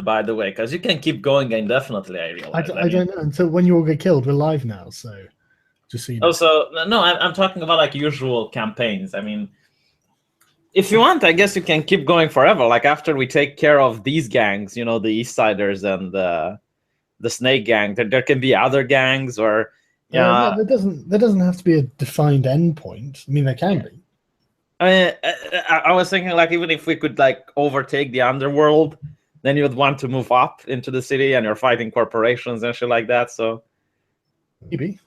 by the way, because you can keep going indefinitely. I realize. I don't know until when you all get killed. We're live now, so just so you know. Also, no, I'm talking about like usual campaigns. I mean, if you want, I guess you can keep going forever. Like after we take care of these gangs, the East Siders and the Snake Gang, there can be other gangs, or No, there doesn't have to be a defined endpoint. I mean, there can be. I mean, I was thinking like even if we could like overtake the underworld, then you would want to move up into the city, and you're fighting corporations and shit like that. So maybe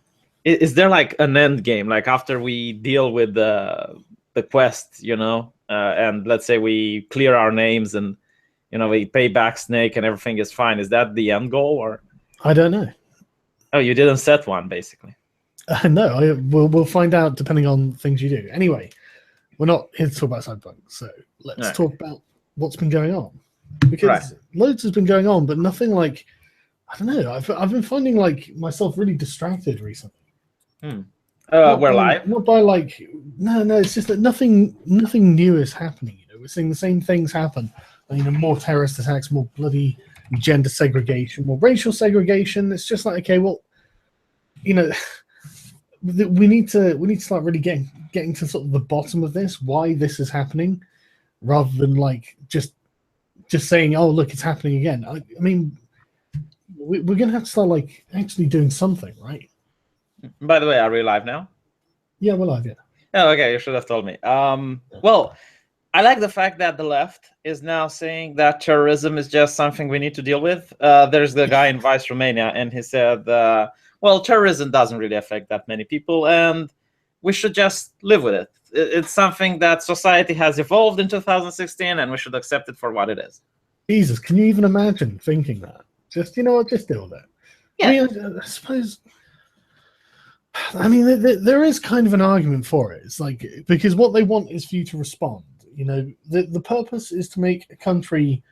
is there like an end game? Like after we deal with the quest, and let's say we clear our names and we pay back Snake and everything is fine. Is that the end goal, or? I don't know. Oh, you didn't set one, basically. No, we'll find out depending on things you do. Anyway, we're not here to talk about Cyberpunk, so let's talk about what's been going on. Because loads has been going on, but nothing like, I don't know. I've been finding like myself really distracted recently. We're live. Not by like no. It's just that nothing new is happening. We're seeing the same things happen. More terrorist attacks, more bloody gender segregation, more racial segregation. It's just like, okay, well, we need to start really getting to sort of the bottom of this, why this is happening, rather than like just saying, oh look, it's happening again. I mean, we're gonna have to start like actually doing something, right? By the way, are we live now? Yeah, we're live. Yeah. Oh, okay. You should have told me. Well, I like the fact that the left is now saying that terrorism is just something we need to deal with. There's the guy in Vice Romania, and he said, well, terrorism doesn't really affect that many people, and we should just live with it. It's something that society has evolved in 2016, and we should accept it for what it is. Jesus, can you even imagine thinking that? Just, just deal with it. Yeah. I mean, I suppose... there is kind of an argument for it. It's like, because what they want is for you to respond. The purpose is to make a country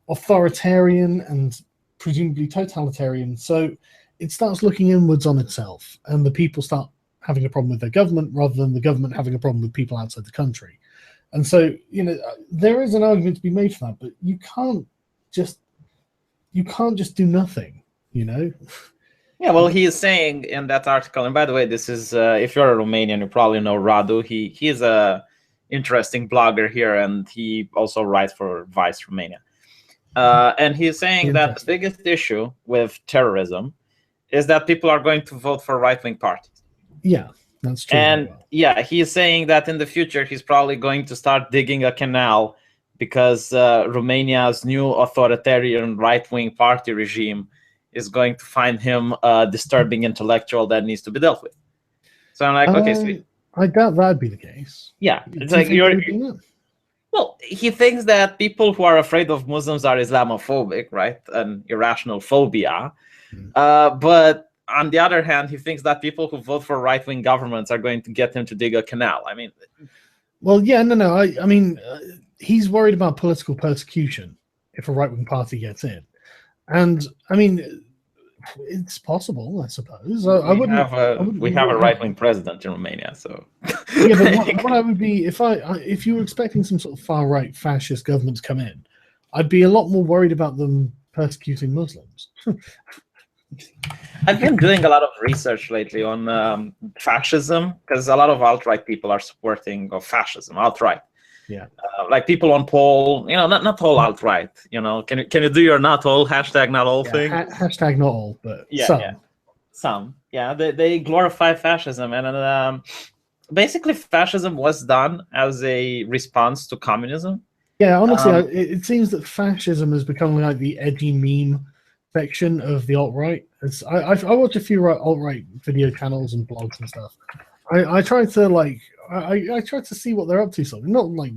authoritarian and presumably totalitarian, so it starts looking inwards on itself, and the people start having a problem with their government rather than the government having a problem with people outside the country. And so, there is an argument to be made for that, but you can't just do nothing, Yeah, well, he is saying in that article, and by the way, this is, if you're a Romanian, you probably know Radu. He is a interesting blogger here, and he also writes for Vice Romania. And he's saying that the biggest issue with terrorism is that people are going to vote for right-wing parties. Yeah, that's true. And yeah, he's saying that in the future, he's probably going to start digging a canal because Romania's new authoritarian right-wing party regime is going to find him a disturbing intellectual that needs to be dealt with. So I'm like, okay, sweet. I doubt that'd be the case. Yeah, it's like well, he thinks that people who are afraid of Muslims are Islamophobic, right? An irrational phobia. But on the other hand, he thinks that people who vote for right-wing governments are going to get him to dig a canal. I mean, well, yeah, no. I mean, he's worried about political persecution if a right-wing party gets in, and I mean, it's possible, I suppose. We have a right-wing president in Romania, so yeah. But what I would be if you were expecting some sort of far-right fascist government to come in, I'd be a lot more worried about them persecuting Muslims. I've been doing a lot of research lately on fascism, because a lot of alt-right people are supporting of fascism outright. Yeah, like people on poll, not all alt-right. Can you do your not all hashtag not all thing? Hashtag not all, but some. Yeah, they glorify fascism, and basically fascism was done as a response to communism. Yeah, honestly, it seems that fascism has become like the edgy meme section of the alt-right. I watch a few alt-right video channels and blogs and stuff. I try to like I try to see what they're up to, something not like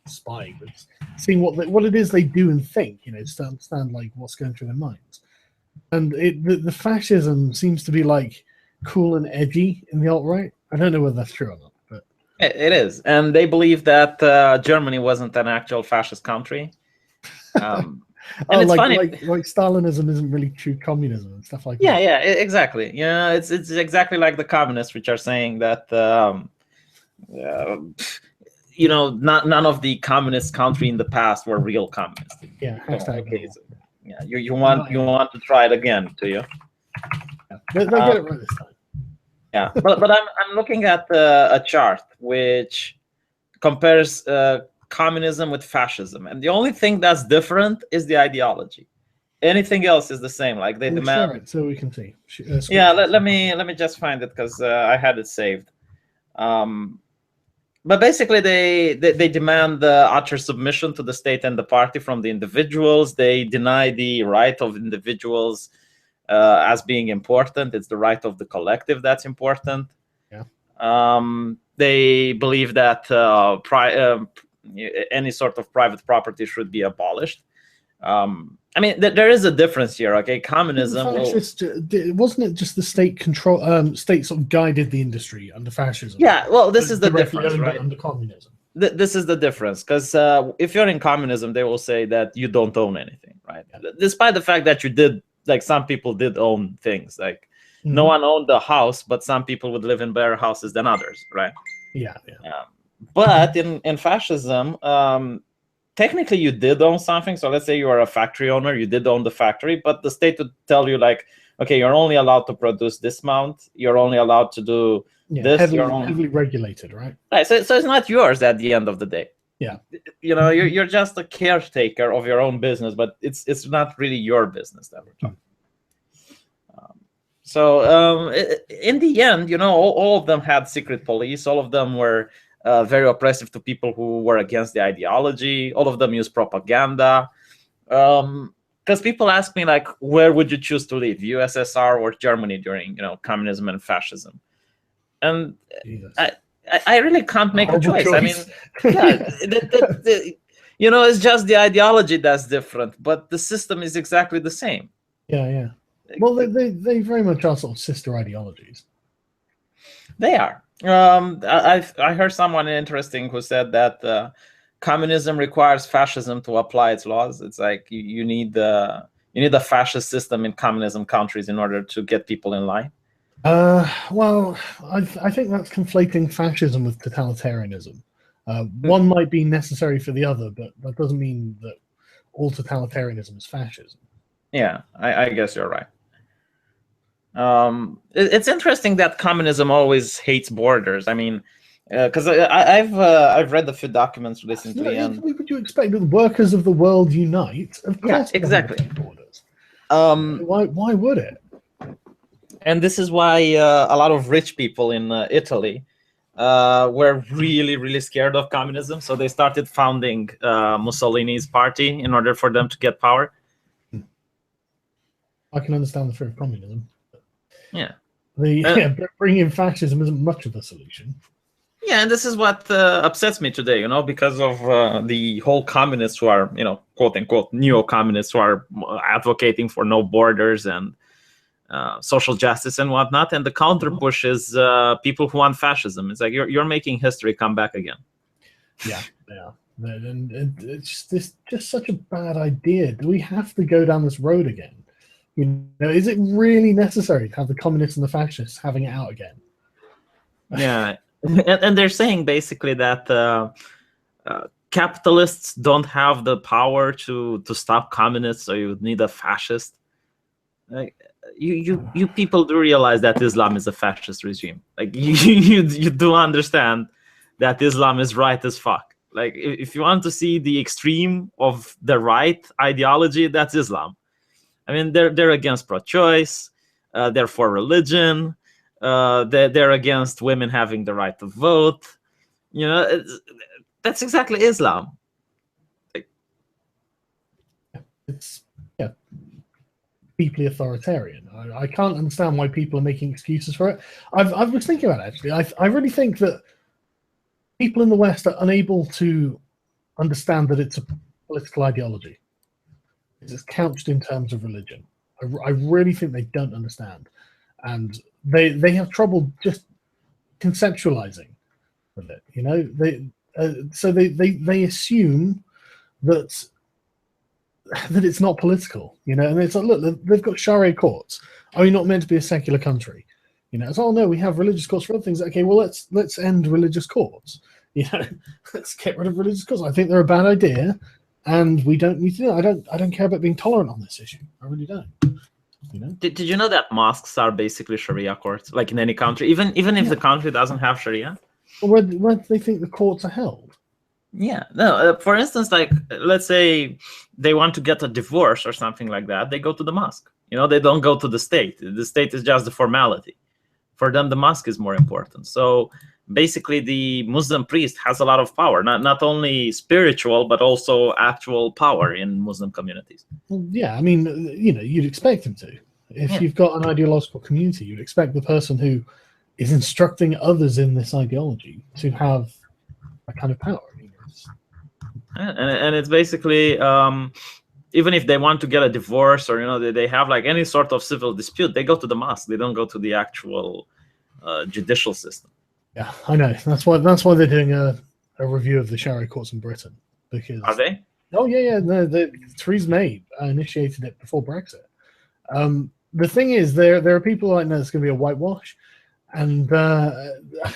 spying, but seeing what it is they do and think, just to understand like what's going through their minds. And the fascism seems to be like cool and edgy in the alt-right. I don't know whether that's true or not, but it is, and they believe that Germany wasn't an actual fascist country. And it's funny, like Stalinism isn't really true communism and stuff like that. Yeah, exactly. Yeah, it's exactly like the communists, which are saying that none of the communist country in the past were real communists. Yeah, hashtag. Yeah, you want to try it again, do you? Yeah. They'll get it right this time. Yeah, but I'm looking at a chart which compares communism with fascism, and the only thing that's different is the ideology. Anything else is the same. Like they We'll demand. share it so we can see. Yeah, let me just find it because I had it saved. But basically, they demand the utter submission to the state and the party from the individuals. They deny the right of individuals as being important. It's the right of the collective that's important. Yeah. They believe that any sort of private property should be abolished. I mean, there is a difference here. Okay, communism. Wasn't it just the state control? State sort of guided the industry under fascism. Yeah, well, this is the difference, right? Under communism. This is the difference, because if you're in communism, they will say that you don't own anything, right? Yeah. Despite the fact that you did, like some people did own things, like no one owned the house, but some people would live in better houses than others, right? Yeah. But in fascism, technically you did own something. So let's say you are a factory owner, you did own the factory, but the state would tell you like, okay, you're only allowed to produce this amount. You're only allowed to do this. Heavily regulated, right? Right. So it's not yours at the end of the day. Yeah. You know, you're just a caretaker of your own business, but it's not really your business that we're talking. So in the end, you know, all of them had secret police. All of them were very oppressive to people who were against the ideology. All of them used propaganda. Because people ask me, like, where would you choose to live, USSR or Germany during, you know, communism and fascism? And I really can't make a choice. I mean, yeah, you know, it's just the ideology that's different, but the system is exactly the same. Yeah. Well, they very much are sort of sister ideologies. They are. I heard someone interesting who said that communism requires fascism to apply its laws. It's like you need a fascist system in communism countries in order to get people in line. Well, I think that's conflating fascism with totalitarianism. One might be necessary for the other, but that doesn't mean that all totalitarianism is fascism. Yeah, I guess you're right. It's interesting that communism always hates borders. I mean, because I've read a few documents recently. And would you expect that the workers of the world unite? Of course, yeah, exactly. Borders. Why would it? And this is why a lot of rich people in Italy were really, really scared of communism. So they started founding Mussolini's party in order for them to get power. I can understand the fear of communism. Yeah. Bringing in fascism isn't much of a solution. Yeah, and this is what upsets me today, you know, because of the whole communists who are, you know, quote unquote, neo-communists who are advocating for no borders and social justice and whatnot. And the counter push is people who want fascism. It's like you're making history come back again. Yeah. And it's just such a bad idea. Do we have to go down this road again? You know, is it really necessary to have the communists and the fascists having it out again? Yeah, and they're saying basically that capitalists don't have the power to stop communists, so you would need a fascist. Like, you people do realize that Islam is a fascist regime. Like you do understand that Islam is right as fuck. Like if you want to see the extreme of the right ideology, that's Islam. I mean, they're against pro-choice. They're for religion. They're against women having the right to vote. You know, that's exactly Islam. It's deeply authoritarian. I can't understand why people are making excuses for it. I was thinking about it, actually. I really think that people in the West are unable to understand that it's a political ideology. It's couched in terms of religion. I really think they don't understand, and they have trouble just conceptualizing with it. You know, so they assume that it's not political. You know, and it's like, look, they've got Sharia courts. Are we not meant to be a secular country? You know, it's no, we have religious courts for other things. Okay, well let's end religious courts. You know, let's get rid of religious courts. I think they're a bad idea. and we don't need to do it. I don't care about being tolerant on this issue. I really don't. You know? Did you know that mosques are basically Sharia courts, like in any country, even if the country doesn't have Sharia? Where do they think the courts are held? Yeah, no. For instance, like let's say they want to get a divorce or something like that, they go to the mosque. You know, they don't go to the state. The state is just the formality. For them, the mosque is more important. So basically, the Muslim priest has a lot of power, not only spiritual but also actual power in Muslim communities. Well, yeah, I mean, you know, you'd expect him to. If you've got an ideological community, you'd expect the person who is instructing others in this ideology to have that kind of power. And it's basically even if they want to get a divorce or, you know, they have like any sort of civil dispute, they go to the mosque. They don't go to the actual judicial system. Yeah, I know. That's why they're doing a review of the Sharia courts in Britain. Because Are they? Oh yeah. No, Theresa May initiated it before Brexit. The thing is, there are people like, no, it's going to be a whitewash, and I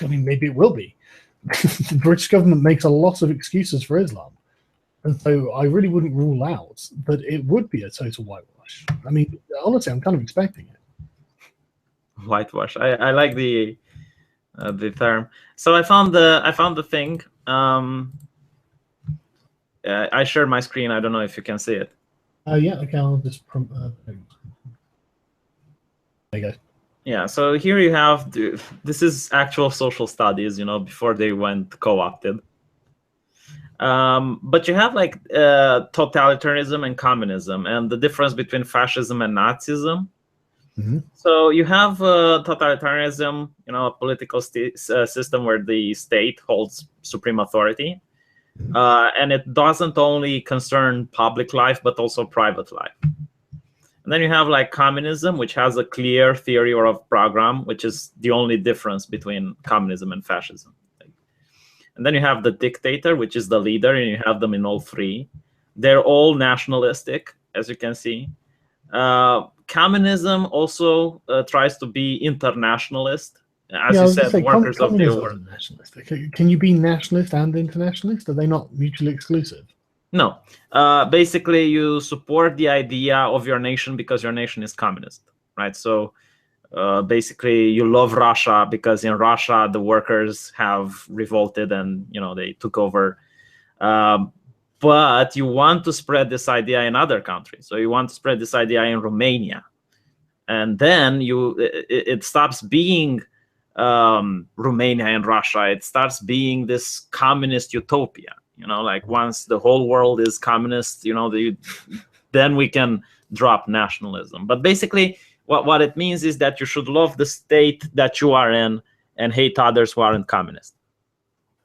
mean, maybe it will be. The British government makes a lot of excuses for Islam, and so I really wouldn't rule out that it would be a total whitewash. I mean, honestly, I'm kind of expecting it. Whitewash. I like the term. So I found the thing. I shared my screen. I don't know if you can see it. Yeah. Okay. I'll just. There you go. Yeah, so here you have, this is actual social studies, you know, before they went co-opted. But you have like totalitarianism and communism, and the difference between fascism and Nazism. Mm-hmm. So you have totalitarianism, you know, a political system where the state holds supreme authority. And it doesn't only concern public life, but also private life. And then you have like communism, which has a clear theory or a program, which is the only difference between communism and fascism. And then you have the dictator, which is the leader, and you have them in all three. They're all nationalistic, as you can see. Communism also tries to be internationalist. As you said, workers of the world. Can you be nationalist and internationalist? Are they not mutually exclusive? No. Basically, you support the idea of your nation because your nation is communist, right? So basically, you love Russia because in Russia, the workers have revolted and, you know, they took over. But you want to spread this idea in other countries. So you want to spread this idea in Romania. And then it stops being Romania and Russia. It starts being this communist utopia. You know, like once the whole world is communist, you know, then we can drop nationalism. But basically, what it means is that you should love the state that you are in and hate others who aren't communist.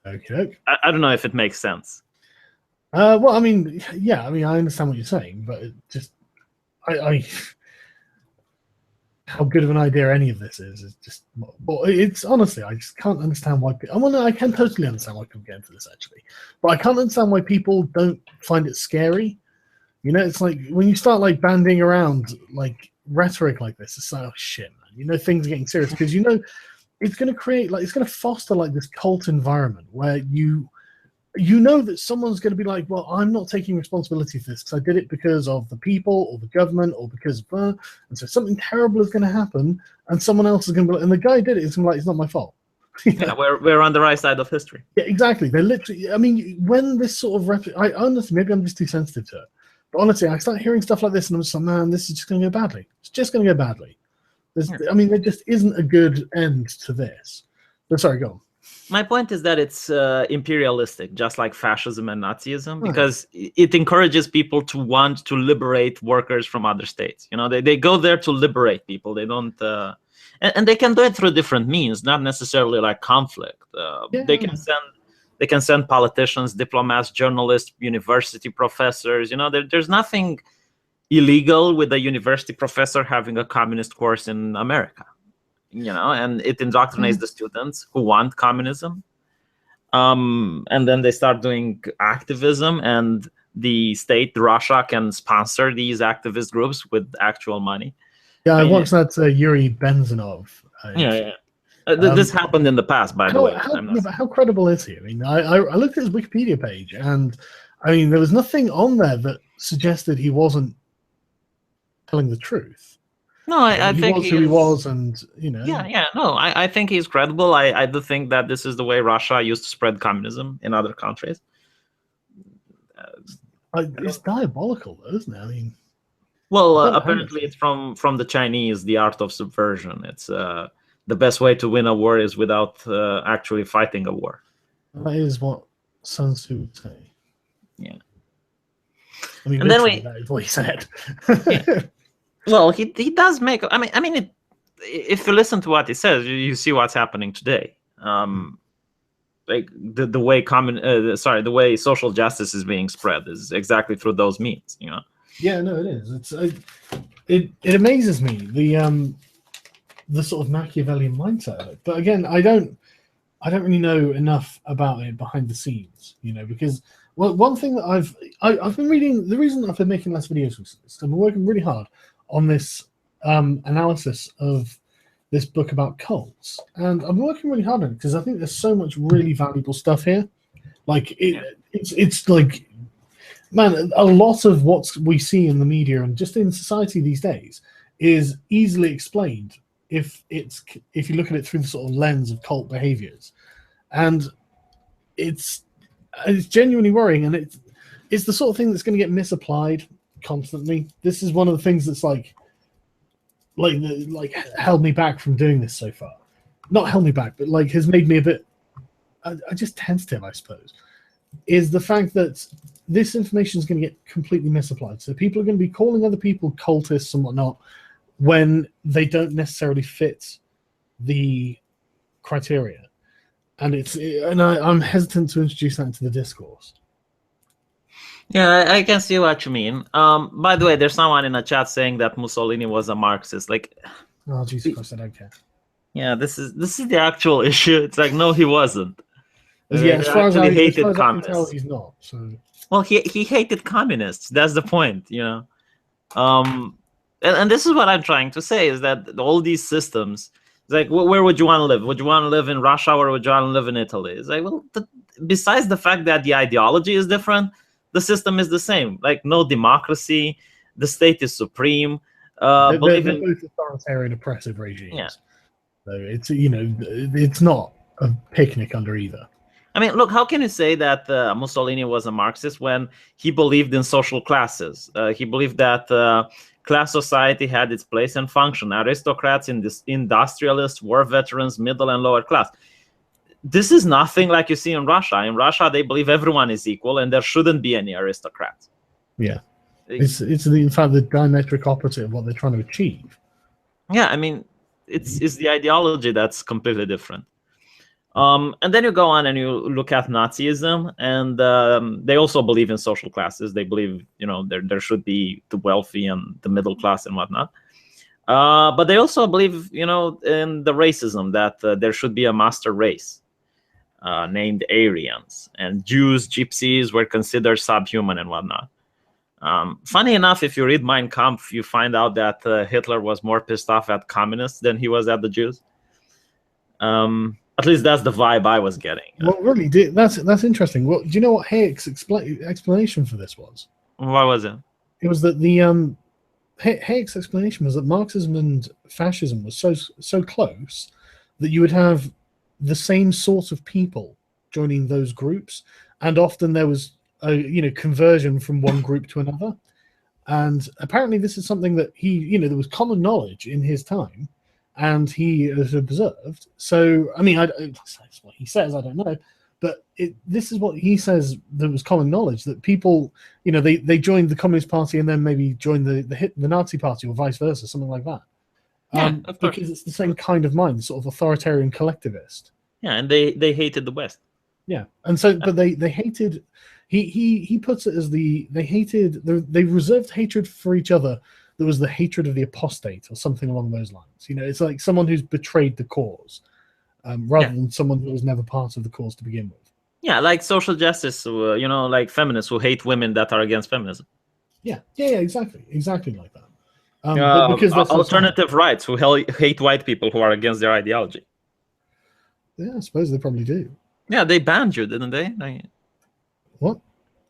Okay. I don't know if it makes sense. Well, I mean, yeah, I mean, I understand what you're saying, but it just, I how good of an idea any of this is just, well, it's honestly, I just can't understand why. I can totally understand why people get into this actually, but I can't understand why people don't find it scary. You know, it's like when you start like banding around like rhetoric like this, it's like, oh shit, man. You know, things are getting serious because, you know, it's going to create like, it's going to foster like this cult environment where you know that someone's going to be like, well, I'm not taking responsibility for this because I did it because of the people or the government or because of and so something terrible is going to happen and someone else is going to be like, and the guy did it, it's going to be like, it's not my fault. Yeah, we're on the right side of history. Yeah, exactly. They're literally, I mean, when this sort of I honestly, maybe I'm just too sensitive to it, but honestly, I start hearing stuff like this and I'm just like, man, this is just going to go badly. It's just going to go badly. I mean, there just isn't a good end to this. But sorry, go on. My point is that it's imperialistic, just like fascism and Nazism, because it encourages people to want to liberate workers from other states. You know, they go there to liberate people. They don't, and they can do it through different means, not necessarily like conflict. They can send politicians, diplomats, journalists, university professors. You know, there's nothing illegal with a university professor having a communist course in America. You know, and it indoctrinates the students who want communism. And then they start doing activism, and the state, Russia, can sponsor these activist groups with actual money. Yeah, I watched that Yuri Benzanov. This happened in the past, by the way. How credible is he? I mean, I looked at his Wikipedia page, and I mean, there was nothing on there that suggested he wasn't telling the truth. No, I he think was who he was, and yeah. No, I think he's credible. I do think that this is the way Russia used to spread communism in other countries. It's diabolical, though, isn't it? I mean, well, apparently it's from the Chinese, the art of subversion. It's the best way to win a war is without actually fighting a war. That is what Sun Tzu would say. Yeah. I mean, and then that is what he said. Yeah. Well, he does make. I mean, if you listen to what he says, you see what's happening today. Like the way the way social justice is being spread is exactly through those means. Yeah, no, it is. It amazes me the sort of Machiavellian mindset of it. But again, I don't really know enough about it behind the scenes. Because one thing that I've been reading. The reason I've been making less videos recently is I've been working really hard on this analysis of this book about cults, and I'm working really hard on it because I think there's so much really valuable stuff here. Like it's like, man, a lot of what we see in the media and just in society these days is easily explained if you look at it through the sort of lens of cult behaviors, and it's genuinely worrying, and it's the sort of thing that's going to get misapplied constantly. This is one of the things that's like held me back from doing this so far. Not held me back, but like has made me a bit just tentative, I suppose, is the fact that this information is going to get completely misapplied. So people are going to be calling other people cultists and whatnot when they don't necessarily fit the criteria. And I'm hesitant to introduce that into the discourse. Yeah, I can see what you mean. By the way, there's someone in the chat saying that Mussolini was a Marxist. Like, oh Jesus Christ, I don't care. Yeah, this is the actual issue. It's like, no, he wasn't. Yeah, as far as I can tell, he's not. So. Well, he hated communists. That's the point, And this is what I'm trying to say, is that all these systems, it's like, where would you want to live? Would you want to live in Russia or would you want to live in Italy? It's like, well, besides the fact that the ideology is different, the system is the same. Like, no democracy, the state is supreme. They're both authoritarian, oppressive regimes. Yeah. So it's not a picnic under either. I mean, look, how can you say that Mussolini was a Marxist when he believed in social classes? He believed that class society had its place and function. Aristocrats, industrialists, war veterans, middle and lower class. This is nothing like you see in Russia. In Russia, they believe everyone is equal and there shouldn't be any aristocrats. Yeah. It's in fact the diametric opposite of what they're trying to achieve. Yeah, I mean, it's the ideology that's completely different. And then you go on and you look at Nazism, and they also believe in social classes. They believe, there should be the wealthy and the middle class and whatnot. But they also believe, in the racism, that there should be a master race named Aryans, and Jews, Gypsies were considered subhuman and whatnot. Funny enough, if you read Mein Kampf, you find out that Hitler was more pissed off at communists than he was at the Jews. At least that's the vibe I was getting. Well, really, that's interesting. Well, do you know what Hayek's explanation for this was? What was it? It was that Hayek's explanation was that Marxism and fascism was so close that you would have the same sort of people joining those groups, and often there was a conversion from one group to another. And apparently, this is something that there was common knowledge in his time. And he has observed. So, I mean, that's what he says. I don't know, but this is what he says. There was common knowledge that people, they joined the Communist Party and then maybe joined the Nazi Party or vice versa, something like that. Yeah, because it's the same kind of mind, sort of authoritarian collectivist. Yeah, and they hated the West. Yeah, and so, but they hated. He puts it as they reserved hatred for each other. There was the hatred of the apostate or something along those lines. It's like someone who's betrayed the cause rather than someone who was never part of the cause to begin with. Yeah, like social justice, like feminists who hate women that are against feminism. Yeah, exactly like that. Because that's alternative rights who hate white people who are against their ideology. Yeah, I suppose they probably do. Yeah, they banned you, didn't they? What?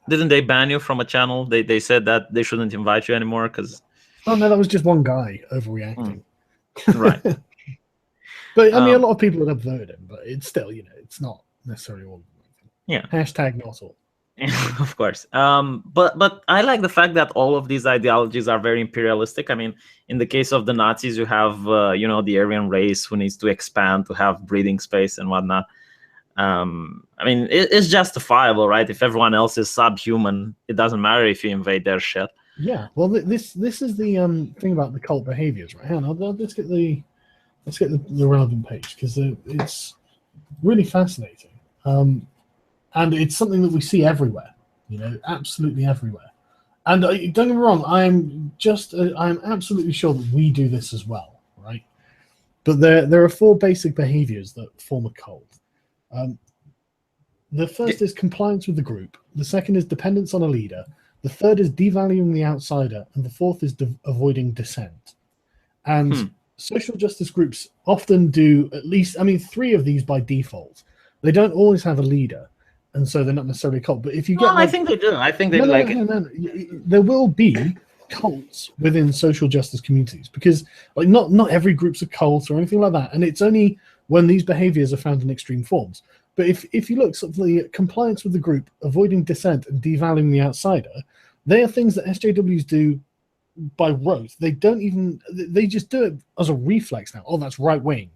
Didn't they ban you from a channel? They said that they shouldn't invite you anymore because. Oh no, that was just one guy overreacting. Right. But I mean, a lot of people have voted him, but it's still, you know, it's not necessarily all. Yeah. Hashtag not all. Of course. But I like the fact that all of these ideologies are very imperialistic. I mean, in the case of the Nazis, you have you know, the Aryan race who needs to expand to have breathing space and whatnot. I mean, it's justifiable, right? If everyone else is subhuman, it doesn't matter if you invade their shit. Yeah. Well, this is the thing about the cult behaviors, right? Hang on, let's get the relevant page because it's really fascinating. And it's something that we see everywhere, you know, absolutely everywhere. And don't get me wrong, I'm absolutely sure that we do this as well, right? But there are 4 basic behaviors that form a cult. The first is compliance with the group. The second is dependence on a leader. The third is devaluing the outsider. And the fourth is avoiding dissent. And social justice groups often do at least, I mean, 3 of these by default. They don't always have a leader. And so they're not necessarily a cult. But if you get, I think they do. I think they no. There will be cults within social justice communities because, like, not every group's a cult or anything like that. And it's only when these behaviors are found in extreme forms. But if you look at the compliance with the group, avoiding dissent, and devaluing the outsider, they are things that SJWs do by rote. They just do it as a reflex now. Oh, that's right wing.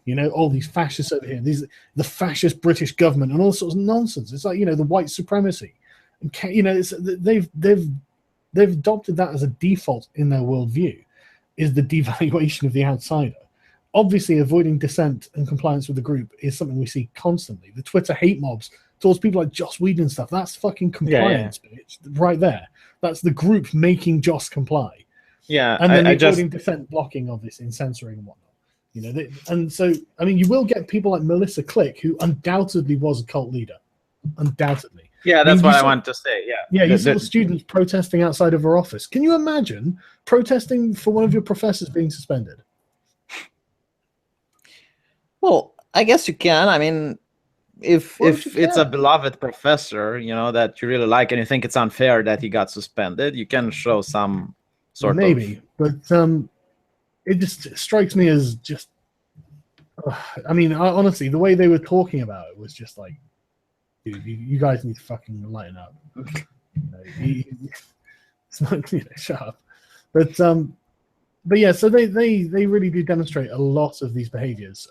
You know, all these fascists over here, the fascist British government and all sorts of nonsense. It's like, you know, the white supremacy. And, you know, they've adopted that as a default in their worldview, is the devaluation of the outsider. Obviously, avoiding dissent and compliance with the group is something we see constantly. The Twitter hate mobs towards people like Joss Whedon and stuff, that's fucking compliance, bitch, right there. That's the group making Joss comply. Yeah, and then avoiding dissent, blocking, obviously, and censoring and whatnot. You know, and so, I mean, you will get people like Melissa Click, who undoubtedly was a cult leader. Undoubtedly. Yeah, that's what I wanted to say. Yeah. Yeah, you saw students protesting outside of her office. Can you imagine protesting for one of your professors being suspended? Well, I guess you can. I mean, if it's a beloved professor, you know, that you really like and you think it's unfair that he got suspended, you can show some sort maybe, but it just strikes me as just. I mean, honestly, the way they were talking about it was just like, dude, you guys need to fucking lighten up. It's not, you know, shut up. But yeah, so they really do demonstrate a lot of these behaviors,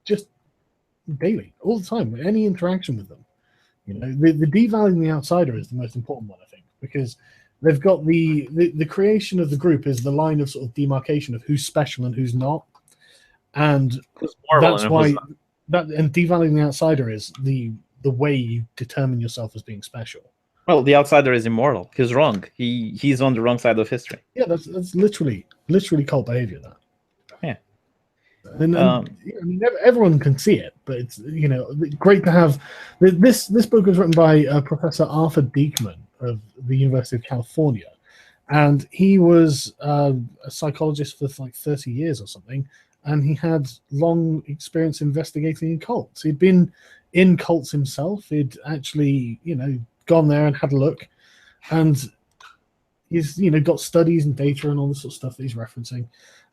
just daily, all the time, any interaction with them. You know, the devaluing the outsider is the most important one, I think, because they've got the creation of the group is the line of sort of demarcation of who's special and who's not, and that's why and devaluing the outsider is the way you determine yourself as being special. Well, the outsider is immoral. He's wrong. He's on the wrong side of history. Yeah, that's literally cult behavior. That. Yeah. And I mean, everyone can see it, but it's, you know, great to have. This book was written by Professor Arthur Diekman of the University of California, and he was a psychologist for like 30 years or something, and he had long experience investigating in cults. He'd been in cults himself. He'd actually, you know, gone there and had a look, and he's, you know, got studies and data and all this sort of stuff that he's referencing,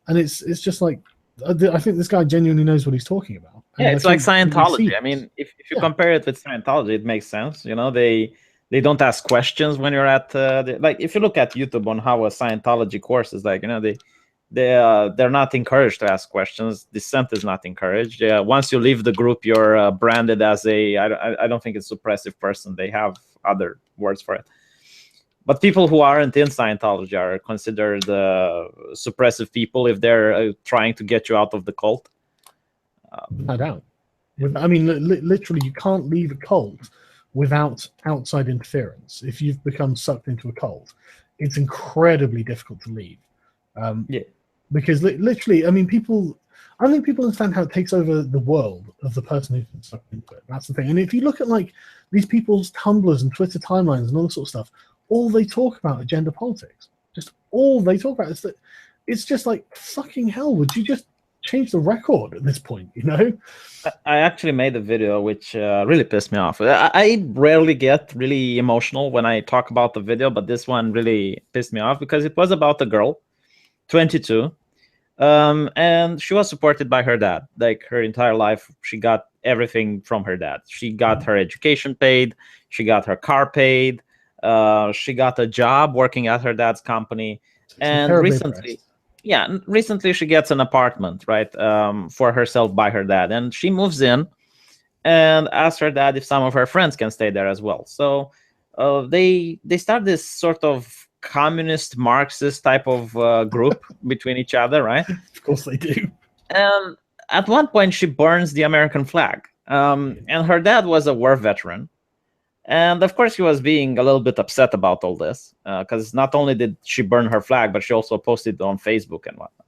and it's just like, I think this guy genuinely knows what he's talking about. Yeah, it's like Scientology. I mean, if you compare it with Scientology, it makes sense. You know, they don't ask questions when you're at like, if you look at YouTube on how a Scientology course is like, you know, they're not encouraged to ask questions. Dissent is not encouraged. Once you leave the group, you're branded as I don't think it's suppressive person. They have other words for it. But people who aren't in Scientology are considered suppressive people if they're trying to get you out of the cult. No doubt. I mean, literally, you can't leave a cult without outside interference. If you've become sucked into a cult, it's incredibly difficult to leave. Yeah. Because literally, I mean, I think people understand how it takes over the world of the person who's been sucked into it. That's the thing. And if you look at like these people's Tumblrs and Twitter timelines and all this sort of stuff, all they talk about are gender politics. Just all they talk about is that it's just like, fucking hell, would you just change the record at this point, you know? I actually made a video which really pissed me off. I rarely get really emotional when I talk about the video, but this one really pissed me off because it was about a girl, 22, and she was supported by her dad. Like her entire life, she got everything from her dad. She got her education paid, she got her car paid, she got a job working at her dad's company, and recently she gets an apartment, right, for herself by her dad, and she moves in and asks her dad if some of her friends can stay there as well. So they start this sort of communist Marxist type of group between each other, right? Of course they do. And at one point she burns the American flag, and her dad was a war veteran. And of course, he was being a little bit upset about all this because not only did she burn her flag, but she also posted it on Facebook and whatnot.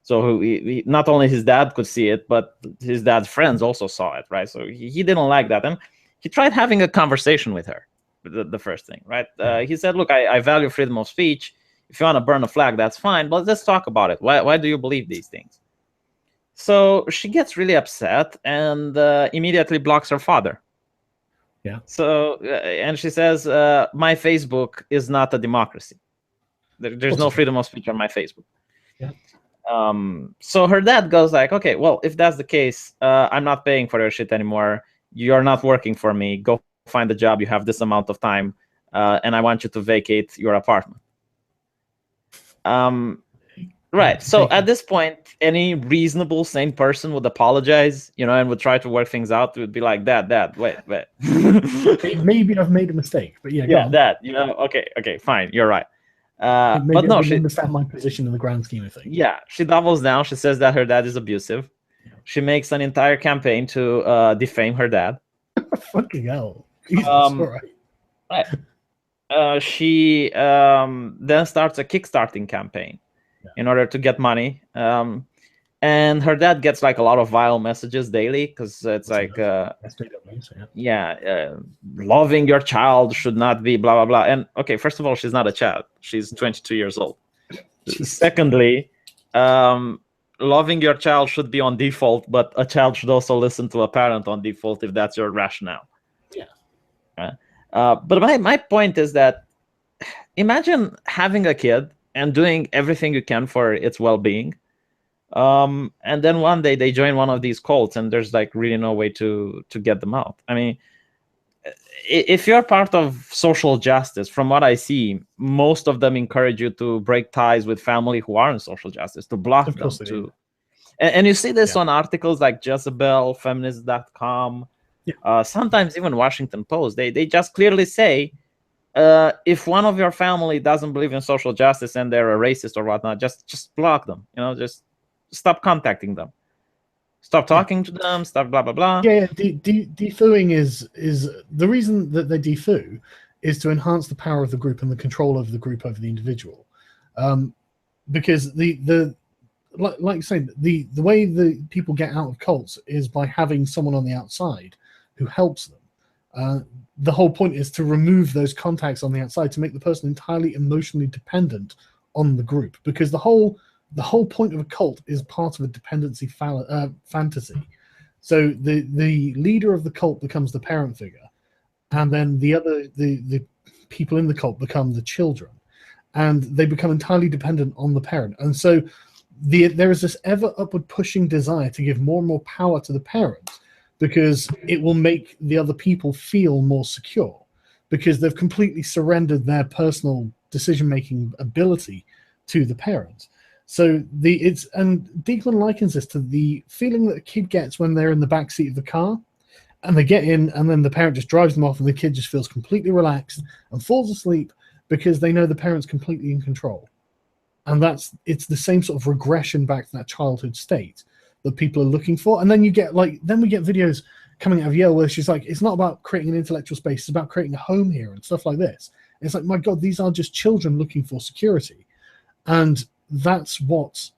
So not only his dad could see it, but his dad's friends also saw it, right? So he didn't like that. And he tried having a conversation with her, the first thing, right? He said, look, I value freedom of speech. If you want to burn a flag, that's fine, but let's talk about it. Why do you believe these things? So she gets really upset and immediately blocks her father. Yeah. So, and she says, my Facebook is not a democracy. There's no freedom of speech on my Facebook. Yeah. So her dad goes like, okay, well, if that's the case, I'm not paying for your shit anymore. You're not working for me. Go find a job. You have this amount of time, and I want you to vacate your apartment. Right. So at this point, any reasonable, sane person would apologize, and would try to work things out. It would be like, Dad, wait. Maybe I've made a mistake, but yeah, Dad, okay, fine, you're right. But no, she understand my position in the grand scheme of things. Yeah, she doubles down. She says that her dad is abusive. Yeah. She makes an entire campaign to defame her dad. Fucking hell. Jesus, all right. She then starts a Kickstarting campaign. Yeah. In order to get money, and her dad gets like a lot of vile messages daily because it's like loving your child should not be blah blah blah. And okay, first of all, she's not a child, she's 22 years old. Secondly, loving your child should be on default, but a child should also listen to a parent on default if that's your rationale. But my point is that imagine having a kid and doing everything you can for its well-being, and then one day they join one of these cults, and there's like really no way to get them out. I mean, if you're part of social justice, from what I see, most of them encourage you to break ties with family who are in social justice, to block them. And you see this on articles like Jezebel, Feminist.com, sometimes even Washington Post. They just clearly say, if one of your family doesn't believe in social justice and they're a racist or whatnot, just block them. Just stop contacting them, stop talking to them, stop blah blah blah. Defooing is the reason that they defoo is to enhance the power of the group and the control of the group over the individual, because like you say, the way the people get out of cults is by having someone on the outside who helps them. The whole point is to remove those contacts on the outside, to make the person entirely emotionally dependent on the group, because the whole point of a cult is part of a dependency fantasy. So the leader of the cult becomes the parent figure, and then the people in the cult become the children, and they become entirely dependent on the parent. And so there is this ever upward pushing desire to give more and more power to the parent, because it will make the other people feel more secure, because they've completely surrendered their personal decision-making ability to the parent. So and Diekman likens this to the feeling that a kid gets when they're in the back seat of the car, and they get in, and then the parent just drives them off, and the kid just feels completely relaxed and falls asleep because they know the parent's completely in control. And it's the same sort of regression back to that childhood state that people are looking for. And then we get videos coming out of Yale where she's like, it's not about creating an intellectual space, it's about creating a home here and stuff like this. And it's like, my God, these are just children looking for security. And that's what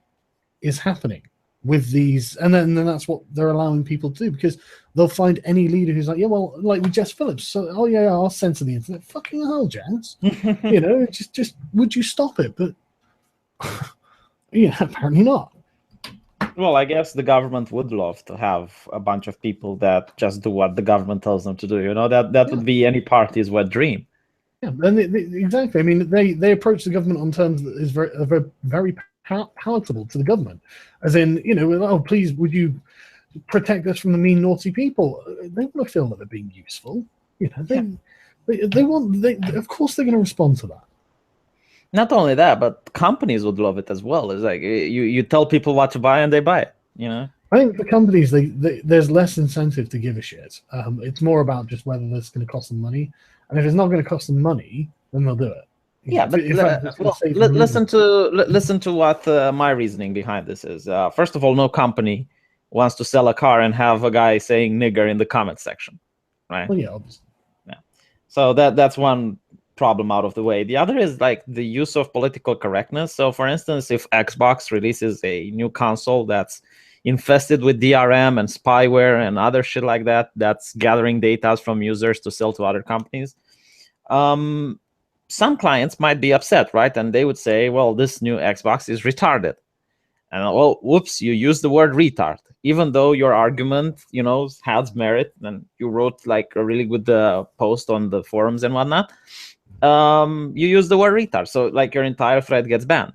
is happening with these. And then that's what they're allowing people to do, because they'll find any leader who's like, yeah, well, like with Jess Phillips. So, oh yeah, I'll censor the internet. Fucking hell, Jess. just would you stop it? But yeah, apparently not. Well, I guess the government would love to have a bunch of people that just do what the government tells them to do. You know, that would be any party's wet dream. Yeah, and exactly. I mean, they approach the government on terms that is very palatable to the government, as in, you know, oh, please, would you protect us from the mean, naughty people? They want to feel that they're being useful. You know, of course, they're going to respond to that. Not only that, but companies would love it as well. It's like you tell people what to buy and they buy it. You know. I think for companies, there's less incentive to give a shit. It's more about just whether this is going to cost them money, and if it's not going to cost them money, then they'll do it. Yeah, but listen to what my reasoning behind this is. First of all, no company wants to sell a car and have a guy saying "nigger" in the comment section, right? Well, yeah, obviously. Yeah. So that's one problem out of the way. The other is like the use of political correctness. So, for instance, if Xbox releases a new console that's infested with DRM and spyware and other shit like that, that's gathering data from users to sell to other companies, some clients might be upset, right? And they would say, well, this new Xbox is retarded. And well, whoops, you used the word retard, even though your argument, you know, has merit, and you wrote like a really good post on the forums and whatnot. You use the word retard, so like your entire thread gets banned.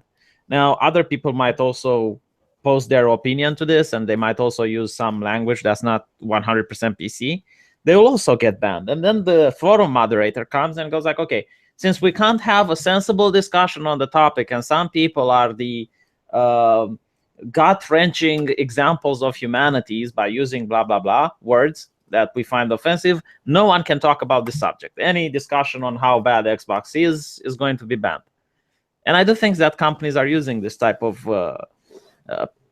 Now, other people might also post their opinion to this, and they might also use some language that's not 100% PC. They will also get banned. And then the forum moderator comes and goes like, okay, since we can't have a sensible discussion on the topic, and some people are the gut-wrenching examples of humanities by using blah, blah, blah words that we find offensive, no one can talk about this subject. Any discussion on how bad Xbox is going to be banned. And I do think that companies are using this type of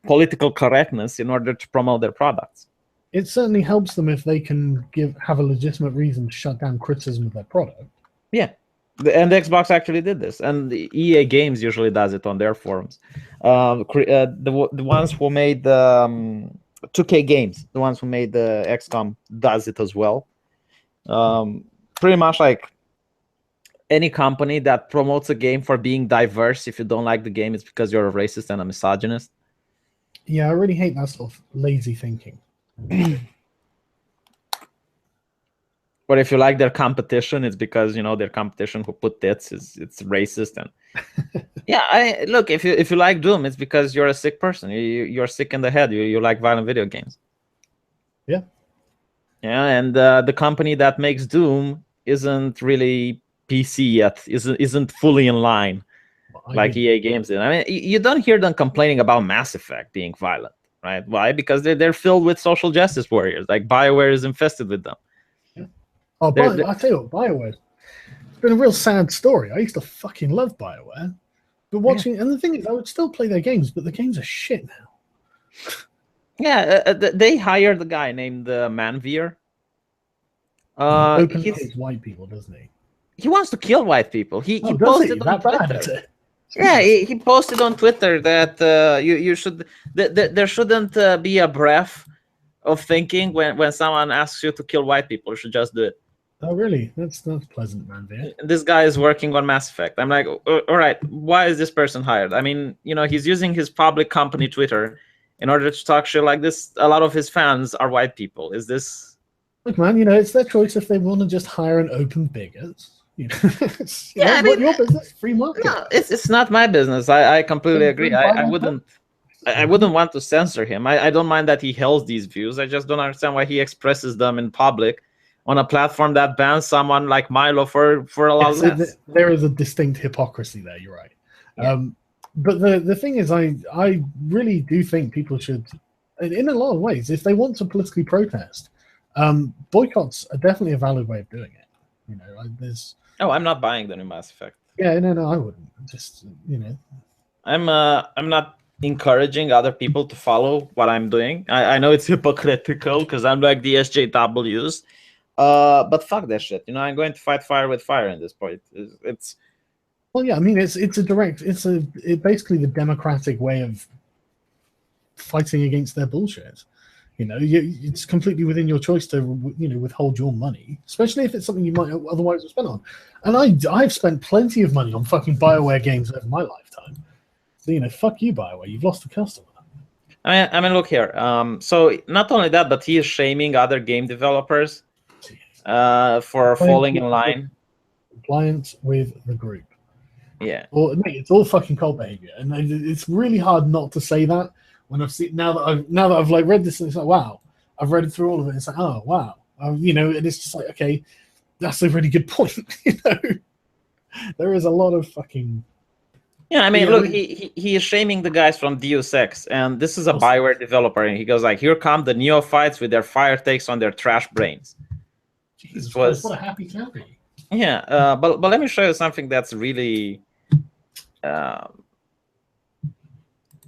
political correctness in order to promote their products. It certainly helps them if they can have a legitimate reason to shut down criticism of their product. Yeah. And Xbox actually did this, and the EA Games usually does it on their forums. The ones who made the 2K Games, the ones who made the XCOM, does it as well. Pretty much like any company that promotes a game for being diverse, if you don't like the game, it's because you're a racist and a misogynist. Yeah, I really hate that sort of lazy thinking. But if you like their competition, it's because, you know, their competition who put tits it's racist. And yeah, look, if you like Doom, it's because you're a sick person. You're sick in the head. You like violent video games. Yeah. Yeah, and the company that makes Doom isn't really PC yet. Isn't fully in line like EA Games did. I mean, you don't hear them complaining about Mass Effect being violent, right? Why? Because they're filled with social justice warriors. Like BioWare is infested with them. Oh, I tell you what, BioWare, it's been a real sad story. I used to fucking love BioWare, but watching, and the thing is, I would still play their games, but the games are shit now. Yeah, they hired a guy named Manveer. He hates white people, doesn't he? He wants to kill white people. He posted on Twitter. Yeah, he posted on Twitter that you should there shouldn't be a breath of thinking when someone asks you to kill white people. You should just do it. Oh, really? That's pleasant, man. This guy is working on Mass Effect. I'm like, all right, why is this person hired? I mean, you know, he's using his public company Twitter in order to talk shit like this. A lot of his fans are white people. Is this... Look, man, you know, it's their choice if they want to just hire an open bigot. You know, I mean, your business, free market. No, it's not my business. I completely agree. I wouldn't want to censor him. I don't mind that he holds these views. I just don't understand why he expresses them in public on a platform that bans someone like Milo for a lot less. There is a distinct hypocrisy there. You're right. Yeah. But the thing is, I really do think people should, in a lot of ways, if they want to politically protest, boycotts are definitely a valid way of doing it. You know, there's. Oh, I'm not buying the new Mass Effect. Yeah, no, I wouldn't. Just, you know. I'm not encouraging other people to follow what I'm doing. I know it's hypocritical because I'm like the SJWs. But fuck that shit. You know, I'm going to fight fire with fire in this point. It's well, yeah. I mean, it's basically the democratic way of fighting against their bullshit. You know, it's completely within your choice to, you know, withhold your money, especially if it's something you might otherwise have spent on. And I've spent plenty of money on fucking BioWare games over my lifetime. So, you know, fuck you, BioWare. You've lost a customer. I mean, look here. So not only that, but he is shaming other game developers for falling in line. Compliance with the group. Yeah. Well, mate, it's all fucking cult behavior, and it's really hard not to say that when I've seen now that I've like read this, and it's like, wow, I've read through all of it. It's like, oh wow, you know, and it's just like, okay, that's a really good point. You know, there is a lot of fucking. Yeah, I mean, look, he is shaming the guys from Deus Ex, and this is a Bioware developer, and he goes like, "Here come the neophytes with their fire takes on their trash brains." Jesus Christ, what a happy campy. Yeah, but let me show you something that's really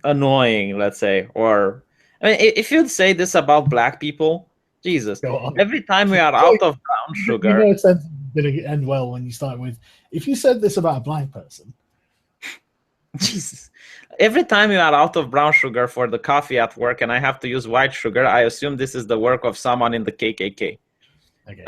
annoying, let's say. Or, I mean, if you'd say this about black people, Jesus, every time we are out of brown sugar. You know, it's going to end well when you start with, if you said this about a black person. Jesus. Every time you are out of brown sugar for the coffee at work and I have to use white sugar, I assume this is the work of someone in the KKK. Okay,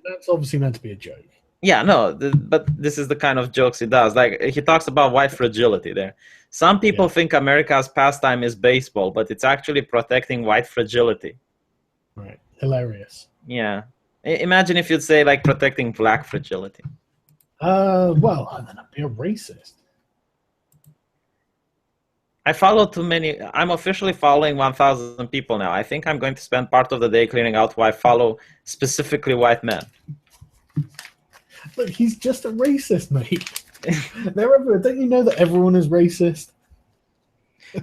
that's obviously meant to be a joke. Yeah, no, but this is the kind of jokes he does. Like, he talks about white fragility there. Some people think America's pastime is baseball, but it's actually protecting white fragility. Right, hilarious. Yeah. Imagine if you'd say, like, protecting black fragility. Well, then I'd be a racist. I follow too many. I'm officially following 1,000 people now. I think I'm going to spend part of the day clearing out who I follow, specifically white men. Look, he's just a racist, mate. Don't you know that everyone is racist?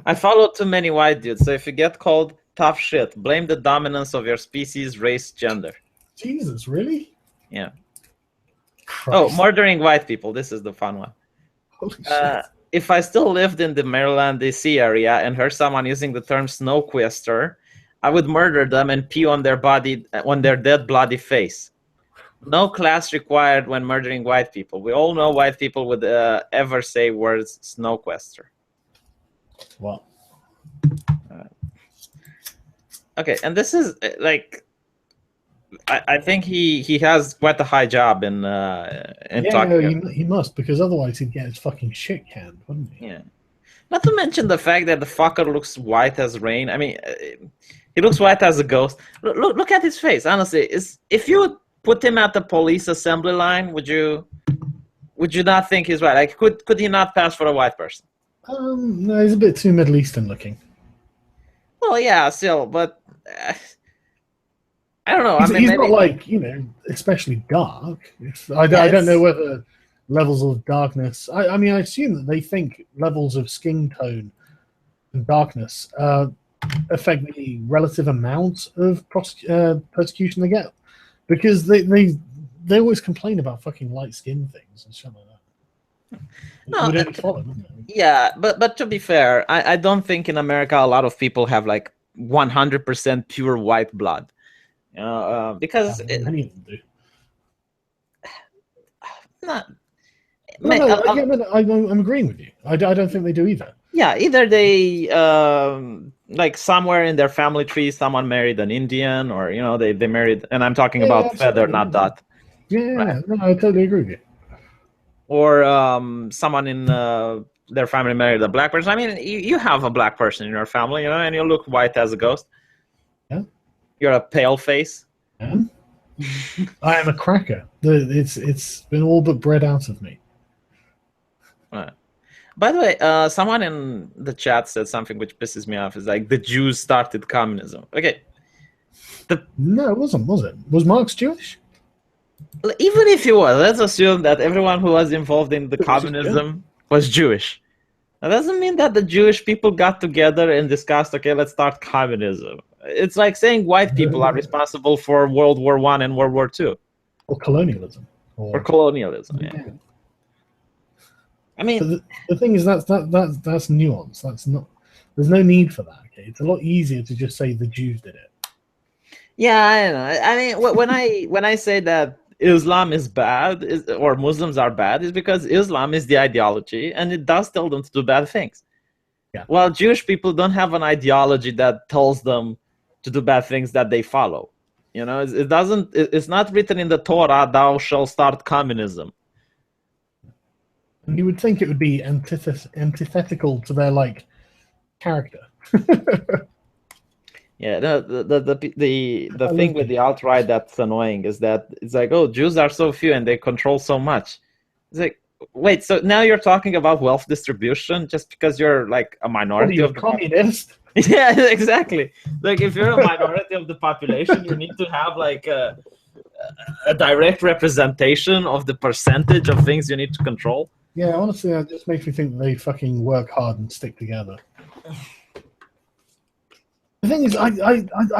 I follow too many white dudes, so if you get called tough shit, blame the dominance of your species, race, gender. Jesus, really? Yeah. Christ. Oh, murdering white people. This is the fun one. Holy shit. If I still lived in the Maryland, D.C. area and heard someone using the term snowquester, I would murder them and pee on their body, on their dead, bloody face. No class required when murdering white people. We all know white people would ever say words snowquester. What? Okay, and this is like, I think he has quite a high job in talking. No, he must, because otherwise he'd get his fucking shit canned, wouldn't he? Yeah. Not to mention the fact that the fucker looks white as rain. I mean, he looks white as a ghost. Look at his face. Honestly, if you put him at the police assembly line, would you not think he's white? Like, could he not pass for a white person? No, he's a bit too Middle Eastern looking. Well, yeah, still, but I don't know. He's not like, you know, especially dark. I don't know whether levels of darkness. I mean, I assume that they think levels of skin tone and darkness affect the relative amount of persecution they get, because they always complain about fucking light skin things and shit like that. No, we don't follow them. Yeah, but to be fair, I don't think in America a lot of people have like 100% pure white blood. Because many of them do. Not. I'm agreeing with you. I don't think they do either. Yeah, either they like somewhere in their family tree, someone married an Indian, or they married, and I'm talking about feather, not dot. Yeah, right. No, I totally agree with you. Or someone in their family married a black person. I mean, you have a black person in your family, and you look white as a ghost. Yeah. You're a pale face. Yeah. I am a cracker. It's been all but bred out of me. By the way, someone in the chat said something which pisses me off. Is like the Jews started communism. Okay. No, it wasn't, was it? Was Marx Jewish? Even if he was, let's assume that everyone who was involved in the communism was Jewish. That doesn't mean that the Jewish people got together and discussed, okay, let's start communism. It's like saying white people are responsible for World War I and World War II. Or colonialism. Or colonialism, yeah. I mean, the thing is that's nuance. That's not. There's no need for that. Okay, it's a lot easier to just say the Jews did it. Yeah, I know. I mean, when I say that Islam is bad, or Muslims are bad, is because Islam is the ideology, and it does tell them to do bad things. Yeah. While Jewish people don't have an ideology that tells them to do bad things that they follow. It doesn't. It's not written in the Torah, "Thou shalt start communism." And you would think it would be antithetical to their character. Yeah, no, the thing with the alt-right that's annoying is that it's like, oh, Jews are so few and they control so much. It's like, wait, so now you're talking about wealth distribution just because you're like a minority of the communist? Yeah, exactly. Like if you're a minority of the population, you need to have like a direct representation of the percentage of things you need to control. Yeah, honestly, that just makes me think they fucking work hard and stick together. The thing is, I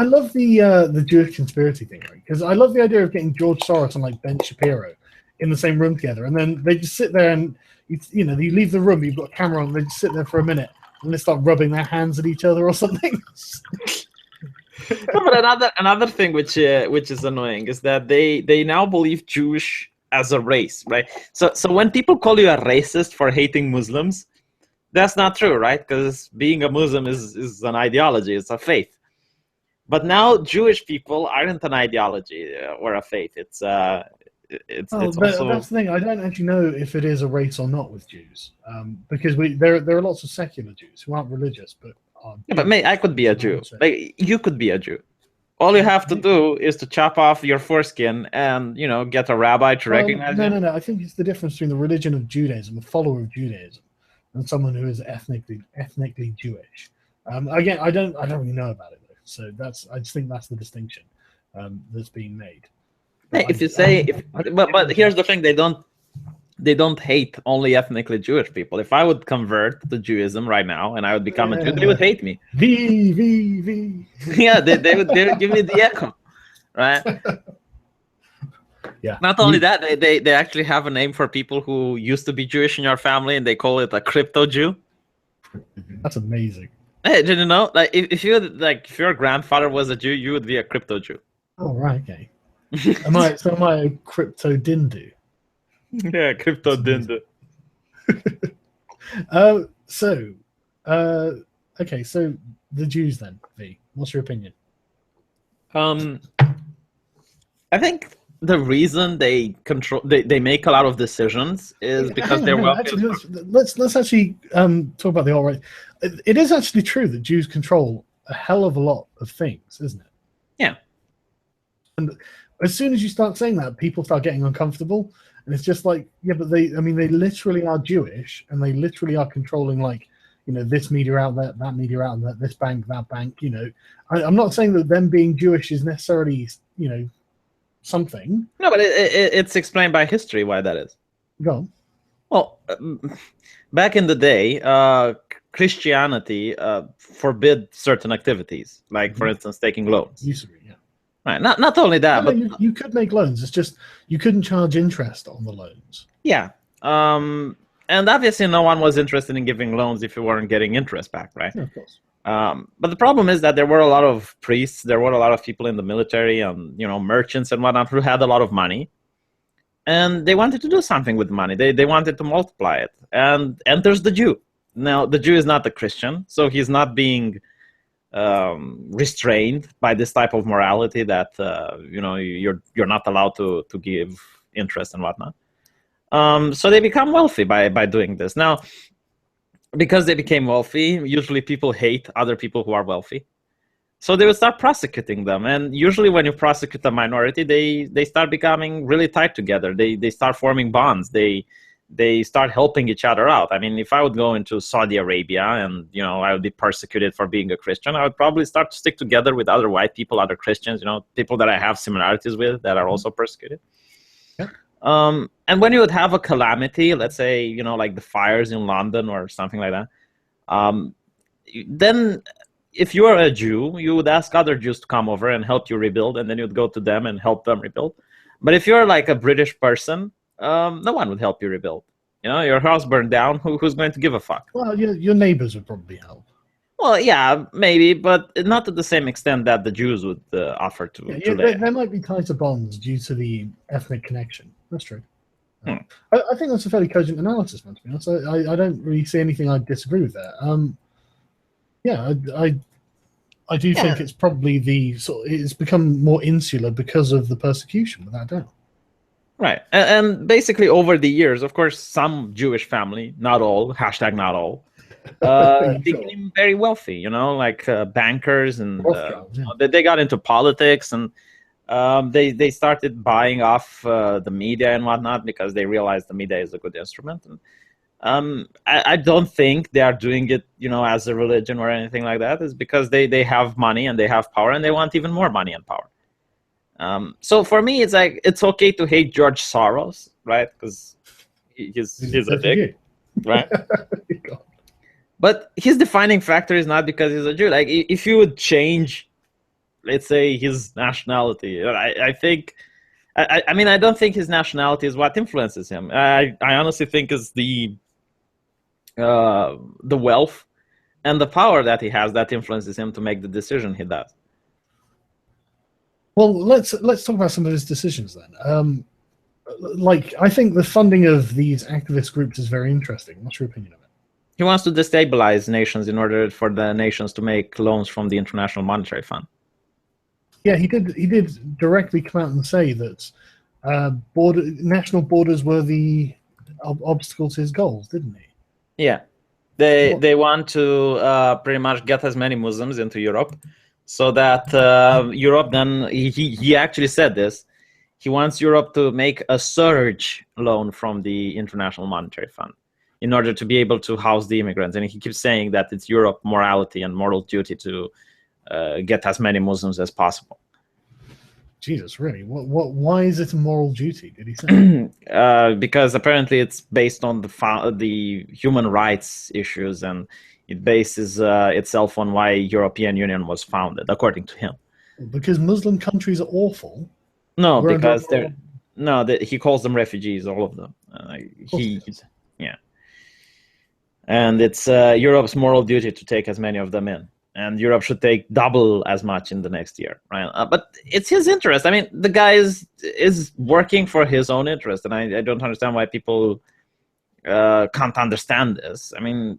love the Jewish conspiracy thing, right? Because I love the idea of getting George Soros and like Ben Shapiro in the same room together, and then they just sit there and you leave the room, you've got a camera on, they just sit there for a minute and they start rubbing their hands at each other or something. No, but another thing which is annoying is that they now believe Jewish as a race, right? So when people call you a racist for hating Muslims, that's not true, right? Because being a Muslim is an ideology, it's a faith. But now Jewish people aren't an ideology or a faith. It's also... That's the thing. I don't actually know if it is a race or not with Jews, because there are lots of secular Jews who aren't religious, but yeah, but mate, I could be a Jew. Like you could be a Jew. All you have to do is to chop off your foreskin and get a rabbi to recognize you. No. I think it's the difference between the religion of Judaism, a follower of Judaism, and someone who is ethnically Jewish. Again, I don't really know about it though, so I just think that's the distinction that's being made. Hey, but here's the thing: they don't hate only ethnically Jewish people. If I would convert to Judaism right now and I would become a Jew, they would hate me. V. Yeah, they would give me the echo, right? Yeah. Not only that, they actually have a name for people who used to be Jewish in your family, and they call it a crypto Jew. That's amazing. Hey, did you know? Like, if your grandfather was a Jew, you would be a crypto Jew. Oh right, okay. Am I a crypto dindu? Yeah, crypto dindu. Okay, so the Jews then, V. What's your opinion? I think the reason they make a lot of decisions is because they're wealthy. Actually, let's actually talk about the alt-right. It is actually true that Jews control a hell of a lot of things, isn't it? Yeah. And as soon as you start saying that, people start getting uncomfortable, and it's just like, yeah, but they literally are Jewish, and they literally are controlling this media outlet, that media outlet, this bank, that bank. I'm not saying that them being Jewish is necessarily something. No, but it's explained by history why that is. Go on. Well, back in the day, Christianity forbid certain activities, like, for instance, taking loans. Usury, yeah. Right. Not only that, but you could make loans. It's just you couldn't charge interest on the loans. Yeah. And obviously, no one was interested in giving loans if you weren't getting interest back, right? Yeah, of course. But the problem is that there were a lot of priests, there were a lot of people in the military and merchants and whatnot who had a lot of money, and they wanted to do something with money. They wanted to multiply it, and enters the Jew. Now the Jew is not a Christian, so he's not being restrained by this type of morality that you're not allowed to give interest and whatnot. So they become wealthy by doing this. Now, because they became wealthy, usually people hate other people who are wealthy. So they would start prosecuting them. And usually when you prosecute a minority, they start becoming really tight together. They start forming bonds. They start helping each other out. I mean, if I would go into Saudi Arabia and, I would be persecuted for being a Christian, I would probably start to stick together with other white people, other Christians, people that I have similarities with that are also persecuted. Yeah. And when you would have a calamity, let's say, like the fires in London or something like that, then if you are a Jew, you would ask other Jews to come over and help you rebuild, and then you'd go to them and help them rebuild. But if you're like a British person, no one would help you rebuild. Your house burned down, who's going to give a fuck? Well, your neighbors would probably help. Well, yeah, maybe, but not to the same extent that the Jews would offer to. There might be tighter bonds due to the ethnic connection. That's true. I think that's a fairly cogent analysis, man, to be honest. I don't really see anything I disagree with there. I do think it's probably it's become more insular because of the persecution, without doubt. Right. And basically over the years, of course, some Jewish family, not all, #not all, became very wealthy. You know, like bankers, and Rothschilds, they got into politics, and they started buying off the media and whatnot because they realized the media is a good instrument. And I don't think they are doing it, you know, as a religion or anything like that. It's because they have money and they have power, and they want even more money and power. So for me, it's like it's okay to hate George Soros, right? Because he's a dick, right? But his defining factor is not because he's a Jew. Like, if you would change, let's say, his nationality, I think, I mean, I don't think his nationality is what influences him. I honestly think it's the wealth and the power that he has that influences him to make the decision he does. Well, let's talk about some of his decisions then. Like, I think the funding of these activist groups is very interesting. What's your opinion of it? He wants to destabilize nations in order for the nations to make loans from the International Monetary Fund. Yeah, he did directly come out and say that national borders were the obstacle to his goals, didn't he? Yeah, they want to pretty much get as many Muslims into Europe, so that Europe then he actually said this. He wants Europe to make a surge loan from the International Monetary Fund in order to be able to house the immigrants. And he keeps saying that it's Europe's morality and moral duty to get as many Muslims as possible. Jesus, really? Why is it a moral duty, did he say? Because apparently it's based on the human rights issues, and it bases itself on why European Union was founded, according to him. Because Muslim countries are awful? No, because he calls them refugees, all of them. Yeah. And it's Europe's moral duty to take as many of them in. And Europe should take double as much in the next year, right? But it's his interest. I mean, the guy is working for his own interest, and I don't understand why people can't understand this. I mean,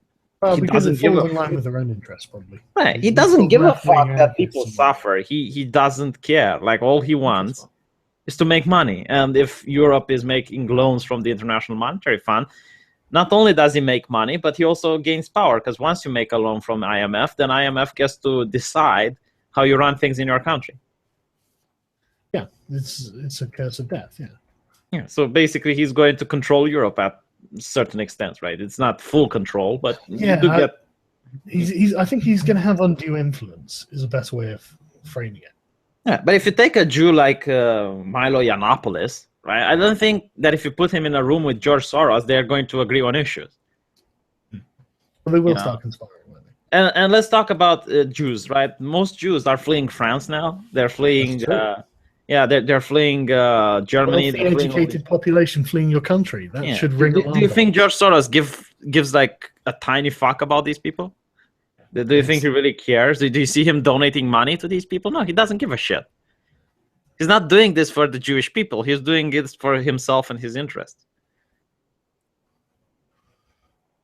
he because doesn't it give falls a in line with their own interests, probably. right. He doesn't give a fuck that people suffer. He doesn't care. Like, all he wants is to make money. And if Europe is making loans from the International Monetary Fund, not only does he make money, but he also gains power, because once you make a loan from IMF, then IMF gets to decide how you run things in your country. Yeah, it's a curse of death, yeah. Yeah, so basically he's going to control Europe at certain extent, right? It's not full control, but yeah, you do get... I think he's going to have undue influence, is the best way of framing it. Yeah, but if you take a Jew like Milo Yiannopoulos, right, I don't think that if you put him in a room with George Soros, they're going to agree on issues. Well, they will start conspiring, won't they? And let's talk about Jews, right? Most Jews are fleeing France now. They're fleeing... they're fleeing Germany. The educated population fleeing your country. That should ring alarm bells. Do you think George Soros gives like a tiny fuck about these people? Do you think he really cares? Do you see him donating money to these people? No, he doesn't give a shit. He's not doing this for the Jewish people. He's doing it for himself and his interests.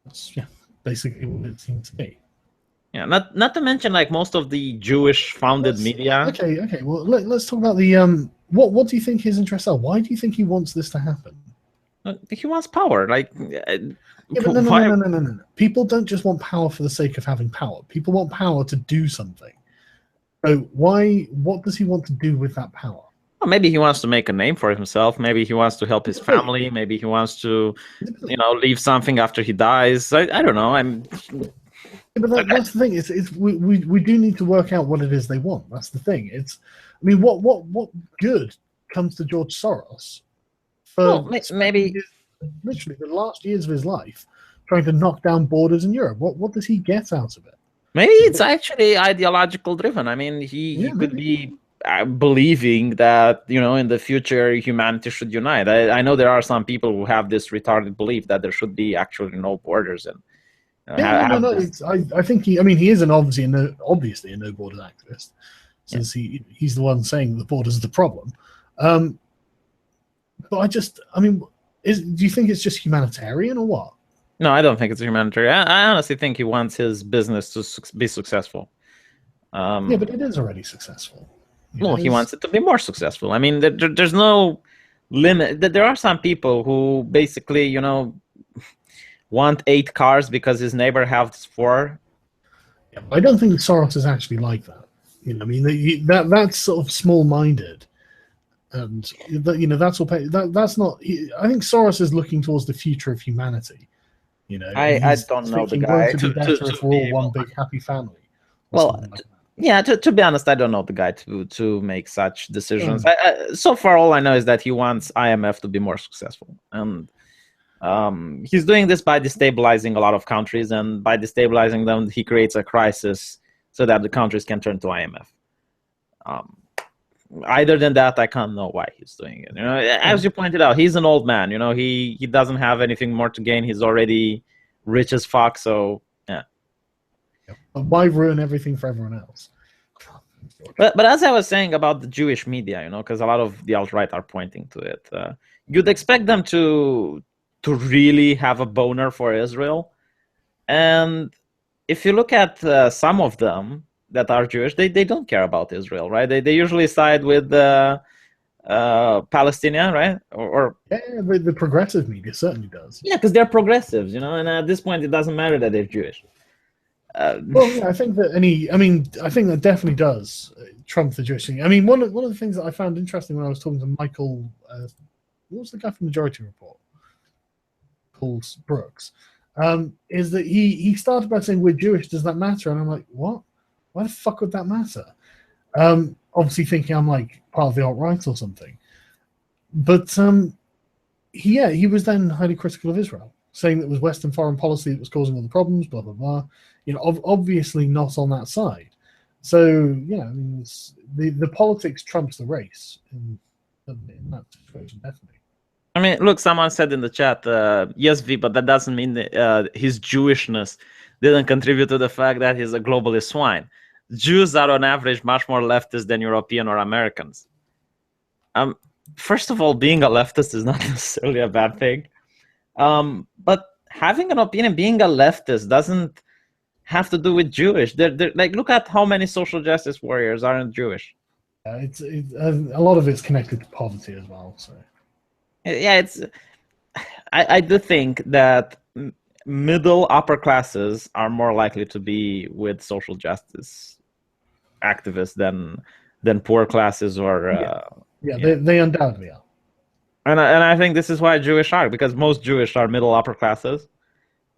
That's basically what it seems to be. Yeah, not to mention, like, most of the Jewish-founded media. Okay. Well, let's talk about the What do you think his interests are? Why do you think he wants this to happen? He wants power. Like, no. People don't just want power for the sake of having power. People want power to do something. So what does he want to do with that power? Well, maybe he wants to make a name for himself. Maybe he wants to help his family. Maybe he wants to, leave something after he dies. I don't know. But that's the thing. We do need to work out what it is they want. That's the thing. What good comes to George Soros for maybe literally the last years of his life trying to knock down borders in Europe? What does he get out of it? Maybe it's actually ideological driven. I mean, he could be believing that, in the future humanity should unite. I know there are some people who have this retarded belief that there should be actually no borders. And I think he is obviously a no borders activist, since he's the one saying the borders are the problem. But do you think it's just humanitarian or what? No, I don't think it's humanitarian. I honestly think he wants his business to be successful. But it is already successful. He wants it to be more successful. I mean, there's no limit. There are some people who basically, want 8 cars because his neighbor has 4. Yeah, I don't think Soros is actually like that. You know, I mean, that's sort of small-minded, and you know that's all. That's not. I think Soros is looking towards the future of humanity. You know, I he's don't know the thinking, guy won't it be better if we're all one big happy family? Or Well, something like that. yeah, to be honest, I don't know the guy to make such decisions. Mm. So far, all I know is that he wants IMF to be more successful, and he's doing this by destabilizing a lot of countries, and by destabilizing them, he creates a crisis so that the countries can turn to IMF. Either than that, I can't know why he's doing it. You know, as you pointed out, he's an old man. You know, he doesn't have anything more to gain. He's already rich as fuck. So yeah. But why ruin everything for everyone else? But as I was saying about the Jewish media, you know, because a lot of the alt-right are pointing to it, you'd expect them to really have a boner for Israel, and if you look at some of them that are Jewish, they don't care about Israel, right? They usually side with Palestinian, right? Or yeah, the progressive media certainly does. Yeah, because they're progressives, you know, and at this point, it doesn't matter that they're Jewish. Well, yeah, I think that I think that definitely does trump the Jewish thing. I mean, one of the things that I found interesting when I was talking to Michael, what was the guy from Majority Report? Paul Brooks, is that he started by saying we're Jewish, does that matter? And I'm like, what? Why the fuck would that matter? Obviously thinking I'm like part of the alt-right or something. But he was then highly critical of Israel, saying that it was Western foreign policy that was causing all the problems, blah, blah, blah. You know, obviously not on that side. So, yeah, I mean, the politics trumps the race in that situation, definitely. I mean, look, someone said in the chat, yes, V, but that doesn't mean that, his Jewishness didn't contribute to the fact that he's a globalist swine. Jews are on average much more leftist than European or Americans. First of all, being a leftist is not necessarily a bad thing. But having an opinion, being a leftist, doesn't have to do with Jewish. They're like, look at how many social justice warriors aren't Jewish. It's a lot of it's connected to poverty as well. So yeah, I do think that middle upper classes are more likely to be with social justice activists than poor classes or they undoubtedly are. And I think this is why Jewish are, because most Jewish are middle upper classes,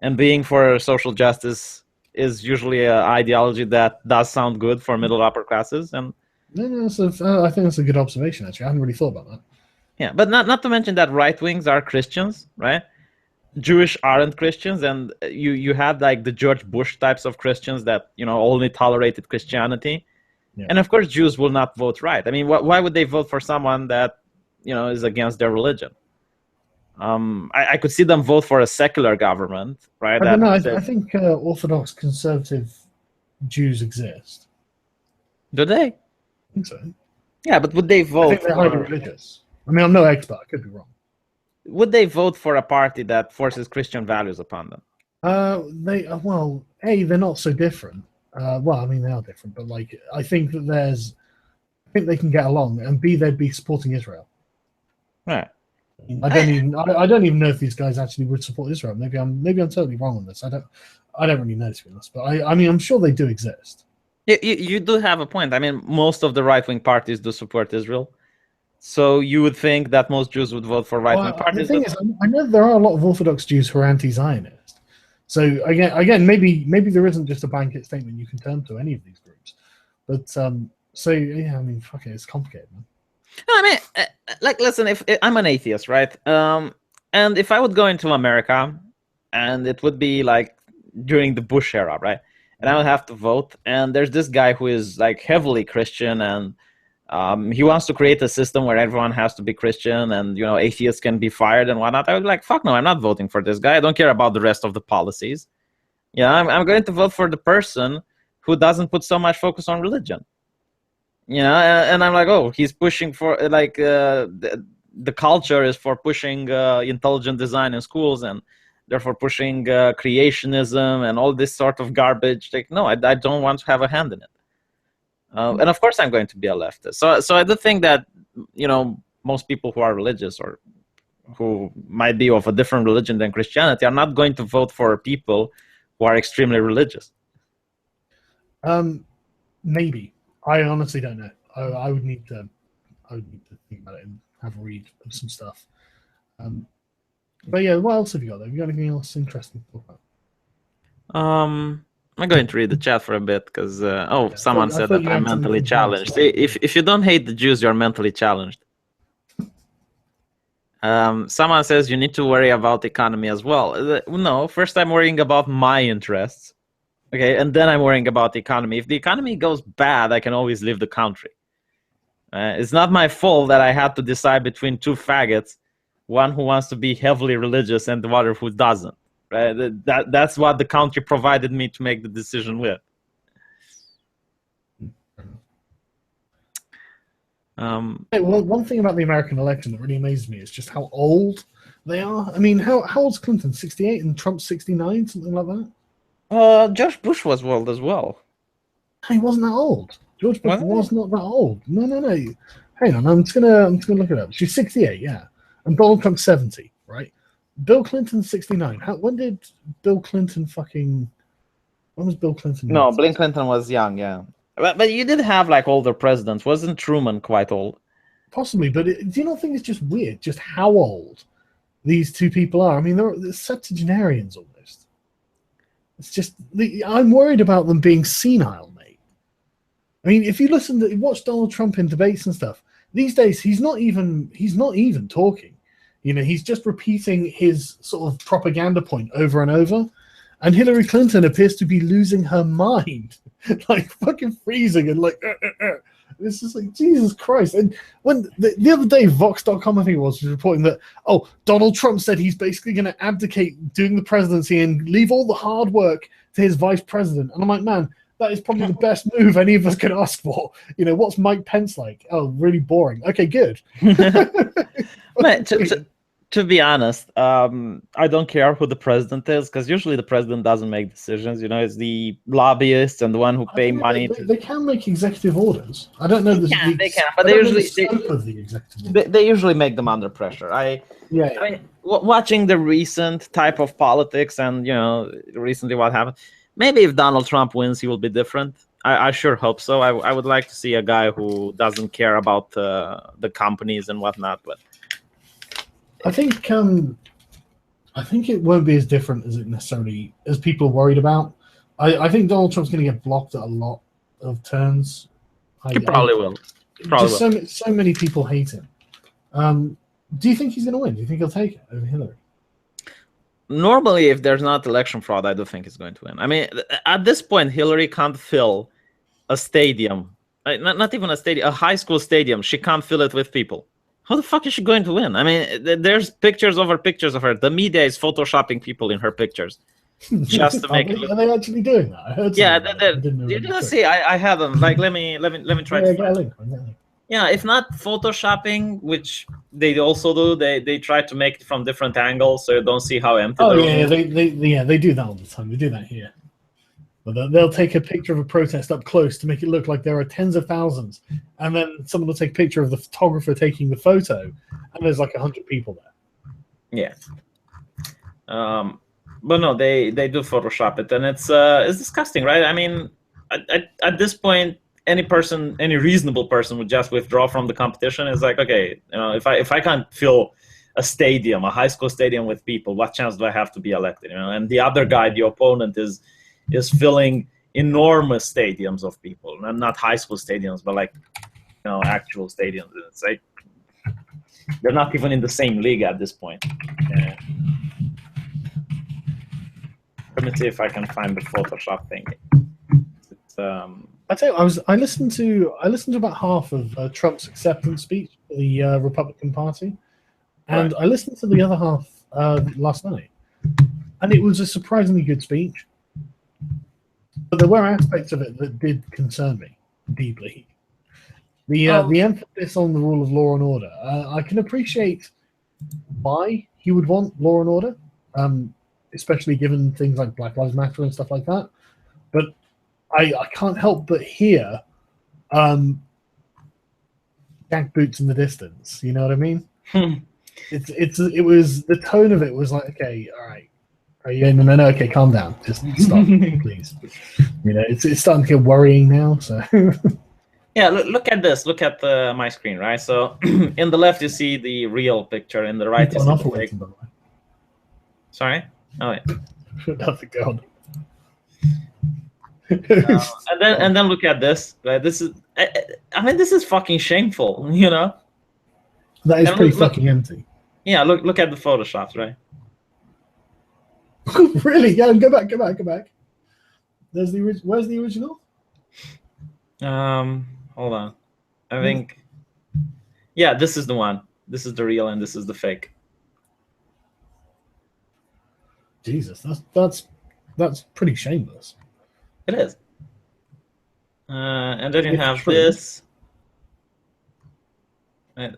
and being for social justice is usually an ideology that does sound good for middle upper classes. And I think that's a good observation. Actually, I hadn't really thought about that. Yeah, but not to mention that right wings are Christians, right? Jewish aren't Christians, and you had like the George Bush types of Christians that, you know, only tolerated Christianity, and of course Jews will not vote right. I mean, why would they vote for someone that, you know, is against their religion? I could see them vote for a secular government, right? I don't know. I think Orthodox conservative Jews exist. Do they? I think so. Yeah, but would they vote? I think they're highly religious. I mean, I'm no expert. I could be wrong. Would they vote for a party that forces Christian values upon them? They're not so different. Well, I mean, they are different, but like, I think they can get along, and B, they'd be supporting Israel. Right. I don't even know if these guys actually would support Israel. Maybe I'm totally wrong on this. I don't really know, to be honest. But I mean, I'm sure they do exist. You do have a point. I mean, most of the right-wing parties do support Israel. So you would think that most Jews would vote for right-wing parties. The thing is, I know there are a lot of Orthodox Jews who are anti-Zionist. So again, maybe there isn't just a blanket statement you can turn to any of these groups. But so yeah, I mean, fuck it, it's complicated, man. No, I mean, like, listen, if I'm an atheist, right? And if I would go into America, and it would be like during the Bush era, right? And I would have to vote, and there's this guy who is like heavily Christian, and he wants to create a system where everyone has to be Christian, and, you know, atheists can be fired and whatnot. I would be like, fuck no, I'm not voting for this guy. I don't care about the rest of the policies. Yeah, I'm going to vote for the person who doesn't put so much focus on religion. You know, and I'm like, oh, he's pushing for like the culture is for pushing intelligent design in schools, and therefore pushing creationism and all this sort of garbage. Like, no, I don't want to have a hand in it. And of course, I'm going to be a leftist. So I do think that, you know, most people who are religious or who might be of a different religion than Christianity are not going to vote for people who are extremely religious. Maybe. I honestly don't know. I would need to think about it and have a read of some stuff. But yeah, what else have you got? Have you got anything else interesting to talk about? I'm going to read the chat for a bit because someone said that I'm mentally challenged. If you don't hate the Jews, you're mentally challenged. Someone says you need to worry about the economy as well. No, first I'm worrying about my interests, okay, and then I'm worrying about the economy. If the economy goes bad, I can always leave the country. It's not my fault that I had to decide between two faggots, one who wants to be heavily religious and the other who doesn't. Right? That's what the country provided me to make the decision with. Hey, one thing about the American election that really amazes me is just how old they are. I mean, how old's Clinton? 68 and Trump 69, something like that? George Bush was old as well. He wasn't that old. George Bush was not that old. No. Hang on, I'm just gonna look it up. She's 68, yeah. And Donald Trump's 70, right? Bill Clinton's 69. When did Bill Clinton when was Bill Clinton? No, Bill Clinton was young, yeah. But you did have like older presidents. Wasn't Truman quite old? Possibly, but do you not think it's just weird just how old these two people are? I mean, they're septuagenarians almost. It's just, I'm worried about them being senile, mate. I mean, if you watch Donald Trump in debates and stuff, these days he's not even talking. You know, he's just repeating his sort of propaganda point over and over. And Hillary Clinton appears to be losing her mind, like fucking freezing and like, It's just like, Jesus Christ. And when the other day, Vox.com, I think it was reporting that, Donald Trump said he's basically going to abdicate doing the presidency and leave all the hard work to his vice president. And I'm like, man, that is probably the best move any of us could ask for. You know, what's Mike Pence like? Oh, really boring. Okay, good. Man, to be honest, I don't care who the president is, because usually the president doesn't make decisions. You know, it's the lobbyists and the one who pay money. They can make executive orders. I don't know. They can, but they usually make them under pressure. I mean, watching the recent type of politics and, you know, recently what happened, maybe if Donald Trump wins, he will be different. I sure hope so. I would like to see a guy who doesn't care about the companies and whatnot, but I think it won't be as different as it necessarily as people are worried about. I think Donald Trump's going to get blocked at a lot of turns. He probably will. So many people hate him. Do you think he's going to win? Do you think he'll take it over Hillary? Normally, if there's not election fraud, I do think he's going to win. I mean, at this point, Hillary can't fill a stadium, not even a stadium, a high school stadium. She can't fill it with people. How the fuck is she going to win? I mean, there's pictures over pictures of her. The media is photoshopping people in her pictures just to make it look. Are they actually doing that? I heard. Yeah, you didn't see. I had them. Like, let me try to find it. Yeah, if not photoshopping, which they also do, they try to make it from different angles so you don't see how empty. They do that all the time. They do that here. But they'll take a picture of a protest up close to make it look like there are tens of thousands, and then someone will take a picture of the photographer taking the photo, and there's like 100 people there. Yeah. But no, they do Photoshop it, and it's disgusting, right? I mean, at this point, any reasonable person would just withdraw from the competition. It's like, okay, you know, if I can't fill a stadium, a high school stadium with people, what chance do I have to be elected? You know, and the other guy, the opponent, is filling enormous stadiums of people, and not high school stadiums, but like, you know, actual stadiums. It's like they're not even in the same league at this point. Yeah. Let me see if I can find the Photoshop thing. It's, I tell you, I listened to about half of Trump's acceptance speech for the Republican Party, and I listened to the other half last night, and it was a surprisingly good speech. But there were aspects of it that did concern me deeply. The emphasis on the rule of law and order. I can appreciate why he would want law and order, especially given things like Black Lives Matter and stuff like that. But I can't help but hear jackboots in the distance. You know what I mean? It was the tone of it was like, okay, all right, no, okay, calm down, just stop, please. You know, it's starting to get worrying now. So yeah, look at this. Look at my screen, right? So in the left you see the real picture, in the right you see the fake. Sorry. Oh wait. That's a god. And then look at this. Right? This is, I mean, this is fucking shameful. You know. That is pretty fucking empty. Yeah, look at the photoshops, right? Really? Yeah, go back. There's where's the original? Hold on. I think, yeah, this is the one. This is the real, and this is the fake. Jesus, that's pretty shameless. It is. And then you have this. Right.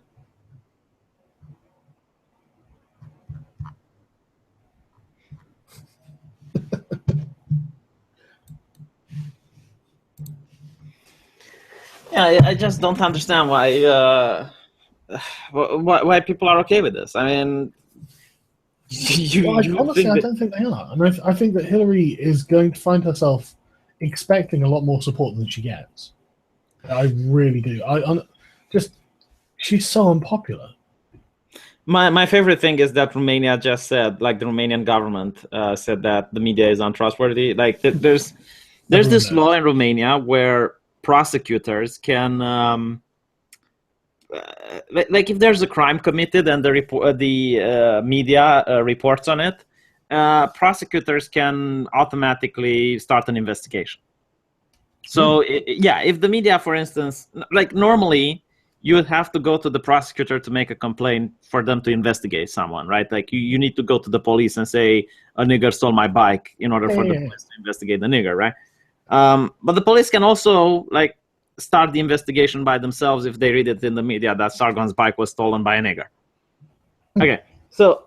Yeah, I just don't understand why people are okay with this. I mean, honestly, I don't think they are. And I think that Hillary is going to find herself expecting a lot more support than she gets. I really do. She's so unpopular. My favorite thing is that Romania just said, like the Romanian government said that the media is untrustworthy. Like there's this law in Romania where prosecutors can, like if there's a crime committed and the media reports on it, prosecutors can automatically start an investigation. So yeah, if the media, for instance, like normally you would have to go to the prosecutor to make a complaint for them to investigate someone, right? Like you need to go to the police and say a nigger stole my bike in order for the police to investigate the nigger, right? But the police can also like start the investigation by themselves if they read it in the media that Sargon's bike was stolen by a nigger. Okay, so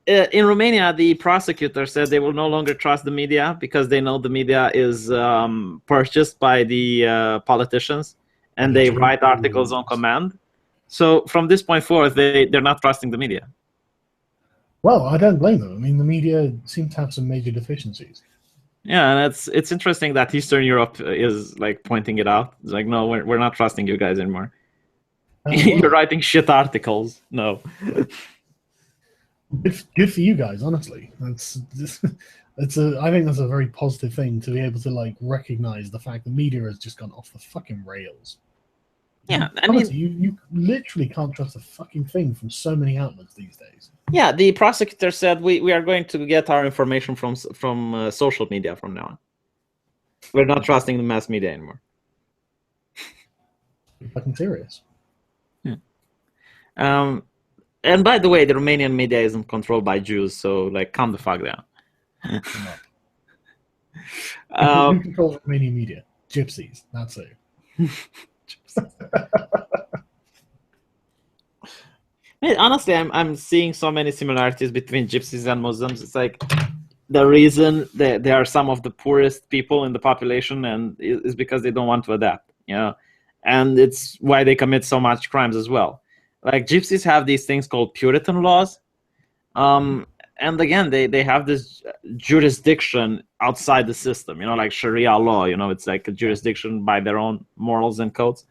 in Romania, the prosecutor said they will no longer trust the media because they know the media is purchased by the politicians and they write articles on command. So from this point forward, they're not trusting the media. Well, I don't blame them. I mean, the media seem to have some major deficiencies. Yeah, and it's interesting that Eastern Europe is like pointing it out. It's like, no, we're not trusting you guys anymore. You're writing shit articles. No. Good for you guys, honestly. I think that's a very positive thing to be able to like recognize the fact the media has just gone off the fucking rails. Yeah, I mean, you literally can't trust a fucking thing from so many outlets these days. Yeah, the prosecutor said we are going to get our information from social media from now on. We're not trusting the mass media anymore. You're fucking serious. Yeah. And by the way, the Romanian media isn't controlled by Jews, so like, calm the fuck down. Who controls Romanian media? Gypsies. That's it. Honestly, I'm seeing so many similarities between gypsies and Muslims. It's like the reason that they are some of the poorest people in the population, and is because they don't want to adapt, you know, and it's why they commit so much crimes as well. Like gypsies have these things called Puritan laws, and again, they have this jurisdiction outside the system, you know, like Sharia law. You know, it's like a jurisdiction by their own morals and codes.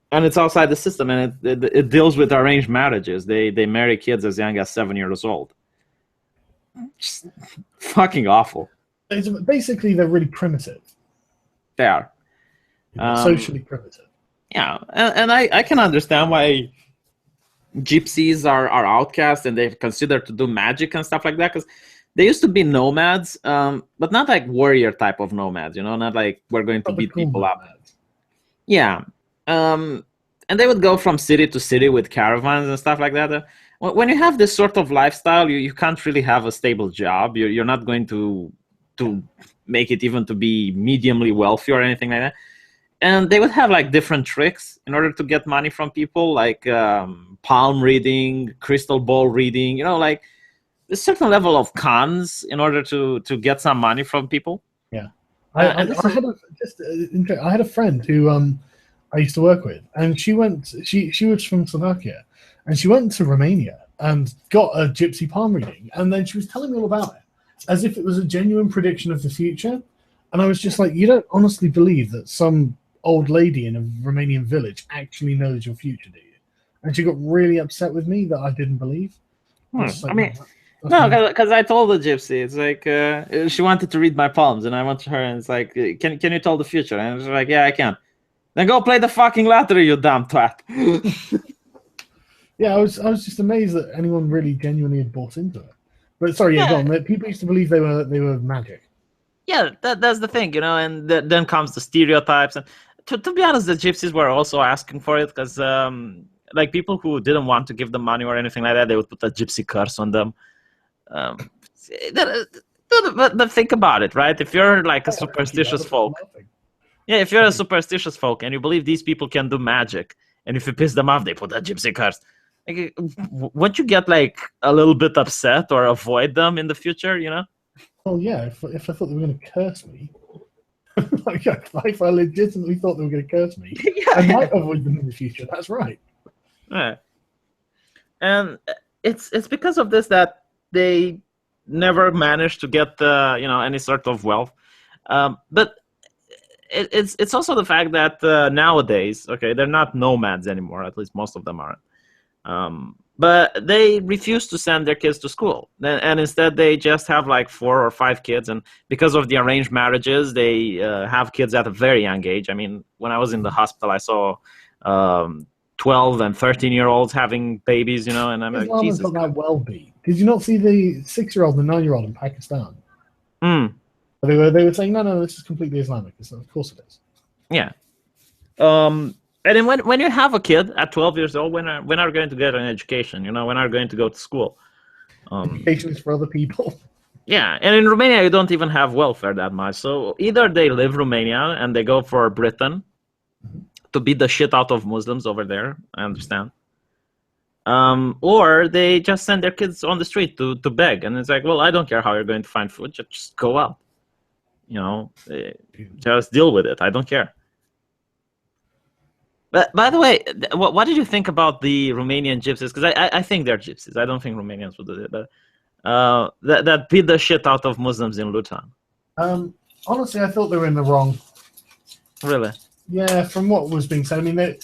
And it's outside the system, and it deals with arranged marriages. They marry kids as young as 7 years old. Just fucking awful. Basically, they're really primitive. They are. Socially primitive. Yeah, and I can understand why gypsies are outcasts and they're considered to do magic and stuff like that, because they used to be nomads, but not like warrior type of nomads, you know, not like we're going to beat people up. Yeah. And they would go from city to city with caravans and stuff like that. When you have this sort of lifestyle, you can't really have a stable job. You're not going to make it even to be mediumly wealthy or anything like that. And they would have like different tricks in order to get money from people, like palm reading, crystal ball reading, you know, like a certain level of cons in order to get some money from people. Yeah. I had a friend who I used to work with, and she was from Slovakia, and she went to Romania and got a gypsy palm reading, and then she was telling me all about it as if it was a genuine prediction of the future. And I was just like, you don't honestly believe that some old lady in a Romanian village actually knows your future, do you? And she got really upset with me that I didn't believe. I mean, no, because I told the gypsy, it's like she wanted to read my palms, and I went to her and it's like, can you tell the future? And she's like, yeah, I can. Then go play the fucking lottery, you dumb twat. Yeah, I was just amazed that anyone really genuinely had bought into it. But sorry, yeah, go on. People used to believe they were magic. Yeah, that's the thing, and then comes the stereotypes. And to be honest, the gypsies were also asking for it because, like, people who didn't want to give them money or anything like that, they would put a gypsy curse on them. But think about it, right? If you're like a superstitious folk, yeah, if you're a superstitious folk and you believe these people can do magic, and if you piss them off, they put a gypsy curse. Like, won't you get like a little bit upset or avoid them in the future? Well, yeah. If I thought they were going to curse me, like if I legitimately thought they were going to curse me, I might avoid them in the future. That's right. Yeah. And it's because of this that they never managed to get any sort of wealth. But it's also the fact that nowadays, okay, they're not nomads anymore. At least most of them aren't. But they refuse to send their kids to school, and instead they just have like 4 or 5 kids. And because of the arranged marriages, they have kids at a very young age. I mean, when I was in the hospital, I saw 12 and 13-year-olds having babies, and I'm like, Jesus. Islam that well be. Did you not see the 6-year-old and the 9-year-old in Pakistan? They were saying, no, this is completely Islamic. Of course it is. Yeah. And then when you have a kid at 12 years old, when are you going to get an education? When are you going to go to school? Education is for other people. Yeah, and in Romania, you don't even have welfare that much. So either they leave Romania and they go for Britain to beat the shit out of Muslims over there, I understand. Or they just send their kids on the street to beg. And it's like, well, I don't care how you're going to find food. Just go out. Just deal with it. I don't care. But by the way, what did you think about the Romanian gypsies? Because I think they're gypsies. I don't think Romanians would do it. But that beat the shit out of Muslims in Luton. Honestly, I thought they were in the wrong. Really? Yeah, from what was being said. I mean, do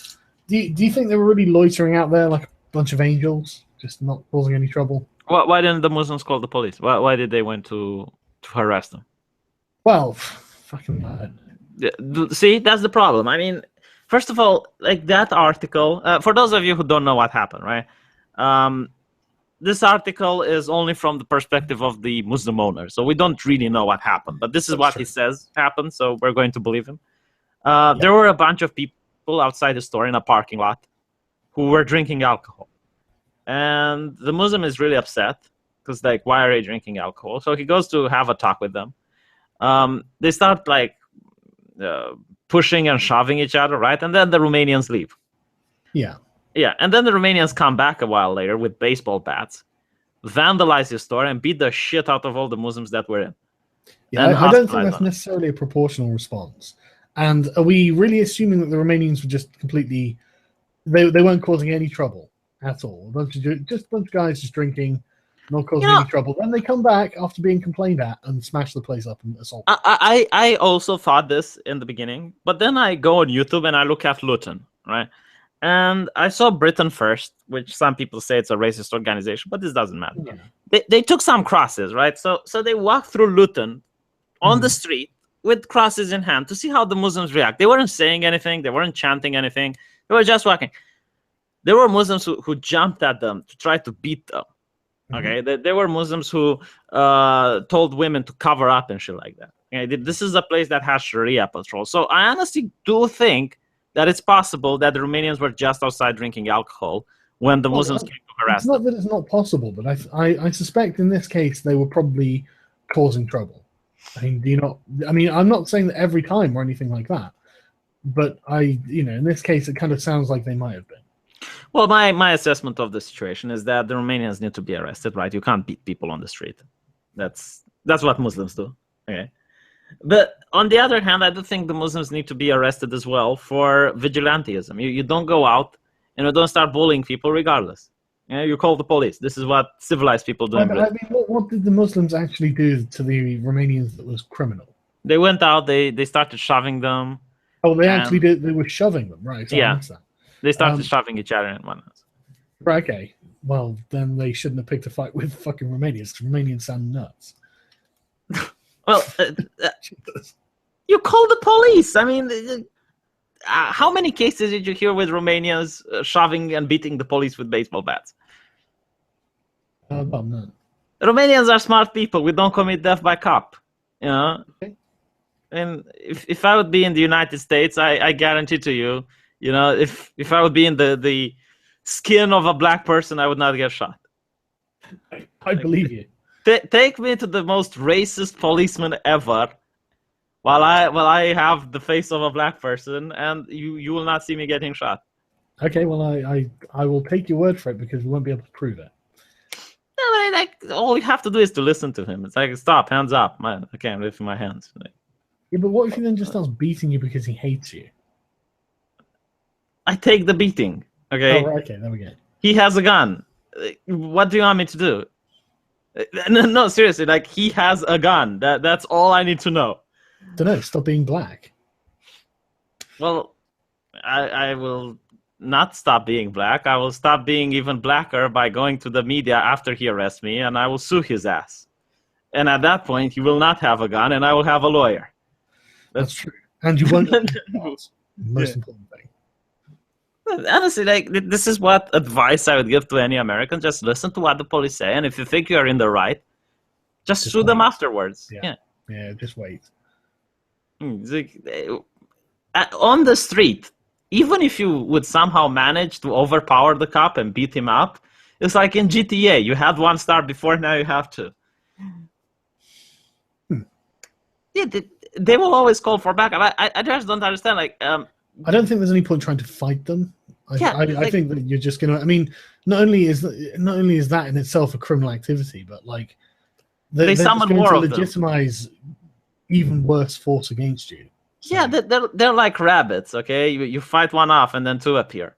you think they were really loitering out there like a bunch of angels, just not causing any trouble? Why didn't the Muslims call the police? Why did they went to harass them? Well, fucking mad. See, that's the problem. I mean, first of all, like that article, for those of you who don't know what happened, right? This article is only from the perspective of the Muslim owner. So we don't really know what happened. But this is what he says happened, so we're going to believe him. There were a bunch of people outside the store in a parking lot who were drinking alcohol. And the Muslim is really upset because, like, why are they drinking alcohol? So he goes to have a talk with them. They start, like, pushing and shoving each other, right? And then the Romanians leave. Yeah. Yeah, and then the Romanians come back a while later with baseball bats, vandalize the store, and beat the shit out of all the Muslims that were in. Yeah, I don't think that's necessarily a proportional response. And are we really assuming that the Romanians were just completely... They weren't causing any trouble at all? A bunch of guys just drinking, not causing any trouble. Then they come back after being complained at and smash the place up and assault. I also thought this in the beginning, but then I go on YouTube and I look at Luton, right? And I saw Britain First, which some people say it's a racist organization, but this doesn't matter. Yeah. They took some crosses, right? So they walked through Luton on the street with crosses in hand to see how the Muslims react. They weren't saying anything. They weren't chanting anything. They were just walking. There were Muslims who jumped at them to try to beat them. Okay, there were Muslims who told women to cover up and shit like that. Okay? This is a place that has Sharia patrol. So I honestly do think that it's possible that the Romanians were just outside drinking alcohol when the Muslims came to harass them. It's not that it's not possible, but I suspect in this case they were probably causing trouble. I mean, I'm not saying that every time or anything like that, but in this case, it kind of sounds like they might have been. Well, my assessment of the situation is that the Romanians need to be arrested, right? You can't beat people on the street. That's what Muslims do. Okay. But on the other hand, I do think the Muslims need to be arrested as well for vigilantism. You don't go out and you don't start bullying people regardless. You call the police. This is what civilized people do in I Britain. mean, what did the Muslims actually do to the Romanians that was criminal? They went out, they started shoving them. Oh, they actually did. They were shoving them, right? So Yeah. They started shoving each other in one house. Right, okay. Well, then they shouldn't have picked a fight with fucking Romanians. Romanians sound nuts. Well, you call the police. I mean, how many cases did you hear with Romanians shoving and beating the police with baseball bats? Well, none. Romanians are smart people. We don't commit death by cop. You know? Okay. And if I would be in the United States, I guarantee to you, you know, if I would be in the skin of a black person, I would not get shot. I believe you. Take me to the most racist policeman ever, while I have the face of a black person, and you will not see me getting shot. Okay, well, I will take your word for it because we won't be able to prove it. No, like all you have to do is to listen to him. It's like, stop, hands up, man. I can't lift my hands. Like, Yeah, but what if he then just starts beating you because he hates you? I take the beating. Okay. Oh, right, okay, there we go. He has a gun. What do you want me to do? No, seriously. Like, he has a gun. That's all I need to know. Don't know. Stop being black. Well, I will not stop being black. I will stop being even blacker by going to the media after he arrests me, and I will sue his ass. And at that point, he will not have a gun, and I will have a lawyer. That's true. And you won't. Most important thing. Honestly, like, this is what advice I would give to any American. Just listen to what the police say, and if you think you're in the right, just sue them afterwards. Yeah, just wait. It's like, on the street, even if you would somehow manage to overpower the cop and beat him up, it's like in GTA. You had 1 star before, now you have 2. Yeah, they will always call for backup. I just don't understand. Like, I don't think there's any point trying to fight them. I think that you're just gonna. I mean, not only is that in itself a criminal activity, but like they summon more of them. Legitimize even worse force against you. So. Yeah, they're like rabbits. Okay, you fight one off, and then 2 appear.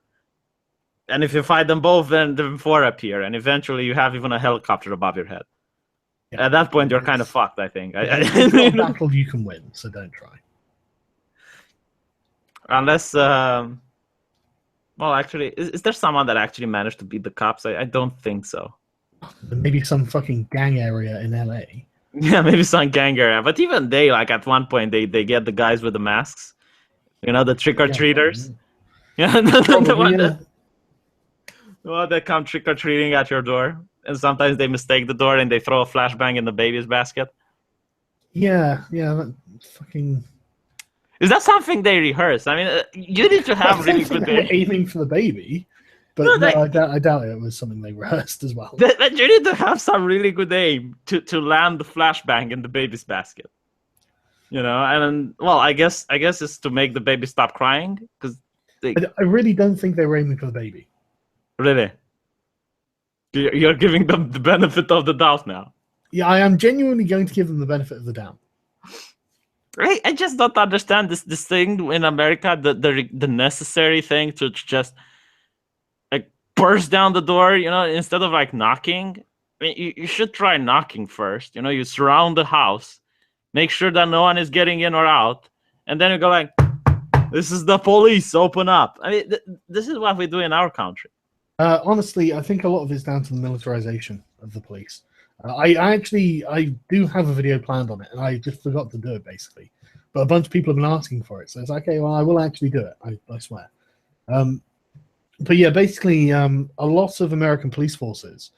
And if you fight them both, then 4 appear, and eventually you have even a helicopter above your head. Yeah. At that point, you're kind of fucked. I think. It's not a battle you can win, so don't try. Unless, well, actually, is there someone that actually managed to beat the cops? I don't think so. Maybe some fucking gang area in LA. Yeah, maybe some gang area. But even they, like, at one point, they get the guys with the masks. You know, the trick-or-treaters. Yeah, the one that come trick-or-treating at your door. And sometimes they mistake the door and they throw a flashbang in the baby's basket. Yeah, that fucking... Is that something they rehearse? I mean, you need to have really good aim. Aiming for the baby, but no, I doubt it was something they rehearsed as well. You need to have some really good aim to land the flashbang in the baby's basket. You know, and well, I guess it's to make the baby stop crying because I really don't think they were aiming for the baby. Really, you're giving them the benefit of the doubt now. Yeah, I am genuinely going to give them the benefit of the doubt. Right, I just don't understand this thing in America, the necessary thing to just like burst down the door, you know, instead of like knocking. I mean, you should try knocking first. You know, you surround the house, make sure that no one is getting in or out, and then you go like, "This is the police, open up." I mean, this is what we do in our country. Honestly, I think a lot of it's down to the militarization of the police. I do have a video planned on it, and I just forgot to do it, basically. But a bunch of people have been asking for it, so it's like, okay, well, I will actually do it, I swear. But yeah, basically, a lot of American police forces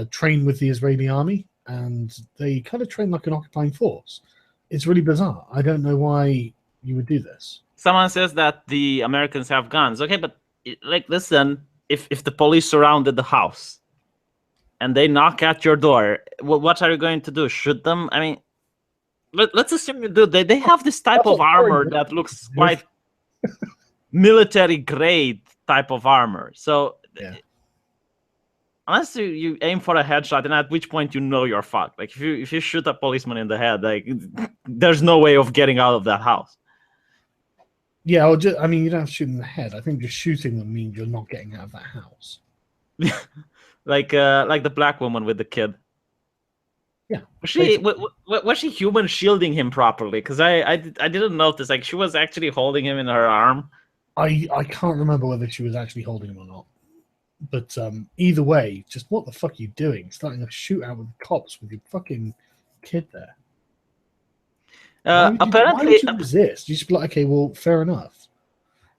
train with the Israeli army, and they kind of train like an occupying force. It's really bizarre. I don't know why you would do this. Someone says that the Americans have guns. Okay, but like, listen, if the police surrounded the house, and they knock at your door, what are you going to do? Shoot them? I mean, let's assume you do. They have this type of armor that looks quite military grade type of armor. So, yeah. unless you aim for a headshot, and at which point you know you're fucked. Like if you shoot a policeman in the head, like there's no way of getting out of that house. Yeah, or just, I mean, you don't have to shoot them in the head. I think just shooting them means you're not getting out of that house. Like the black woman with the kid. Yeah. Was she human shielding him properly? Because I didn't notice. Like she was actually holding him in her arm. I can't remember whether she was actually holding him or not. But either way, just what the fuck are you doing? Starting a shootout with cops with your fucking kid there. Apparently, why would you resist? You just be like, okay, well, fair enough.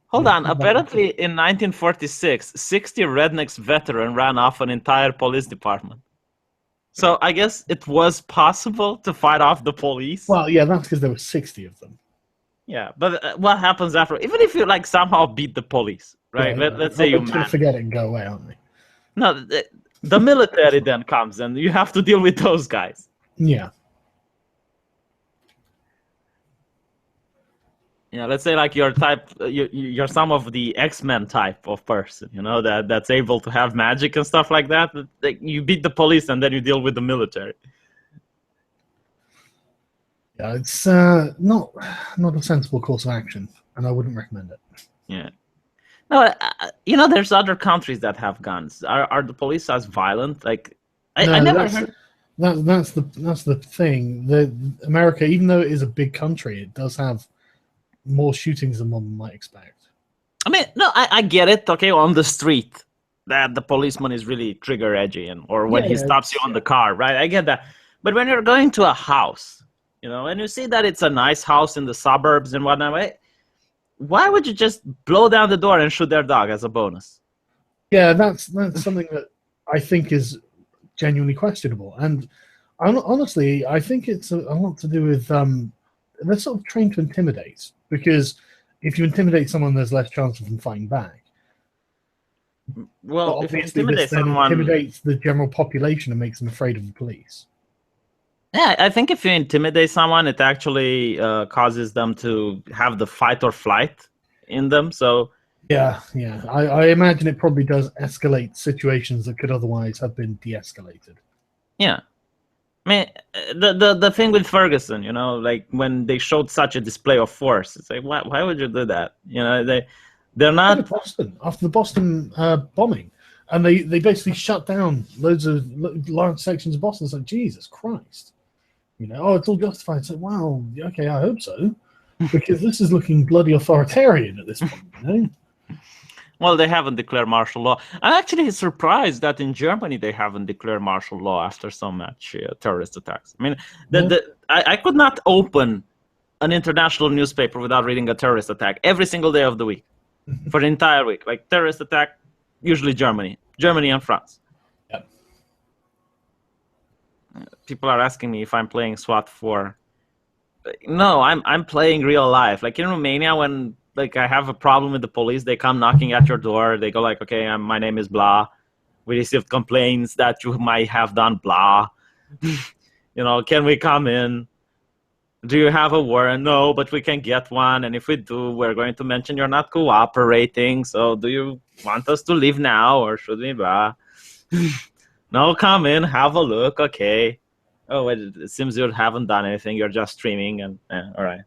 Hold on. Apparently, in 1946, 60 rednecks veteran ran off an entire police department. So I guess it was possible to fight off the police. Well, yeah, that's because there were 60 of them. Yeah, but what happens after? Even if you like somehow beat the police, right? Yeah, Let's say you manage. Gonna forget it and go away, aren't they? No, the military then comes and you have to deal with those guys. Yeah. Yeah, let's say like you're some of the X-Men type of person, you know, that's able to have magic and stuff like that. Like, you beat the police and then you deal with the military. Yeah, it's not a sensible course of action, and I wouldn't recommend it. Yeah. No, you know, there's other countries that have guns. Are the police as violent? Like, I never heard. That's the thing. America, even though it is a big country, it does have more shootings than one might expect. I mean, no, I get it. Okay, on the street, that the policeman is really trigger edgy, or when he stops you on the car, right? I get that. But when you're going to a house, you know, and you see that it's a nice house in the suburbs and whatnot, right? Why would you just blow down the door and shoot their dog as a bonus? Yeah, that's something that I think is genuinely questionable. And honestly, I think it's a lot to do with they're sort of trained to intimidate, because if you intimidate someone, there's less chance of them fighting back. Well, but if you obviously intimidate someone, intimidates the general population and makes them afraid of the police. Yeah, I think if you intimidate someone, it actually causes them to have the fight or flight in them. So yeah, I imagine it probably does escalate situations that could otherwise have been de-escalated. Yeah, I mean, the thing with Ferguson, you know, like when they showed such a display of force, it's like, why would you do that? You know, they're not. After the Boston bombing, and they basically shut down loads of large sections of Boston. It's like, Jesus Christ. You know, it's all justified. It's like, wow, okay, I hope so, because this is looking bloody authoritarian at this point. You know? Well, they haven't declared martial law. I'm actually surprised that in Germany they haven't declared martial law after so much terrorist attacks. I mean, I could not open an international newspaper without reading a terrorist attack every single day of the week for the entire week. Like terrorist attack, usually Germany and France. People are asking me if I'm playing SWAT 4. No, I'm playing real life. Like in Romania, when like I have a problem with the police, they come knocking at your door. They go like, okay, my name is blah. We received complaints that you might have done blah. You know, can we come in? Do you have a warrant? No, but we can get one. And if we do, we're going to mention you're not cooperating. So do you want us to leave now, or should we blah? No, come in, have a look, okay. Oh, wait, it seems you haven't done anything. You're just streaming, and all right.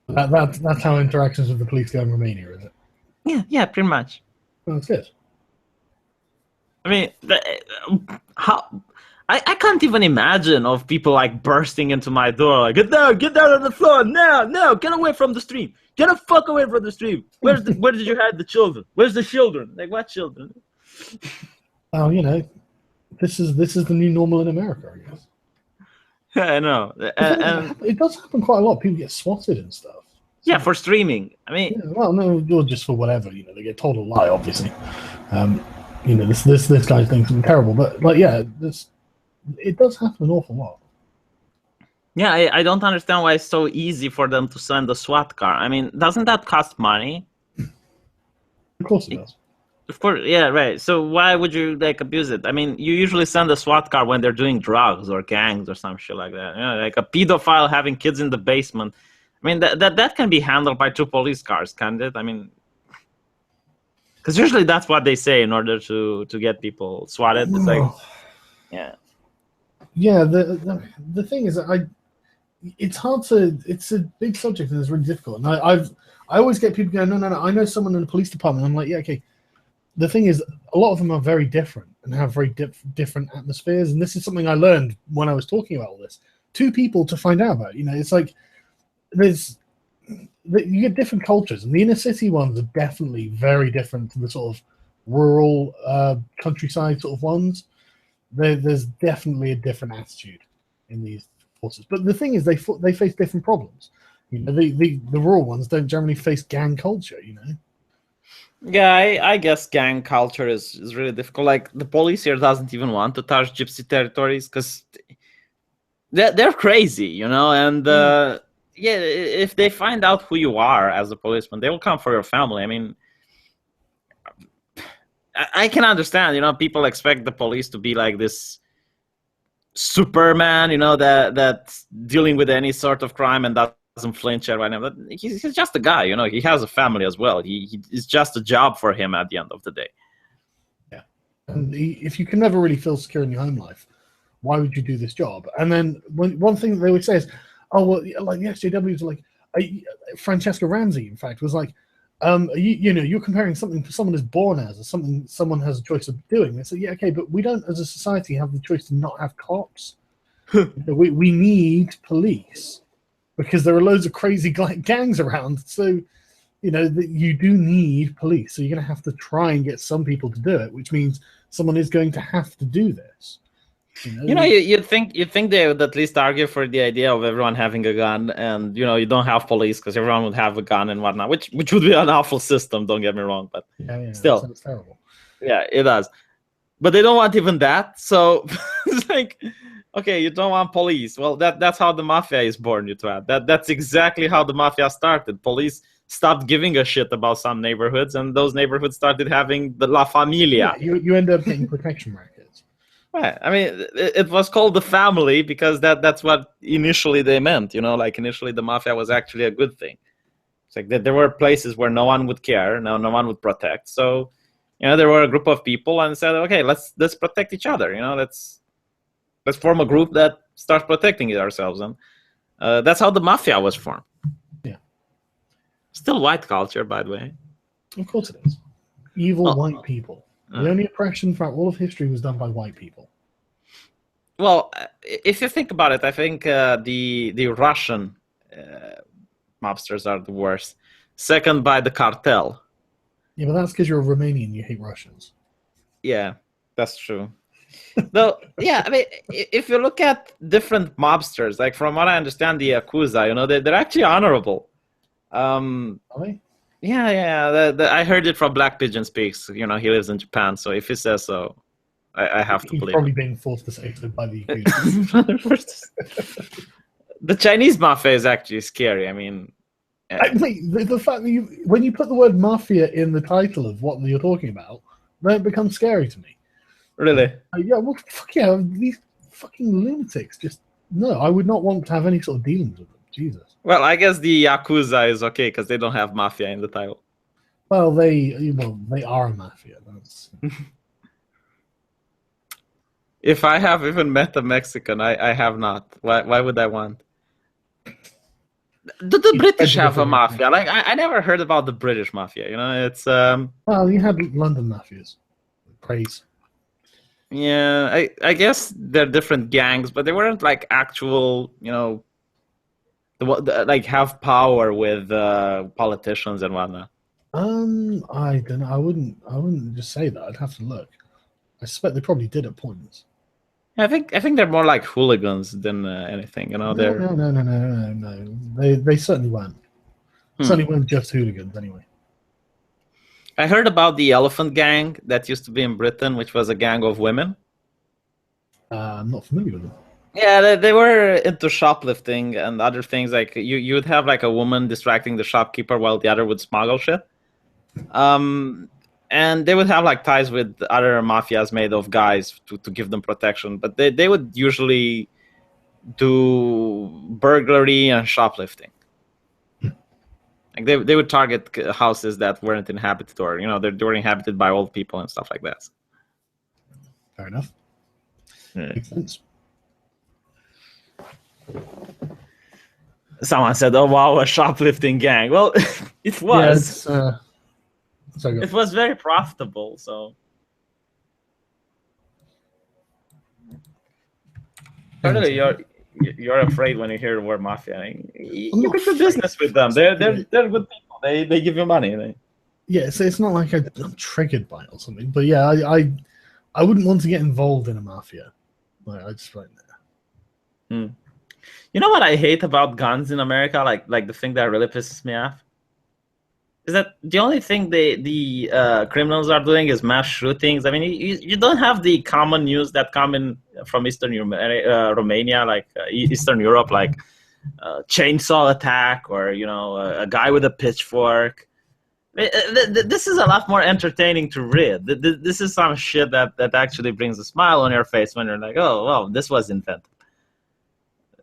That's how interactions with the police go in Romania, is it? Yeah, pretty much. Oh, that's good. I mean, how? I can't even imagine of people like bursting into my door, like get down on the floor now, get away from the stream, get the fuck away from the stream. Where did you hide the children? Where's the children? Like what children? Oh, you know, this is the new normal in America, I guess. I know, and it does happen quite a lot. People get swatted and stuff. So, yeah, for streaming. I mean, yeah, well, no, or just for whatever. You know, they get told a lie, obviously. You know, this guy's doing something terrible, but like, yeah, it does happen an awful lot. Yeah, I don't understand why it's so easy for them to send a SWAT car. I mean, doesn't that cost money? Of course it does. Of course, yeah, right. So why would you like abuse it? I mean, you usually send a SWAT car when they're doing drugs or gangs or some shit like that. You know, like a pedophile having kids in the basement. I mean, that can be handled by 2 police cars, can't it? I mean, Because usually that's what they say in order to get people swatted. It's like, yeah. Yeah, the thing is, it's hard to. It's a big subject and it's really difficult. And I always get people going, no. I know someone in the police department. I'm like, yeah, okay. The thing is, a lot of them are very different and have very different atmospheres. And this is something I learned when I was talking about all this. 2 people to find out about. You know, it's like you get different cultures, and the inner city ones are definitely very different to the sort of rural countryside sort of ones. There's definitely a different attitude in these forces. But the thing is, they face different problems. You know, the rural ones don't generally face gang culture. You know. Yeah, I guess gang culture is really difficult. Like the police here doesn't even want to touch gypsy territories because they're crazy, you know. And yeah, if they find out who you are as a policeman, they will come for your family. I mean, I can understand, you know, people expect the police to be like this Superman, you know, that's dealing with any sort of crime and doesn't flinch at right now. But he's just a guy, you know. He has a family as well. It's just a job for him at the end of the day. Yeah, and if you can never really feel secure in your home life, why would you do this job? And then one thing they would say is, oh well, like the SJWs are like, Francesca Ramsey, in fact, was like, you know, you're comparing something to someone is born as, or something someone has a choice of doing. They say, yeah, okay, but we don't, as a society, have the choice to not have cops. we need police because there are loads of crazy gangs around. So, you know, you do need police. So you're going to have to try and get some people to do it, which means someone is going to have to do this. You know, you'd think they would at least argue for the idea of everyone having a gun, and you know, you don't have police because everyone would have a gun and whatnot, which would be an awful system. Don't get me wrong, but still, it's terrible. Yeah, it does. But they don't want even that. So it's like, okay, you don't want police. Well, that's how the mafia is born. You to add that's exactly how the mafia started. Police stopped giving a shit about some neighborhoods, and those neighborhoods started having the La Familia. Yeah, you end up getting protection rackets. Right. I mean, it was called the family because that's what initially they meant. You know, like initially the mafia was actually a good thing. It's like that there were places where no one would care, no one would protect. So, you know, there were a group of people and said, okay, let's protect each other. You know, let's form a group that starts protecting ourselves, and that's how the mafia was formed. Yeah. Still white culture, by the way. Of course it is. Evil white people. The only oppression throughout all of history was done by white people. Well, if you think about it, I think the Russian mobsters are the worst. Second by the cartel. Yeah, but that's because you're a Romanian. You hate Russians. Yeah, that's true. Though, yeah, I mean, if you look at different mobsters, like from what I understand, the Yakuza, you know, they're actually honorable. Are they? Yeah. I heard it from Black Pigeon Speaks. You know, he lives in Japan, so if he says so, I have to believe. He's probably being forced to say so by the The Chinese mafia is actually scary. I mean, the fact that when you put the word mafia in the title of what you're talking about, then it becomes scary to me. Really? Yeah, well, fuck yeah, these fucking lunatics. Just no, I would not want to have any sort of dealings with them. Jesus. Well, I guess the Yakuza is okay because they don't have mafia in the title. Well, they are a mafia. That's... If I have even met a Mexican, I have not. Why would I want? Do the British have a mafia? Like I never heard about the British mafia. You know, it's Well, you had London mafias. Praise. Yeah, I guess they're different gangs, but they weren't like actual, you know, like have power with politicians and whatnot. I don't know. I wouldn't just say that. I'd have to look. I suspect they probably did at points. I think they're more like hooligans than anything. You know, they're no. They certainly weren't. Certainly weren't just hooligans anyway. I heard about the Elephant Gang that used to be in Britain, which was a gang of women. I'm not familiar with them. Yeah, they were into shoplifting and other things. Like you would have like a woman distracting the shopkeeper while the other would smuggle shit. And they would have like ties with other mafias made of guys to give them protection. But they would usually do burglary and shoplifting. Like they would target houses that weren't inhabited, or they were inhabited by old people and stuff like that. Fair enough. Makes sense. Someone said, "Oh wow, a shoplifting gang." Well, it was. Yeah, it was very profitable. So, certainly, you're afraid when you hear the word mafia. You can do business with them. They're good people. They give you money. Yeah, so it's not like I'm triggered by it or something. But yeah, I wouldn't want to get involved in a mafia. Like, I just right there. You know what I hate about guns in America? Like the thing that really pisses me off is that the only thing the criminals are doing is mass shootings. I mean, you don't have the common news that come in from Eastern Romania, like Eastern Europe, like chainsaw attack or a guy with a pitchfork. This is a lot more entertaining to read. This is some shit that actually brings a smile on your face when you're like, oh, well, this was invented.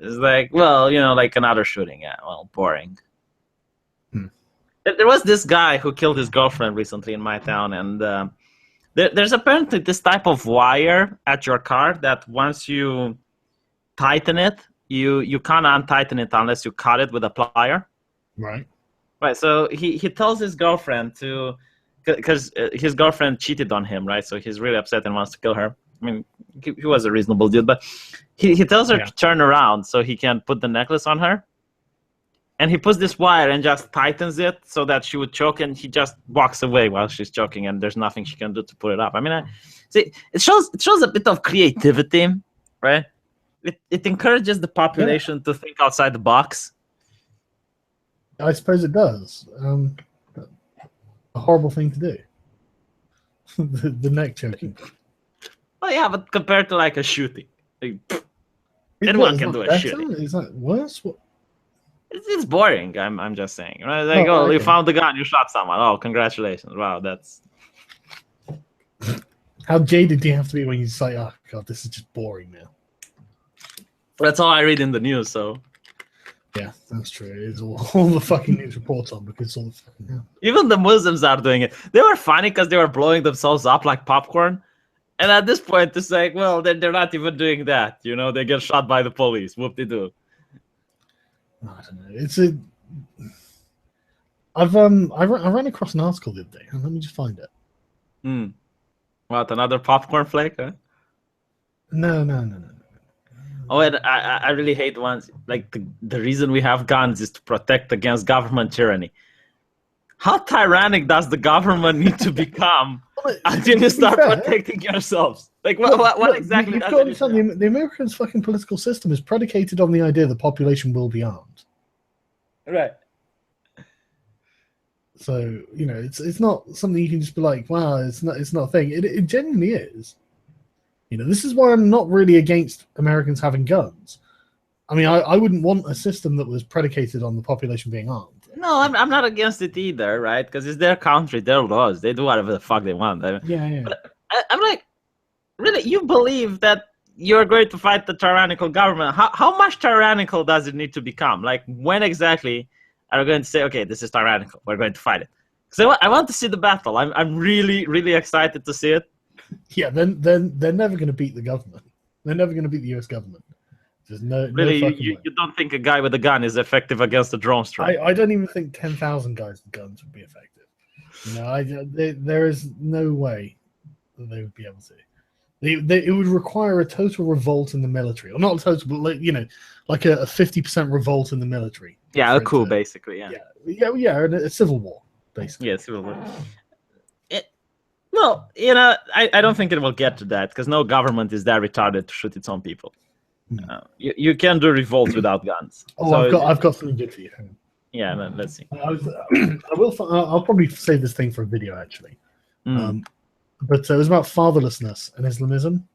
It's like, well, like another shooting. Yeah, well, boring. There was this guy who killed his girlfriend recently in my town, and there's apparently this type of wire at your car that once you tighten it, you can't untighten it unless you cut it with a plier. Right, so he tells his girlfriend because his girlfriend cheated on him, right? So he's really upset and wants to kill her. I mean, he was a reasonable dude, but he tells her to turn around so he can put the necklace on her. And he puts this wire and just tightens it so that she would choke, and he just walks away while she's choking, and there's nothing she can do to put it up. I mean, see, it shows a bit of creativity, right? It encourages the population to think outside the box. I suppose it does. A horrible thing to do. the neck choking. Well, yeah, but compared to like a shooting, anyone can do a shooting. Is that worse? What? It's boring. I'm just saying. Right? Like, you found the gun, you shot someone. Oh, congratulations! Wow, that's. How jaded do you have to be when you say, "Oh God, this is just boring now"? That's all I read in the news. So. Yeah, that's true. It's all the fucking news reports on because all the fucking Even the Muslims are doing it. They were funny because they were blowing themselves up like popcorn. And at this point, it's like, well, they're not even doing that. They get shot by the police. Whoop-de-doo. I don't know. I ran across an article the other day. Let me just find it. What, another popcorn flake? Huh? No. Oh, and I really hate ones like the reason we have guns is to protect against government tyranny. How tyrannic does the government need to become until you start protecting yourselves? Like, what exactly? You've got to understand, the American fucking political system is predicated on the idea the population will be armed. Right. So it's not something you can just be like, wow, it's not a thing. It genuinely is. This is why I'm not really against Americans having guns. I mean, I wouldn't want a system that was predicated on the population being armed. No, I'm not against it either, right? Because it's their country, their laws. They do whatever the fuck they want. Yeah. But I'm like, really, you believe that you're going to fight the tyrannical government? How much tyrannical does it need to become? Like, when exactly are we going to say, okay, this is tyrannical, we're going to fight it? Because I want to see the battle. I'm really, really excited to see it. Yeah, then they're never going to beat the government. They're never going to beat the U.S. government. There's really, you don't think a guy with a gun is effective against a drone strike? I don't even think 10,000 guys with guns would be effective. There is no way that they would be able to. It would require a total revolt in the military, or not a total, but like a 50% revolt in the military. Yeah, a coup, basically. Yeah, a civil war, basically. Yeah, civil war. Well, I don't think it will get to that because no government is that retarded to shoot its own people. You can do revolts without guns. Oh, so I've got something good for you. Yeah, let's see. I'll probably save this thing for a video actually. But it was about fatherlessness and Islamism,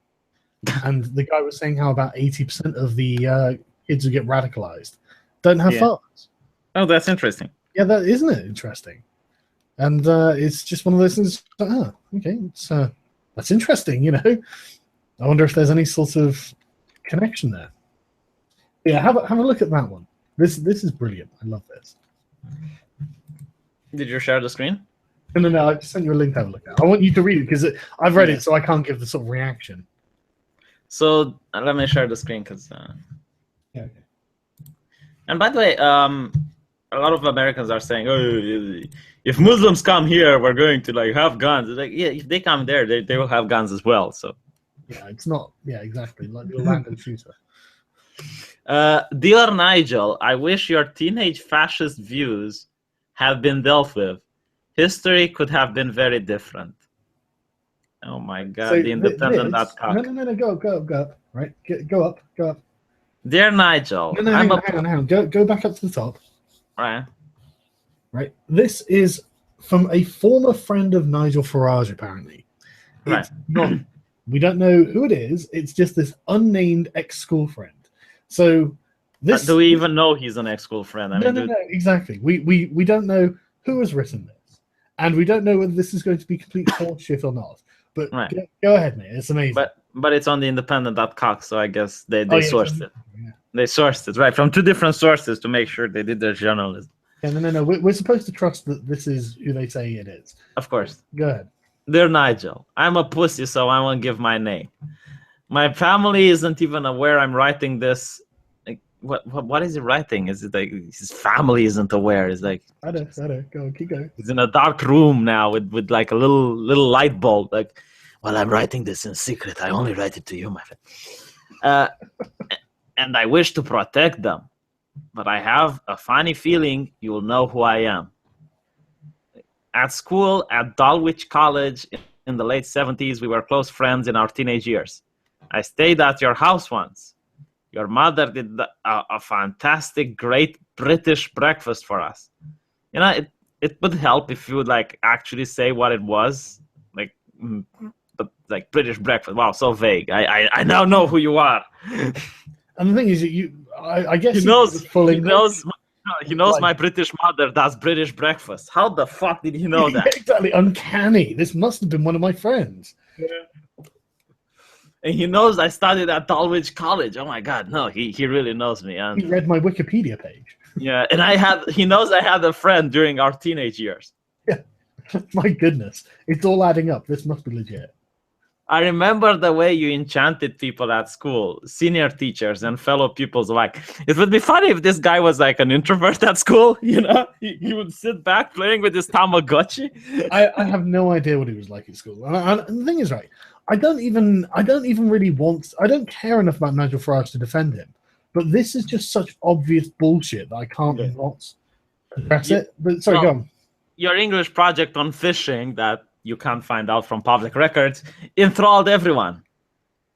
and the guy was saying how about 80% of the kids who get radicalized don't have fathers. Oh, that's interesting. Yeah, that isn't it interesting? And it's just one of those things. Okay, that's interesting. I wonder if there's any sort of connection there. Yeah, have a look at that one. This is brilliant. I love this. Did you share the screen? No. I just sent you a link to have a look at. I want you to read it because I've read it, so I can't give the sort of reaction. So let me share the screen because. Yeah. And by the way, a lot of Americans are saying, "Oh, if Muslims come here, we're going to like have guns." It's like, yeah, if they come there, they will have guns as well. So. Yeah, it's not. Yeah, exactly. Like the random shooter. Dear Nigel, I wish your teenage fascist views had been dealt with. History could have been very different. Oh my God, So the independent.com. No. Go up. Right, go up. Dear Nigel, No, hang on. Go back up to the top. Right. Right. This is from a former friend of Nigel Farage, apparently. It's not. We don't know who it is. It's just this unnamed ex-school friend. So this. Do we even know he's an ex-school friend? No, exactly. We don't know who has written this, and we don't know whether this is going to be complete horseshit or not. But go ahead, mate. It's amazing. But it's on the independent.com, so I guess they sourced it. Yeah. They sourced it, right, from two different sources to make sure they did their journalism. Yeah, no. We're supposed to trust that this is who they say it is. Of course. Go ahead. Dear Nigel, I'm a pussy, so I won't give my name. My family isn't even aware I'm writing this. Like, what is he writing? Is it like his family isn't aware? It's like I know. Go on, keep going. He's in a dark room now with like a little light bulb. Like, well, I'm writing this in secret. I only write it to you, my friend. And I wish to protect them, but I have a funny feeling you will know who I am. At school at Dulwich College in the late 70s, we were close friends in our teenage years. I stayed at your house once. Your mother did a fantastic, great British breakfast for us. You know, it would help if you would like actually say what it was, like, but like British breakfast. Wow, so vague. I now know who you are. And the thing is, I guess he knows my British mother does British breakfast. How the fuck did he know that? Exactly, uncanny. This must have been one of my friends. Yeah. And he knows I studied at Dulwich College. Oh my God, no, he really knows me. And he read my Wikipedia page. Yeah, and he knows I had a friend during our teenage years. Yeah, my goodness, it's all adding up. This must be legit. I remember the way you enchanted people at school, senior teachers and fellow pupils alike. It would be funny if this guy was like an introvert at school, you know? He would sit back playing with his Tamagotchi. I have no idea what he was like at school. And the thing is, right, I don't even really I don't care enough about Nigel Farage to defend him. But this is just such obvious bullshit that I can't not address it. But sorry, go on. Your English project on fishing that you can't find out from public records enthralled everyone.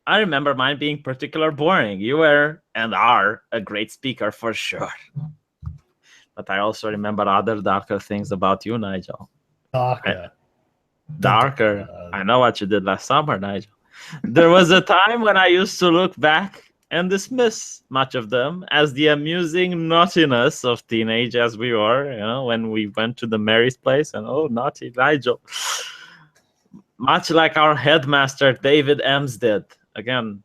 I remember mine being particularly boring. You were and are a great speaker for sure. But I also remember other darker things about you, Nigel. Darker. I know what you did last summer, Nigel. There was a time when I used to look back and dismiss much of them as the amusing naughtiness of teenage as we were, you know, when we went to the Mary's place and, oh, naughty Nigel. Much like our headmaster, David Ems, did. Again,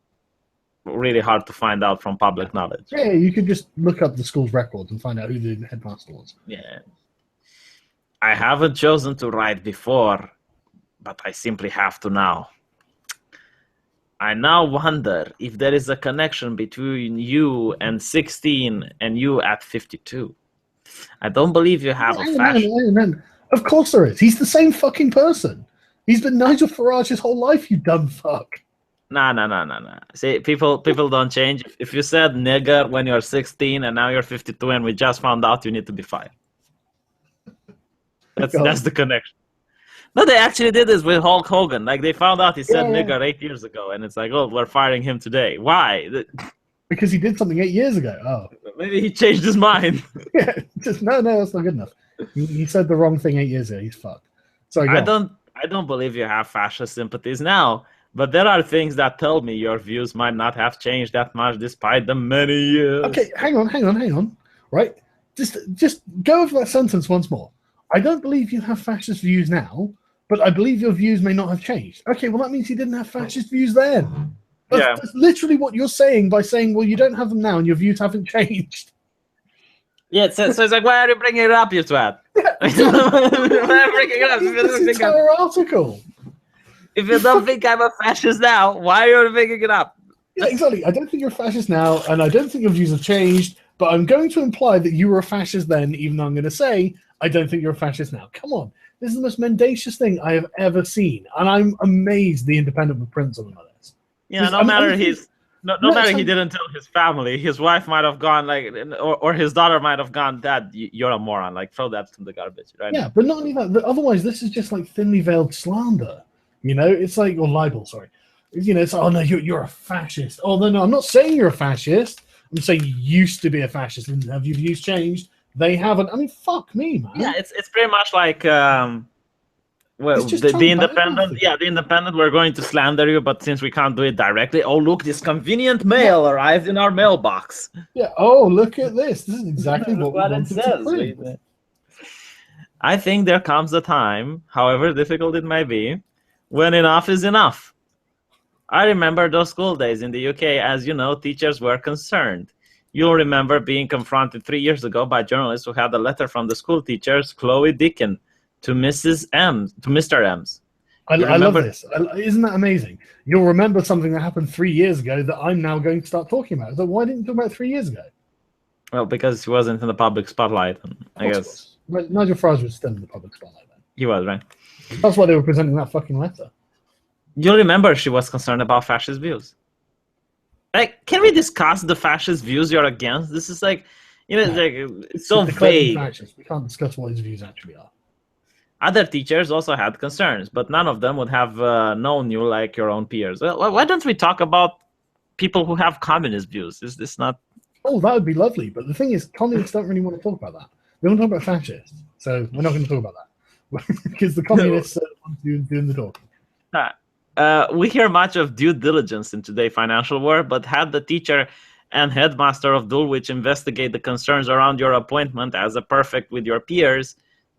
really hard to find out from public knowledge. Yeah, you could just look up the school's records and find out who the headmaster was. Yeah. I haven't chosen to write before, but I simply have to now. I now wonder if there is a connection between you and 16 and you at 52. I don't believe you have a fashion. Of course there is. He's the same fucking person. He's been Nigel Farage his whole life, you dumb fuck. No. See, people don't change. If you said nigger when you're 16 and now you're 52 and we just found out, you need to be fired. That's the connection. No, they actually did this with Hulk Hogan. Like, they found out he said nigger 8 years ago, and it's like, oh, we're firing him today. Why? Because he did something 8 years ago. Oh. Maybe he changed his mind. Yeah, just no, that's not good enough. He said the wrong thing 8 years ago. He's fucked. Sorry, I don't believe you have fascist sympathies now, but there are things that tell me your views might not have changed that much despite the many years. Okay, hang on. Right? Just go over that sentence once more. I don't believe you have fascist views now, but I believe your views may not have changed. Okay, well, that means you didn't have fascist views then. That's literally what you're saying by saying, well, you don't have them now and your views haven't changed. Yeah, so it's like, why are you bringing it up, you twat? Why are you bringing it up? This entire article. If you don't think I'm a fascist now, why are you bringing it up? Yeah, exactly. I don't think you're a fascist now, and I don't think your views have changed, but I'm going to imply that you were a fascist then, even though I'm going to say I don't think you're a fascist now. Come on. This is the most mendacious thing I have ever seen, and I'm amazed the Independent would print something like this. Yeah, no matter he didn't tell his family, his wife might have gone or his daughter might have gone, Dad, you're a moron. Like, throw that in the garbage, right? Yeah, but not only that, but otherwise this is just like thinly veiled slander. You know, it's like, or libel, sorry. You know, it's like, oh no, you're a fascist. Oh no, I'm not saying you're a fascist. I'm saying you used to be a fascist, and have your views changed? They haven't. I mean, fuck me, man. Yeah, it's pretty much like the Independent. Yeah, the Independent. We're going to slander you, but since we can't do it directly, oh look, this convenient mail arrived in our mailbox. Yeah. Oh, look at this. This is exactly what it says. I think there comes a time, however difficult it may be, when enough is enough. I remember those school days in the UK. As you know, teachers were concerned. You'll remember being confronted 3 years ago by journalists who had a letter from the school teachers, Chloe Deacon, to Mrs. M, to Mr. M's. I love this. Isn't that amazing? You'll remember something that happened 3 years ago that I'm now going to start talking about. So why didn't you talk about it 3 years ago? Well, because he wasn't in the public spotlight, I guess. Nigel Farage was still in the public spotlight then. He was, right? That's why they were presenting that fucking letter. You'll remember she was concerned about fascist views. Like, can we discuss the fascist views you're against? This is like, you know, like, it's so vague. We can't discuss what his views actually are. Other teachers also had concerns, but none of them would have known you like your own peers. Well, why don't we talk about people who have communist views? Is this not... Oh, that would be lovely. But the thing is, communists don't really want to talk about that. They want to talk about fascists. So we're not going to talk about that. Because the communists want to do the talking. We hear much of due diligence in today's financial war, but had the teacher and headmaster of Dulwich investigate the concerns around your appointment as a perfect with your peers,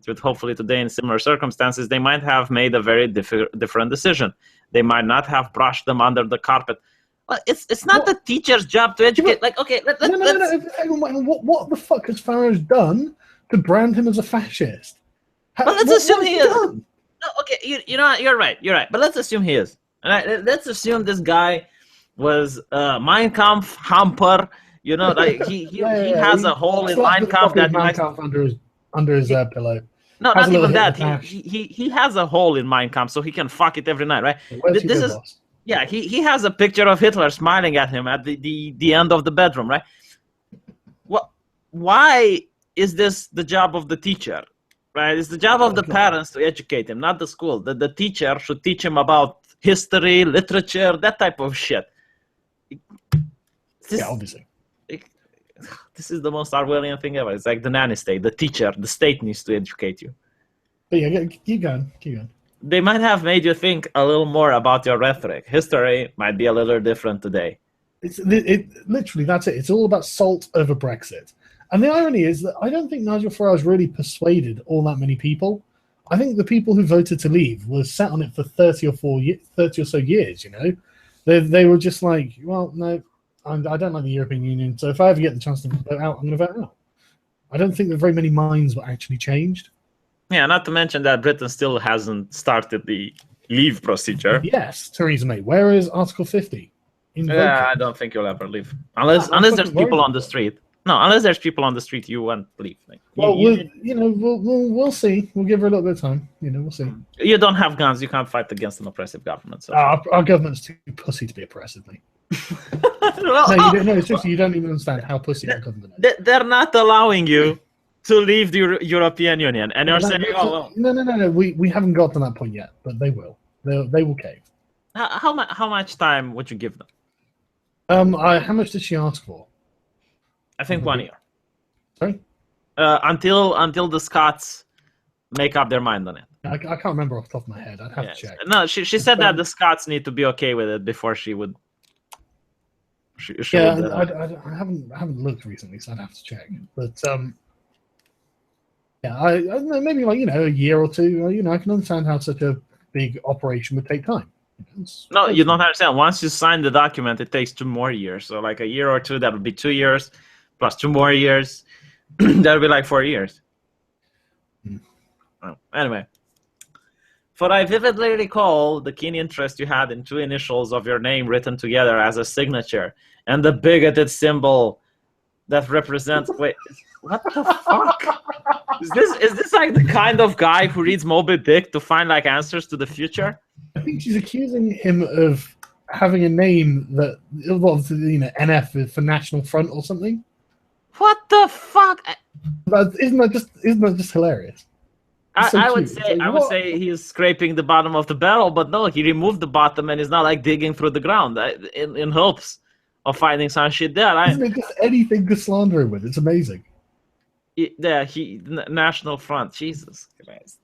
with hopefully today in similar circumstances, they might have made a very different decision. They might not have brushed them under the carpet. Well, it's not the teacher's job to educate. Like, okay, let's... What the fuck has Farage done to brand him as a fascist? Well, let's assume he is. No, okay, you know, you're right. But let's assume he is. All right, let's assume this guy was Mein Kampf Hamper. You know, like he has a hole in Mein Kampf that Mein Kampf under his pillow. No, not even that. He has a hole in Mein Kampf, so he can fuck it every night, right? This is boss? Yeah. He has a picture of Hitler smiling at him at the end of the bedroom, right? Well, why is this the job of the teacher? Right, it's the job of the parents to educate him, not the school. The teacher should teach him about history, literature, that type of shit. Yeah, obviously. This is the most Orwellian thing ever. It's like the nanny state. The teacher, the state needs to educate you. But yeah, keep going. They might have made you think a little more about your rhetoric. History might be a little different today. Literally, that's it. It's all about salt over Brexit. And the irony is that I don't think Nigel Farage really persuaded all that many people. I think the people who voted to leave were sat on it for 30 or so years, you know. They were just like, well, no, I don't like the European Union, so if I ever get the chance to vote out, I'm going to vote out. I don't think that very many minds were actually changed. Yeah, not to mention that Britain still hasn't started the leave procedure. Yes, Theresa May. Where is Article 50? Yeah, I don't think you'll ever leave. Unless there's people on the street. No, unless there's people on the street, you won't leave. Like, we'll see. We'll give her a little bit of time. You know, we'll see. You don't have guns. You can't fight against an oppressive government. So. Our government's too pussy to be oppressive, mate. It's just you don't even understand how pussy our government is. They're not allowing you to leave the European Union, and you're saying, "Oh, well." No. We haven't got to that point yet, but they will. They will cave. How much time would you give them? How much did she ask for? I think 1 year. Sorry? Until the Scots make up their mind on it. I can't remember off the top of my head. I'd have to check. No, she said that the Scots need to be okay with it before she would. I haven't looked recently, so I'd have to check. But I don't know, maybe like a year or two. I can understand how such a big operation would take time. No, you don't understand. Once you sign the document, it takes 2 more years. So like a year or two, that would be 2 years. Plus 2 more years. That'll be like 4 years. Oh, anyway. For I vividly recall the keen interest you had in 2 initials of your name written together as a signature, and the bigoted symbol that represents. Wait, what the fuck? Is this like the kind of guy who reads Moby Dick to find like answers to the future? I think she's accusing him of having a name that, well, NF for National Front or something. What the fuck? But isn't that just hilarious? I would say he's scraping the bottom of the barrel, but no, he removed the bottom and is not like digging through the ground in hopes of finding some shit there. Isn't it just anything to slander him with? It's amazing. Yeah, National Front. Jesus Christ.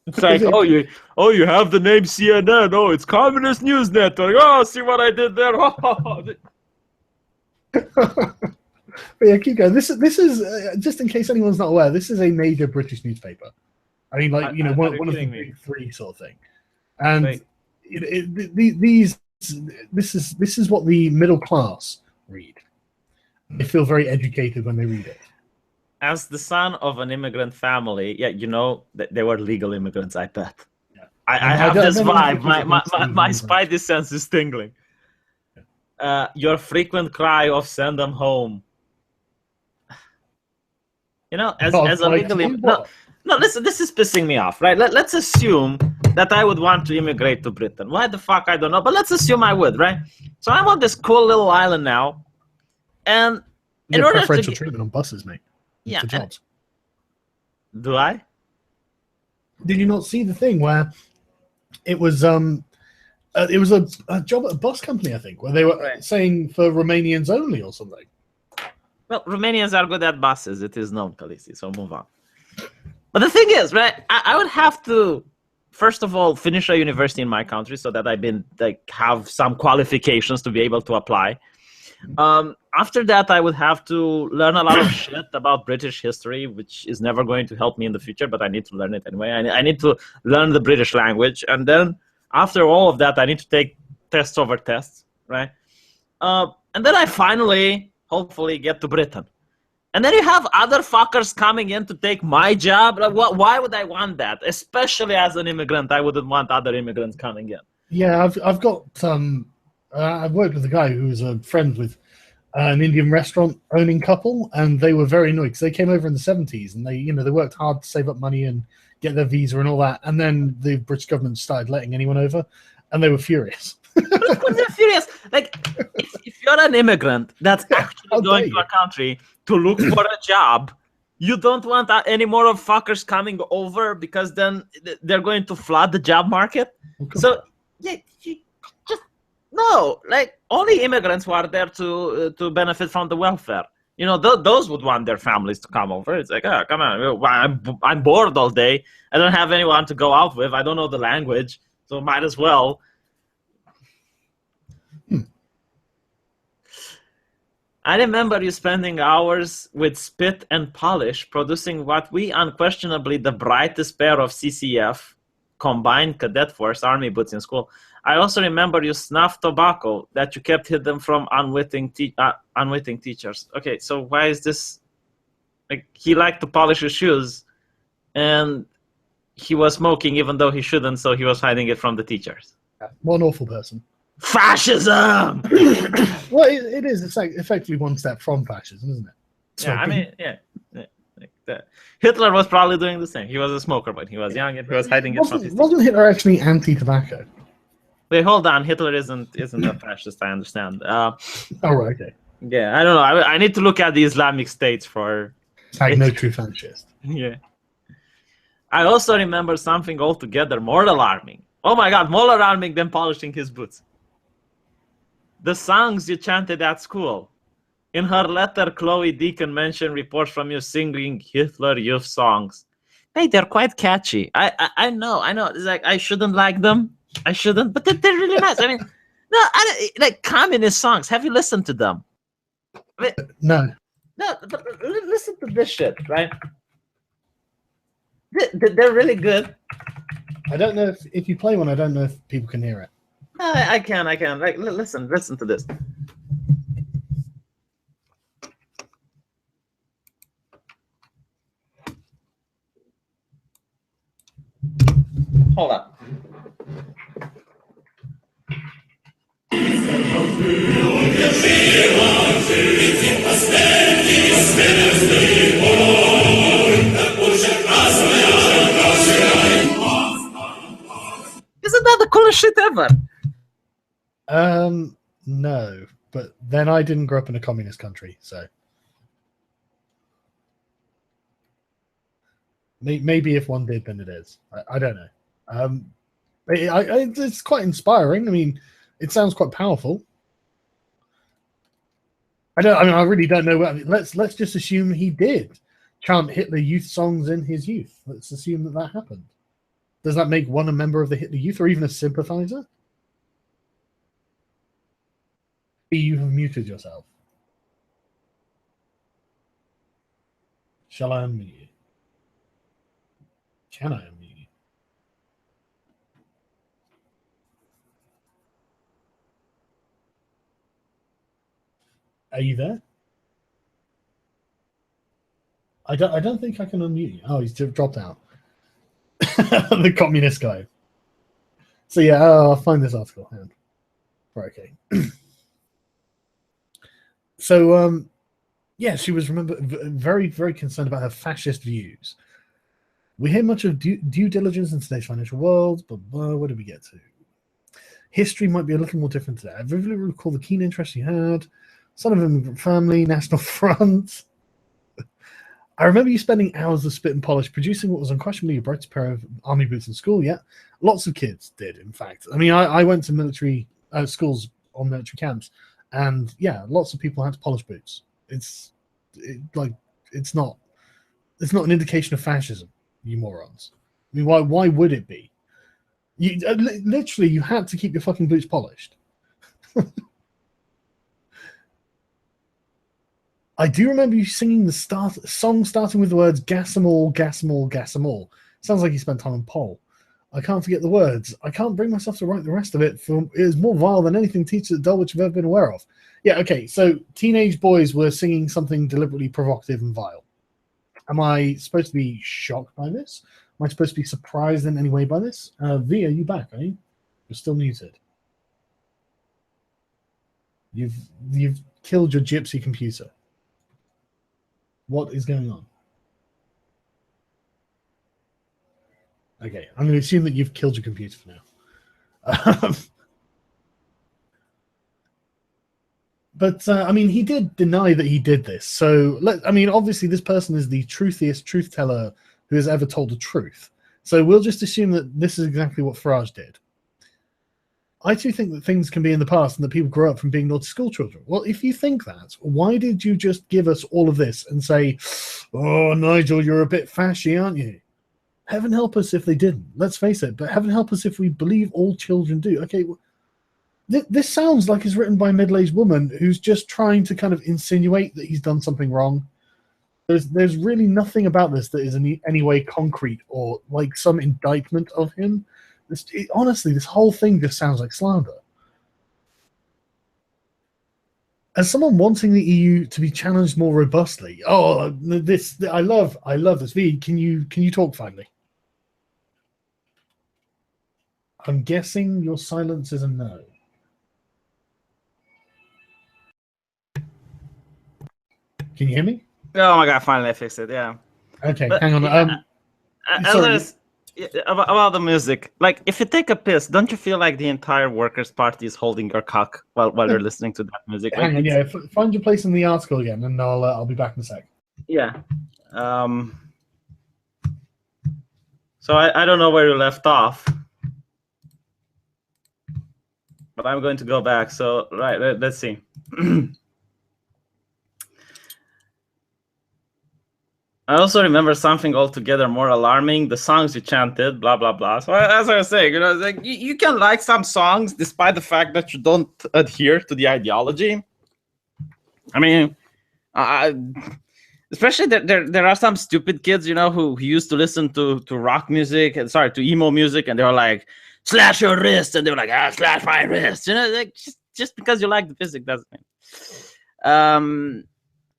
It's like, oh, you have the name CNN. Oh, it's Communist News Network. Oh, see what I did there. But yeah, keep going. This is just in case anyone's not aware. This is a major British newspaper. I mean, like one of the big 3 sort of thing. And this is what the middle class read. They feel very educated when they read it. As the son of an immigrant family, yeah, you know that they were legal immigrants. I bet. Yeah. I have this vibe. My spidey sense is tingling. Yeah. Your frequent cry of "send them home." You know, as a legal immigrant. No, listen, this is pissing me off, right? Let's assume that I would want to immigrate to Britain. Why the fuck, I don't know, but let's assume I would, right? So I'm on this cool little island now, and in order preferential treatment on buses, mate. Yeah. For jobs. Do I? Did you not see the thing where it was a job at a bus company, I think, where they were saying for Romanians only or something? Well, Romanians are good at buses. It is known, Khaleesi, so move on. But the thing is, right, I would have to, first of all, finish a university in my country so that I have some qualifications to be able to apply. After that, I would have to learn a lot of shit about British history, which is never going to help me in the future, but I need to learn it anyway. I need to learn the British language. And then after all of that, I need to take tests over tests, right? And then I finally, hopefully, get to Britain. And then you have other fuckers coming in to take my job. Like, why would I want that? Especially as an immigrant, I wouldn't want other immigrants coming in. Yeah, I've got I've worked with a guy who was a friend with an Indian restaurant owning couple, and they were very annoyed because they came over in the 70s and they worked hard to save up money and get their visa and all that, and then the British government started letting anyone over, and they were furious. But of course they're furious. Like, if you're an immigrant that's actually going to a country to look for a job, you don't want any more of fuckers coming over because then they're going to flood the job market. So, yeah, no, like only immigrants who are there to benefit from the welfare. You know, those would want their families to come over. It's like, oh, come on, I'm bored all day. I don't have anyone to go out with. I don't know the language, so might as well. I remember you spending hours with spit and polish, producing what we unquestionably the brightest pair of CCF, combined cadet force, army boots in school. I also remember you snuffed tobacco that you kept hidden from unwitting teachers. Okay, so why is this? Like, he liked to polish his shoes, and he was smoking even though he shouldn't, so he was hiding it from the teachers. What an awful person. Fascism! Well, it is. It's like effectively one step from fascism, isn't it? Yeah, I mean, yeah. Like that. Hitler was probably doing the same. He was a smoker when he was young, and he was hiding it from his teachers. Wasn't Hitler actually anti-tobacco? Wait, hold on. Hitler isn't a fascist, I understand. Oh, right, okay. Yeah, I don't know. I need to look at the Islamic states for... No true fascist. Yeah. I also remember something altogether more alarming. Oh my God, more alarming than polishing his boots. The songs you chanted at school. In her letter, Chloe Deacon mentioned reports from you singing Hitler Youth songs. Hey, they're quite catchy. I know. It's like, I shouldn't like them. I shouldn't, but they're really nice. I mean, no, like communist songs. Have you listened to them? I mean, no. No, but listen to this shit, right? They're really good. I don't know if you play one. I don't know if people can hear it. I can. Like, listen to this. Hold on. Isn't that the coolest shit ever? No, but then I didn't grow up in a communist country, so maybe if one did, then it is. I don't know. It's quite inspiring. I mean, it sounds quite powerful. I really don't know. Let's just assume he did chant Hitler Youth songs in his youth. Let's assume that happened. Does that make one a member of the Hitler Youth or even a sympathizer? You have muted yourself. Shall I unmute you? Can I unmute you? Are you there? I don't think I can unmute you. Oh, he's dropped out. The communist guy. So yeah, I'll find this article. Right, okay. So yeah, she was very, very concerned about her fascist views. We hear much of due diligence in today's financial world, but where did we get to? History might be a little more different today. I vividly recall the keen interest she had. Son of an immigrant family, National Front. I remember you spending hours of spit and polish producing what was unquestionably a bright pair of army boots in school. Yeah, lots of kids did, in fact. I mean, I went to military schools on military camps, and yeah, lots of people had to polish boots. It's not an indication of fascism, you morons. I mean, why would it be? You literally you had to keep your fucking boots polished. I do remember you singing the song starting with the words "gas 'em all, gas 'em all, gas 'em all." Sounds like you spent time on pole. I can't forget the words. I can't bring myself to write the rest of it. It is more vile than anything teachers at Dulwich have ever been aware of. Yeah, okay. So teenage boys were singing something deliberately provocative and vile. Am I supposed to be shocked by this? Am I supposed to be surprised in any way by this? V, are you back? Are you? You're still muted. You've killed your gypsy computer. What is going on? Okay, I'm going to assume that you've killed your computer for now. But I mean, he did deny that he did this. So, obviously, this person is the truthiest truth teller who has ever told the truth. So we'll just assume that this is exactly what Farage did. I too think that things can be in the past and that people grow up from being naughty school children. Well, if you think that, why did you just give us all of this and say, "Oh, Nigel, you're a bit fashy, aren't you?" Heaven help us if they didn't. Let's face it. But heaven help us if we believe all children do. Okay, this sounds like it's written by a middle-aged woman who's just trying to kind of insinuate that he's done something wrong. There's really nothing about this that is in any way concrete or like some indictment of him. Honestly, this whole thing just sounds like slander. As someone wanting the EU to be challenged more robustly, I love this. V, can you talk finally? I'm guessing your silence is a no. Can you hear me? Oh my god! Finally, I fixed it. Yeah. Okay, hang on. Yeah, about the music, like if you take a piss, don't you feel like the entire Workers' Party is holding your cock while you're listening to that music? Hang on, yeah. Find your place in the article again, and I'll be back in a sec. Yeah. So I don't know where you left off, but I'm going to go back. So let's see. I also remember something altogether more alarming: the songs you chanted, blah blah blah. So as I was saying, it's like you can like some songs despite the fact that you don't adhere to the ideology. I mean, especially there are some stupid kids, who used to listen to rock music to emo music, and they were like, slash your wrist, and they were like, slash my wrist. Like just because you like the music doesn't mean.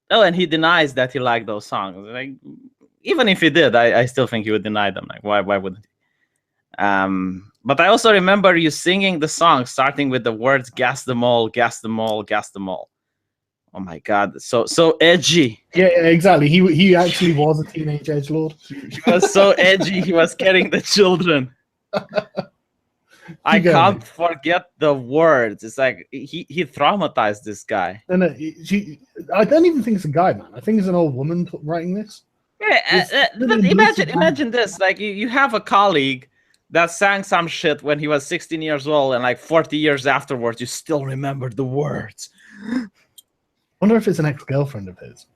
Oh, and he denies that he liked those songs. Like, even if he did, I still think he would deny them. Like, why wouldn't he? But I also remember you singing the song starting with the words "gas them all, gas them all, gas them all." Oh my God, so edgy. Yeah, exactly. He actually was a teenage edgelord. He was so edgy. He was scaring the children. I can't forget the words. It's like he traumatized this guy. And I don't even think it's a guy, man. I think it's an old woman writing this. Yeah, but imagine this. Like you have a colleague that sang some shit when he was 16 years old, and like 40 years afterwards, you still remember the words. I wonder if it's an ex-girlfriend of his.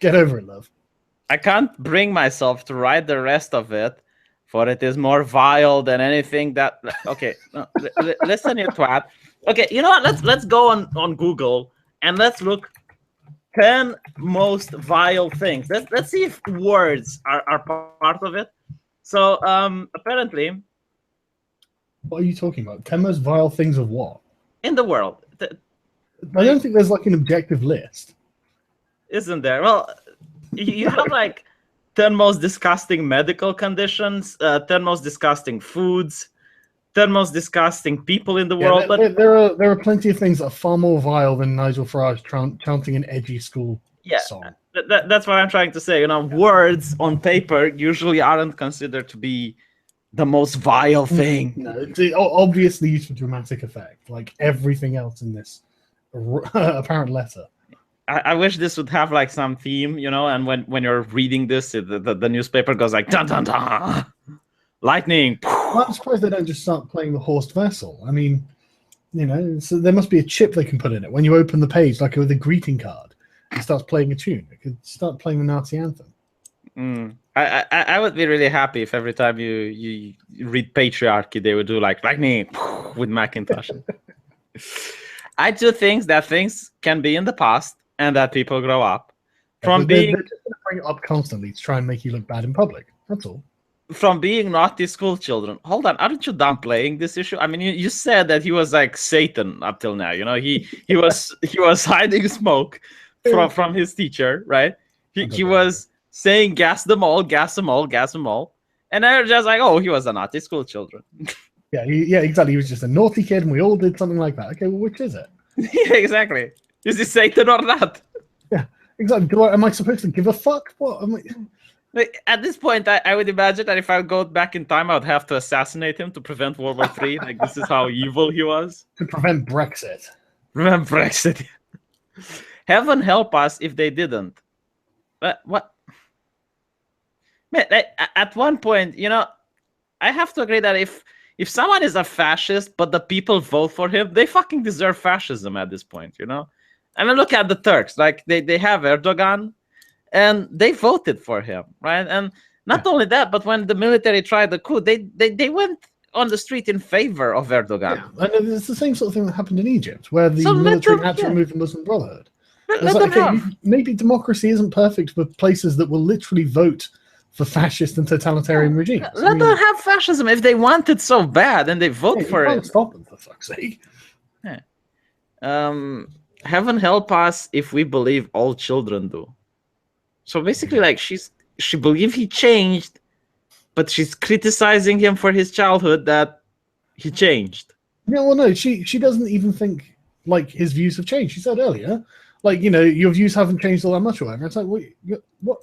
Get over it, love. I can't bring myself to write the rest of it, for it is more vile than anything that. Okay, no, listen, you twat. Okay, you know what? Let's go on Google and let's look 10 most vile things. Let's see if words are part of it. So apparently, what are you talking about? 10 most vile things of what? In the world. I don't think there's like an objective list. Isn't there? Well, you have like 10 most disgusting medical conditions, 10 most disgusting foods, 10 most disgusting people in the world. But there are plenty of things that are far more vile than Nigel Farage chanting an edgy school song. That's what I'm trying to say. You know, words on paper usually aren't considered to be the most vile thing. No, it's obviously used for dramatic effect, like everything else in this apparent letter. I wish this would have like some theme, you know, and when you're reading this, the newspaper goes like dun dun dun, lightning. I'm surprised they don't just start playing the Horst Wessel. I mean, you know, so there must be a chip they can put in it when you open the page, like with a greeting card. It starts playing a tune. It could start playing the Nazi anthem. I would be really happy if every time you read patriarchy, they would do like lightning with Macintosh. I do think that things can be in the past and that people grow up from being. They're just going to bring it up constantly to try and make you look bad in public. That's all. From being naughty school children. Hold on, aren't you downplaying this issue? I mean, you said that he was like Satan up till now. You know, he was hiding smoke from his teacher, right? He was saying gas them all, gas them all, gas them all, and they're just like, oh, he was a naughty school children. Yeah, exactly. He was just a naughty kid, and we all did something like that. Okay, well, which is it? Yeah, exactly. Is he Satan or not? Yeah, exactly. Am I supposed to give a fuck? What? At this point, I would imagine that if I go back in time, I would have to assassinate him to prevent World War III. Like, this is how evil he was. To prevent Brexit. Prevent Brexit. Heaven help us if they didn't. But what? Man, at one point, you know, I have to agree that if someone is a fascist, but the people vote for him, they fucking deserve fascism at this point, you know? I mean, look at the Turks. Like, they have Erdogan, and they voted for him, right? And not only that, but when the military tried the coup, they went on the street in favor of Erdogan. Yeah, and it's the same sort of thing that happened in Egypt, where the military had to remove the Muslim Brotherhood. Maybe democracy isn't perfect for places that will literally vote for fascist and totalitarian regimes. Let them have fascism if they want it so bad, and they vote for it. Stop them, for fuck's sake. Yeah. Heaven help us if we believe all children do. So basically, like she believes he changed, but she's criticizing him for his childhood that he changed. Yeah, well, no, she doesn't even think like his views have changed. She said earlier, like, you know, your views haven't changed all that much or whatever. It's like, what?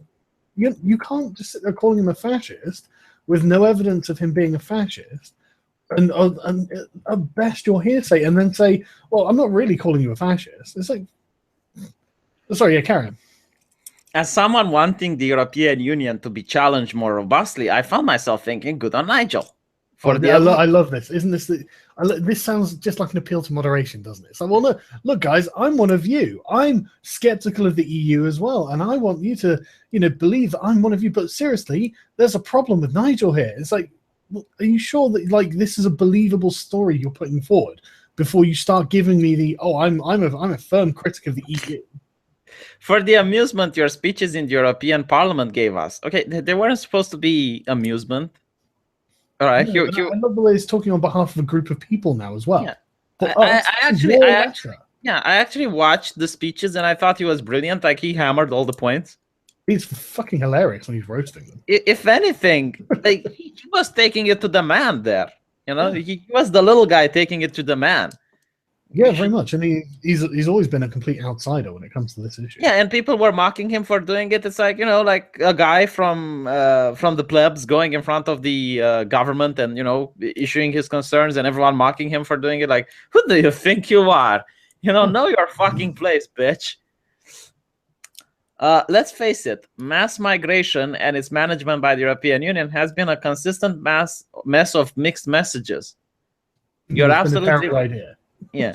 You can't just sit there calling him a fascist with no evidence of him being a fascist, and at best your hearsay, and then say, well, I'm not really calling you a fascist. It's like, sorry, yeah, Karen. As someone wanting the European Union to be challenged more robustly, I found myself thinking, good on Nigel. I love this. Isn't this this sounds just like an appeal to moderation, doesn't it? It's like, well, look, guys, I'm one of you. I'm skeptical of the EU as well, and I want you to, you know, believe that I'm one of you. But seriously, there's a problem with Nigel here. It's like, well, are you sure that like this is a believable story you're putting forward before you start giving me the I'm a firm critic of the EU? For the amusement your speeches in the European Parliament gave us. Okay, they weren't supposed to be amusement. All right. No, I love the way he's talking on behalf of a group of people now as well. Yeah. But, I actually watched the speeches and I thought he was brilliant. Like, he hammered all the points. He's fucking hilarious when he's roasting them. If anything, like he was taking it to the man there. You know, he was the little guy taking it to the man. Yeah, very much. And he's always been a complete outsider when it comes to this issue. Yeah, and people were mocking him for doing it. It's like, you know, like a guy from the plebs going in front of the government and, you know, issuing his concerns, and everyone mocking him for doing it. Like, who do you think you are? You know your fucking place, bitch. Let's face it, mass migration and its management by the European Union has been a consistent mess of mixed messages. You're absolutely right. Yeah.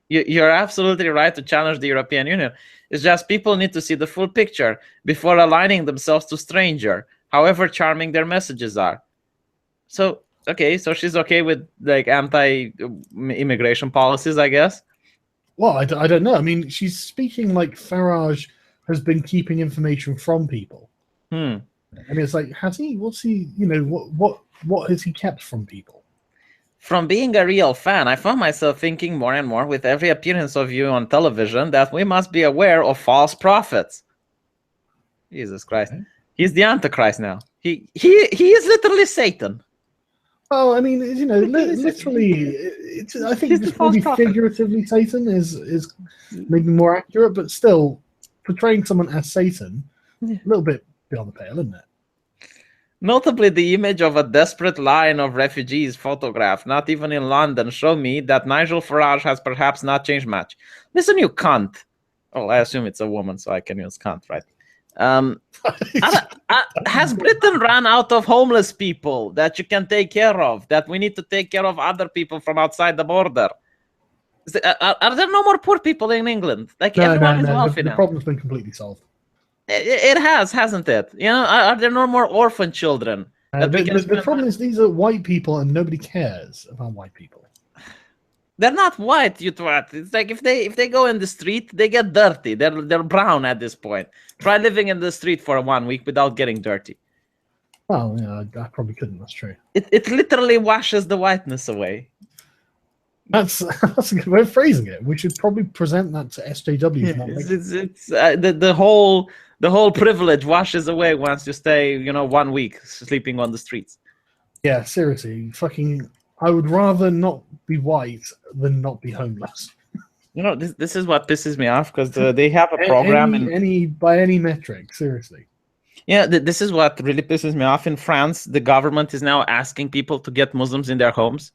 You're absolutely right to challenge the European Union. It's just people need to see the full picture before aligning themselves to stranger, however charming their messages are. So, okay, so she's okay with like anti-immigration policies, I guess? Well, I don't know. I mean, she's speaking like Farage has been keeping information from people. I mean, it's like, has he? What's he? You know, what has he kept from people? From being a real fan, I found myself thinking more and more with every appearance of you on television that we must be aware of false prophets. Jesus Christ. Okay. He's the Antichrist now. He is literally Satan. Oh, I mean, you know, literally, I think maybe figuratively Satan is maybe more accurate, but still, portraying someone as Satan, a little bit beyond the pale, isn't it? Notably, the image of a desperate line of refugees photographed, not even in London, show me that Nigel Farage has perhaps not changed much. Listen, you cunt. Oh, I assume it's a woman, so I can use cunt, right? Has Britain run out of homeless people that you can take care of, that we need to take care of other people from outside the border? Are there no more poor people in England? Like, everyone is wealthy now. The problem's been completely solved. It has, hasn't it? You know, are there no more orphan children? The problem is these are white people and nobody cares about white people. They're not white, you twat. It's like if they go in the street, they get dirty. They're brown at this point. Try living in the street for 1 week without getting dirty. Well, yeah, I probably couldn't. That's true. It literally washes the whiteness away. That's a good way of phrasing it. We should probably present that to SJW. The whole privilege washes away once you stay, 1 week sleeping on the streets. Yeah, seriously, fucking. I would rather not be white than not be homeless. This is what pisses me off, because they have a program by any metric, seriously. Yeah, this is what really pisses me off. In France, the government is now asking people to get Muslims in their homes.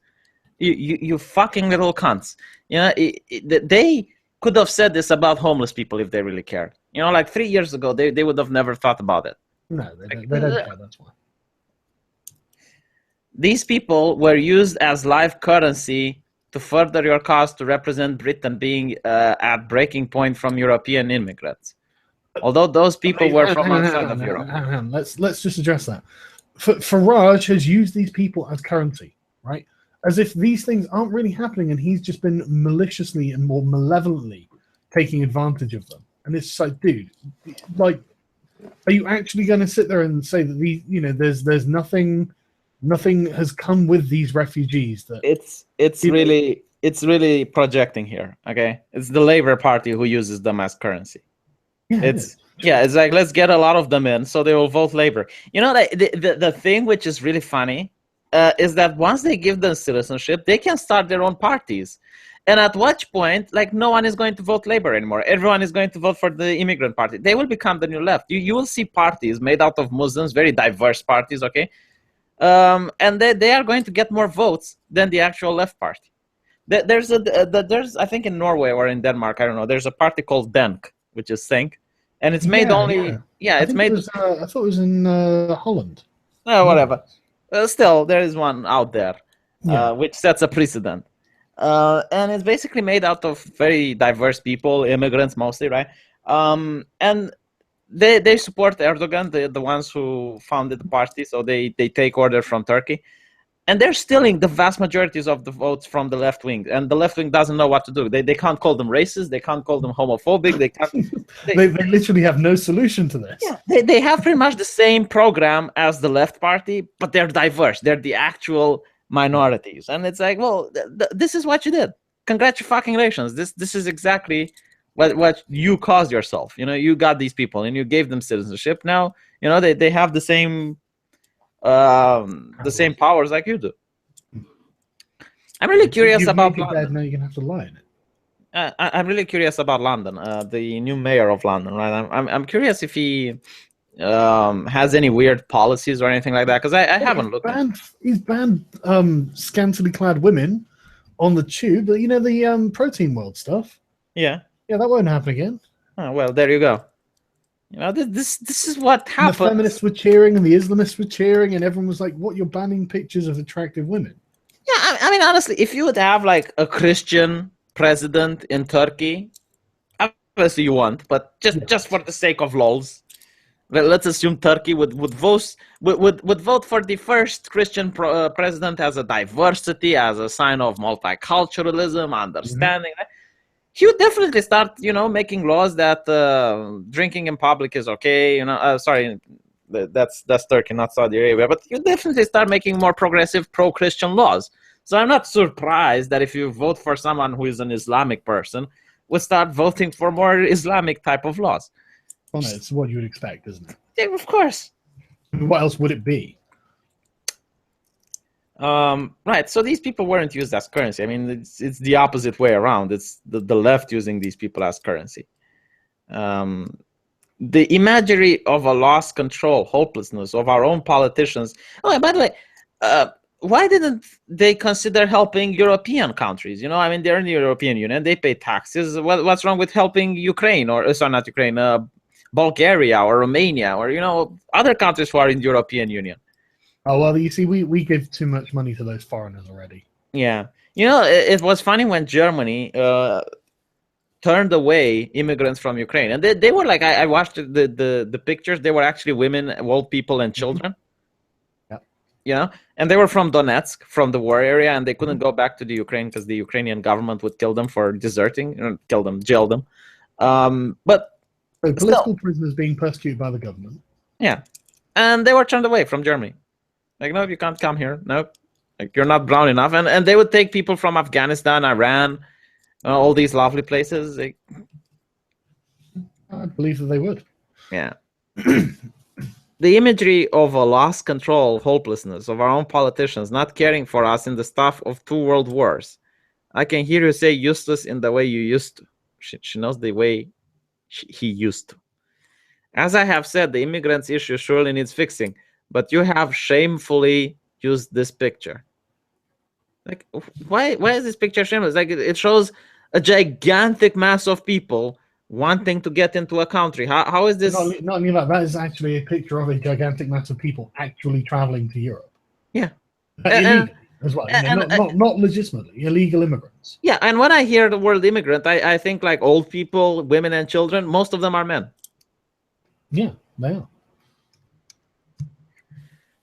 You fucking little cunts. They could have said this about homeless people if they really cared. Like 3 years ago, they would have never thought about it. No, they don't care, that's why. These people were used as live currency to further your cause to represent Britain being at breaking point from European immigrants. Although those people were from outside of Europe. Let's just address that. Farage has used these people as currency, right? As if these things aren't really happening, and he's just been maliciously and more malevolently taking advantage of them. And it's like, dude, like, are you actually going to sit there and say that these, there's nothing has come with these refugees? That it's really projecting here. Okay, it's the Labour Party who uses them as currency. Yeah, it's like, let's get a lot of them in so they will vote Labour. The thing which is really funny is that once they give them citizenship, they can start their own parties. And at which point, like, no one is going to vote Labour anymore. Everyone is going to vote for the immigrant party. They will become the new left. You will see parties made out of Muslims, very diverse parties, okay? And they are going to get more votes than the actual left party. There's I think in Norway or in Denmark, I don't know, there's a party called Denk, which is Think. And it's made it's made... I thought it was in Holland. Whatever. Still, there is one out there, which sets a precedent. And it's basically made out of very diverse people, immigrants mostly, right? And they support Erdogan, the ones who founded the party, so they take order from Turkey. And they're stealing the vast majorities of the votes from the left wing. And the left wing doesn't know what to do. They can't call them racist. They can't call them homophobic. They can't. They literally have no solution to this. Yeah, they have pretty much the same program as the left party, but they're diverse. They're the actual minorities. And it's like, well, this is what you did. Congratulations. This is exactly what you caused yourself. You got these people and you gave them citizenship. Now, they have the same powers like you do. I'm really curious about London. Now you're gonna have to lie in it. I'm really curious about London. The new mayor of London, right? I'm curious if he has any weird policies or anything like that, because I haven't looked. He's banned scantily clad women on the tube. The Protein World stuff. Yeah, that won't happen again. Oh, well, there you go. This is what happened. The feminists were cheering and the Islamists were cheering, and everyone was like, "What? You're banning pictures of attractive women?" Yeah, I mean, honestly, if you would have like a Christian president in Turkey, obviously you want, but just for the sake of lols, let's assume Turkey would vote for the first Christian president as a diversity, as a sign of multiculturalism, understanding. Mm-hmm. He would definitely start, making laws that drinking in public is okay. Sorry, that's Turkey, not Saudi Arabia. But you definitely start making more progressive pro-Christian laws. So I'm not surprised that if you vote for someone who is an Islamic person, we'll start voting for more Islamic type of laws. Well, it's what you would expect, isn't it? Yeah, of course. What else would it be? Right. So these people weren't used as currency. I mean, it's the opposite way around. It's the left using these people as currency. The imagery of a lost control, hopelessness of our own politicians. Oh, by the way, why didn't they consider helping European countries? I mean, they're in the European Union. They pay taxes. What's wrong with helping Ukraine not Ukraine, Bulgaria or Romania or, other countries who are in the European Union? Oh, well, you see, we give too much money to those foreigners already. Yeah. It was funny when Germany turned away immigrants from Ukraine. And they were like, I watched the pictures. They were actually women, old people, and children. Yeah. And they were from Donetsk, from the war area, and they couldn't go back to the Ukraine because the Ukrainian government would kill them for deserting, jail them. But so political prisoners being persecuted by the government. Yeah. And they were turned away from Germany. Like, no, you can't come here. No, like you're not brown enough. And they would take people from Afghanistan, Iran, all these lovely places. I believe that they would. Yeah. The imagery of a lost control, hopelessness of our own politicians not caring for us in the stuff of 2 world wars. I can hear you say useless in the way you used to. She knows the way he used to. As I have said, the immigrants issue surely needs fixing. But you have shamefully used this picture. Like, why is this picture shameless? Like, it shows a gigantic mass of people wanting to get into a country. How is this? Not only that is actually a picture of a gigantic mass of people actually traveling to Europe. Yeah. Illegal as well. Not legitimately, illegal immigrants. Yeah, and when I hear the word immigrant, I think like old people, women, and children. Most of them are men. Yeah, they are.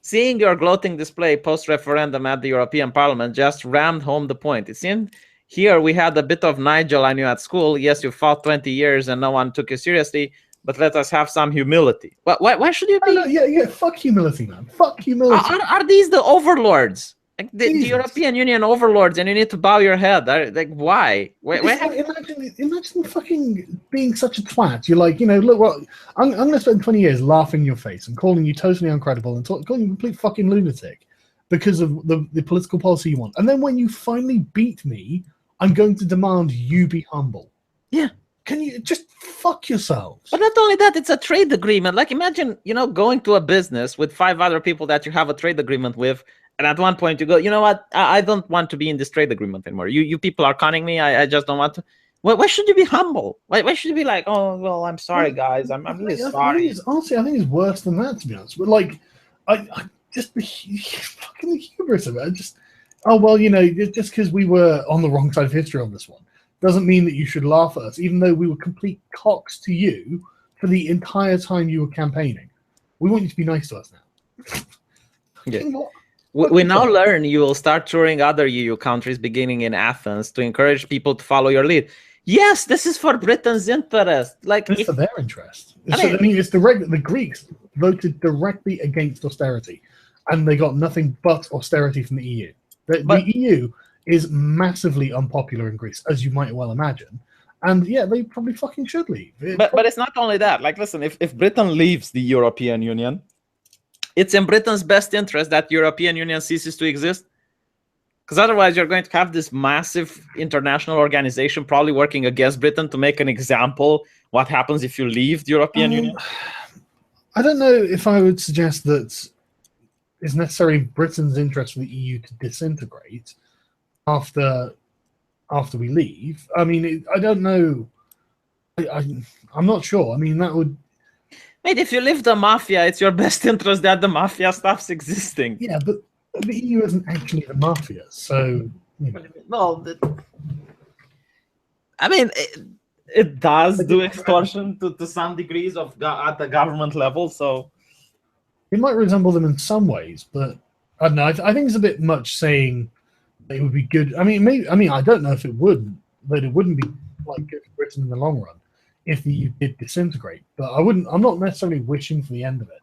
Seeing your gloating display post-referendum at the European Parliament just rammed home the point. It seemed here we had a bit of Nigel I knew at school. Yes, you fought 20 years and no one took you seriously, but let us have some humility. Why should you be? Yeah, fuck humility, man. Fuck humility. Are these the overlords? Like the European Union overlords, and you need to bow your head. Like, why? Imagine fucking being such a twat. You're like, look, what? I'm going to spend 20 years laughing in your face and calling you totally incredible and calling you a complete fucking lunatic because of the political policy you want. And then when you finally beat me, I'm going to demand you be humble. Yeah. Can you just fuck yourselves? But not only that, it's a trade agreement. Like, imagine, going to a business with 5 other people that you have a trade agreement with. And at one point you go, you know what? I don't want to be in this trade agreement anymore. You people are conning me. I just don't want to. Why should you be humble? Why should you be like, oh, well, I'm sorry, guys. I'm really sorry. Honestly, I think it's worse than that, to be honest. But like, I just the fucking hubris of it. Just because we were on the wrong side of history on this one doesn't mean that you should laugh at us, even though we were complete cocks to you for the entire time you were campaigning. We want you to be nice to us now. Yeah. We now learn you will start touring other EU countries beginning in Athens to encourage people to follow your lead. Yes, this is for Britain's interest. Like, it's for their interest. It's direct. The Greeks voted directly against austerity, and they got nothing but austerity from the EU. The EU is massively unpopular in Greece, as you might well imagine. And yeah, they probably fucking should leave. But it's not only that. Like, listen, if Britain leaves the European Union, it's in Britain's best interest that European Union ceases to exist. Because otherwise, you're going to have this massive international organization probably working against Britain to make an example what happens if you leave the European Union. I don't know if I would suggest that it's necessarily Britain's interest for the EU to disintegrate after we leave. I mean, I don't know. I'm not sure. I mean, that would. Mate, if you leave the mafia, it's your best interest that the mafia stops existing. Yeah, but the EU isn't actually the mafia, so you know. Well, I mean, it does do extortion to some degrees at the government level, so it might resemble them in some ways, but I don't know. I think it's a bit much saying that it would be good. I mean, maybe. I mean, I don't know if it would, but it wouldn't be like good for Britain in the long run if the EU did disintegrate. But I'm not necessarily wishing for the end of it.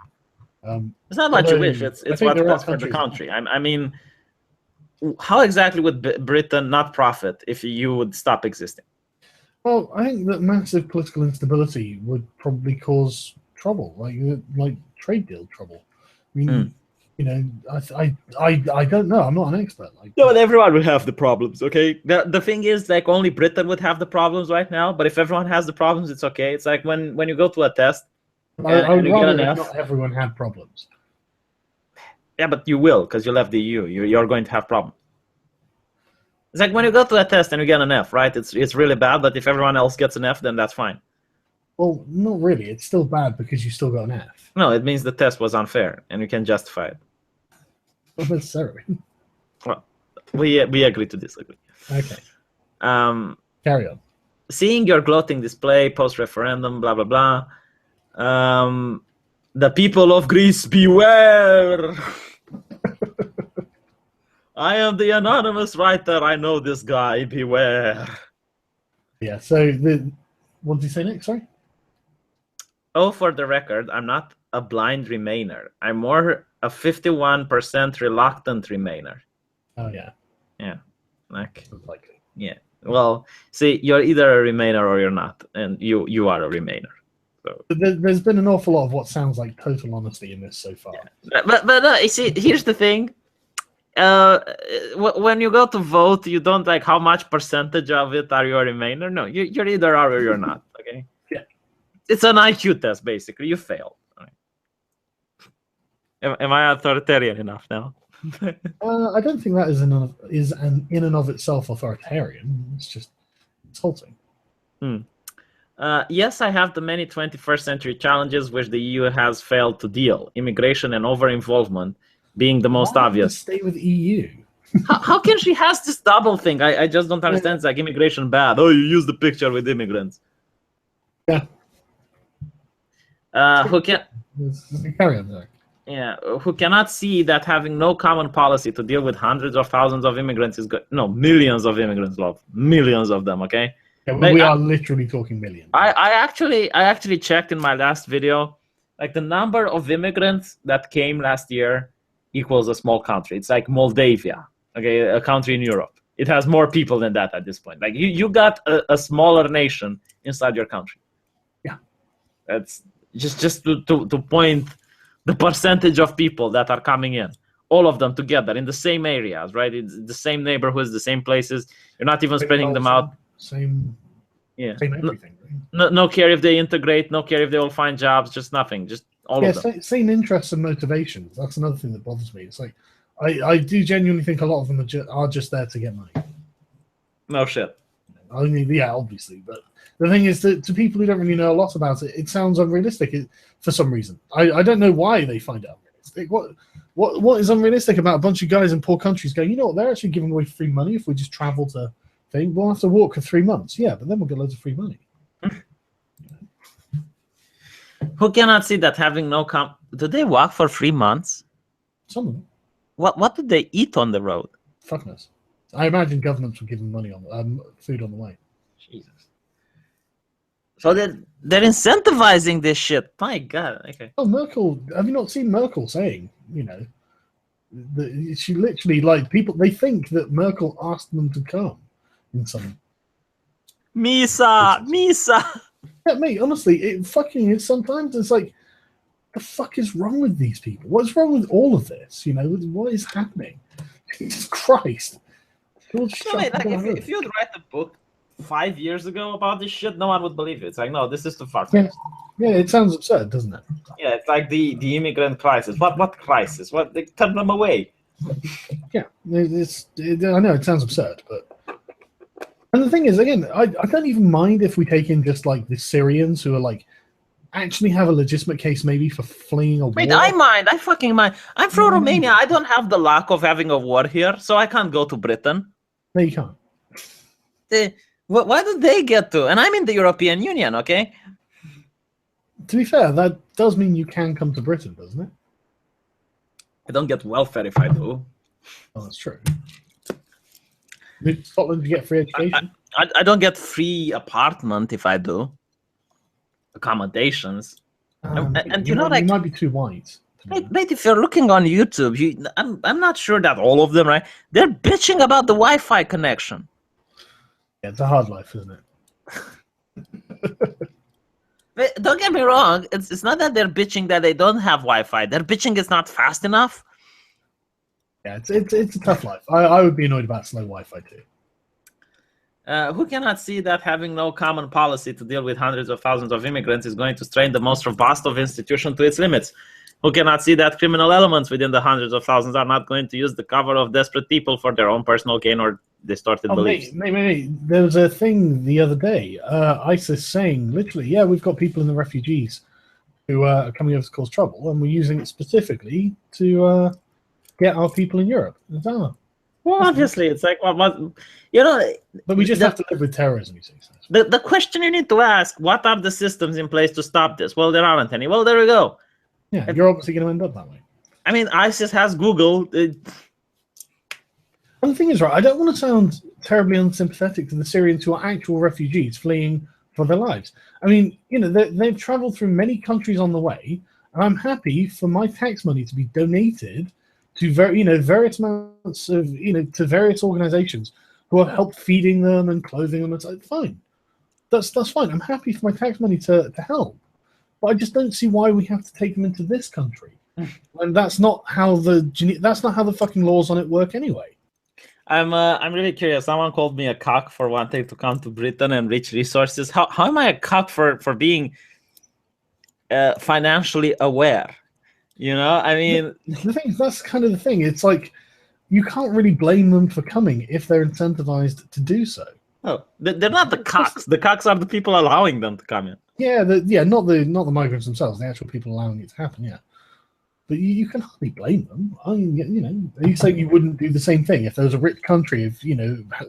It's not what you wish. It's what's best for the country. I mean, how exactly would Britain not profit if you would stop existing? Well, I think that massive political instability would probably cause trouble, like trade deal trouble. I mean, you know, I don't know. I'm not an expert. No, but everyone would have the problems. Okay, the thing is, like, only Britain would have the problems right now. But if everyone has the problems, it's okay. It's like when you go to a test. I would rather if not everyone had problems. Yeah, but you will, because you left the EU. You're going to have problems. It's like when you go to a test and you get an F, right? It's really bad, but if everyone else gets an F, then that's fine. Well, not really. It's still bad because you still got an F. No, it means the test was unfair, and you can justify it. Not necessarily. Well, we agree to disagree. Okay. Carry on. Seeing your gloating display post-referendum, blah, blah, blah. The people of Greece, beware! I am the anonymous writer. I know this guy. Beware. Yeah. So what did you say next? Sorry. Oh, for the record, I'm not a blind Remainer. I'm more a 51% reluctant Remainer. Oh yeah. Yeah. Like. Likely. Yeah. Well, see, you're either a Remainer or you're not, and you are a Remainer. So there's been an awful lot of what sounds like total honesty in this so far. Yeah. But you see, here's the thing. When you go to vote, you don't like how much percentage of it are you a Remainer. No, you're either are or you're not. Okay. Yeah. It's an IQ test, basically. You failed. Right. Am I authoritarian enough now? I don't think that is in and of itself authoritarian. It's just insulting. Yes, I have the many 21st century challenges which the EU has failed to deal. Immigration and over-involvement being the most obvious. Stay with EU. how can she has this double thing? I just don't understand. It's like immigration bad. Oh, you use the picture with immigrants. Yeah. Who can carry on there? Yeah, who cannot see that having no common policy to deal with hundreds of thousands of immigrants is good. No, millions of immigrants, love. Millions of them, okay? Yeah, we are literally talking millions. I actually checked in my last video, like the number of immigrants that came last year equals a small country. It's like Moldavia, okay, a country in Europe. It has more people than that at this point. Like you got a smaller nation inside your country. Yeah, that's just to point the percentage of people that are coming in, all of them together in the same areas, right? It's the same neighborhoods, the same places. You're not even spreading them out. Same everything. No care if they integrate, no care if they will find jobs, just nothing, just all of them. Same interests and motivations. That's another thing that bothers me. It's like I do genuinely think a lot of them are just there to get money. No shit. I mean, yeah, obviously, but the thing is that to people who don't really know a lot about it, it sounds unrealistic for some reason. I don't know why they find it unrealistic. What is unrealistic about a bunch of guys in poor countries going, you know what, they're actually giving away free money if we just travel to thing. We'll have to walk for 3 months. Yeah, but then we'll get loads of free money. Who cannot see that having no do they walk for 3 months? Some of them. What do they eat on the road? Fuck knows. I imagine governments were giving money on food on the way. Jesus. So they're incentivizing this shit. My God. Okay. Oh, Merkel. Have you not seen Merkel saying, you know, she literally, like, people, they think that Merkel asked them to come in some. Misa. Yeah, mate, honestly, it fucking is sometimes. It's like, the fuck is wrong with these people? What's wrong with all of this? You know, what is happening? Jesus Christ. No, mate, like if you'd write a book 5 years ago about this shit, no one would believe it. It's like, no, this is too far. Yeah, it sounds absurd, doesn't it? Yeah, it's like the immigrant crisis. What crisis? What, they turn them away? Yeah, I know it sounds absurd, but and the thing is, again, I don't even mind if we take in just like the Syrians who are like actually have a legitimate case maybe for fleeing a war. Wait, I mind. I fucking mind. I'm from Romania. I don't have the luck of having a war here, so I can't go to Britain. No, you can't. Why do they get to? And I'm in the European Union, okay? To be fair, that does mean you can come to Britain, doesn't it? I don't get welfare if I do. Oh, that's true. In Scotland, you get free education. I don't get free apartment if I do. Accommodations. And you know, like, you might be too white. Wait, if you're looking on YouTube, I'm not sure that all of them, right? They're bitching about the Wi-Fi connection. Yeah, it's a hard life, isn't it? Don't get me wrong. It's not that they're bitching that they don't have Wi-Fi. They're bitching it's not fast enough. Yeah, it's a tough life. I would be annoyed about slow Wi-Fi too. Who cannot see that having no common policy to deal with hundreds of thousands of immigrants is going to strain the most robust of institutions to its limits? Who cannot see that criminal elements within the hundreds of thousands are not going to use the cover of desperate people for their own personal gain or distorted beliefs? Mate, there was a thing the other day, ISIS saying, literally, yeah, we've got people in the refugees who are coming over to cause trouble, and we're using it specifically to get our people in Europe. Well, obviously, it's like, you know... But we just have to live with terrorism, you see. The question you need to ask, what are the systems in place to stop this? Well, there aren't any. Well, there we go. Yeah, you're obviously going to end up that way. I mean, ISIS has Google. And the thing is, right, I don't want to sound terribly unsympathetic to the Syrians who are actual refugees fleeing for their lives. I mean, you know, they've traveled through many countries on the way, and I'm happy for my tax money to be donated to various amounts of, to various organizations who have helped feeding them and clothing them. It's like, fine. That's fine. I'm happy for my tax money to help. But I just don't see why we have to take them into this country. And that's not how the fucking laws on it work anyway. I'm really curious. Someone called me a cock for wanting to come to Britain and reach resources. How am I a cock for being financially aware? You know, I mean, the thing is, that's kind of the thing. It's like you can't really blame them for coming if they're incentivized to do so. Oh, they're not the cocks. The cocks are the people allowing them to come in. Yeah, not the migrants themselves, the actual people allowing it to happen. Yeah, but you can hardly blame them. I mean, are you saying you wouldn't do the same thing if there was a rich country of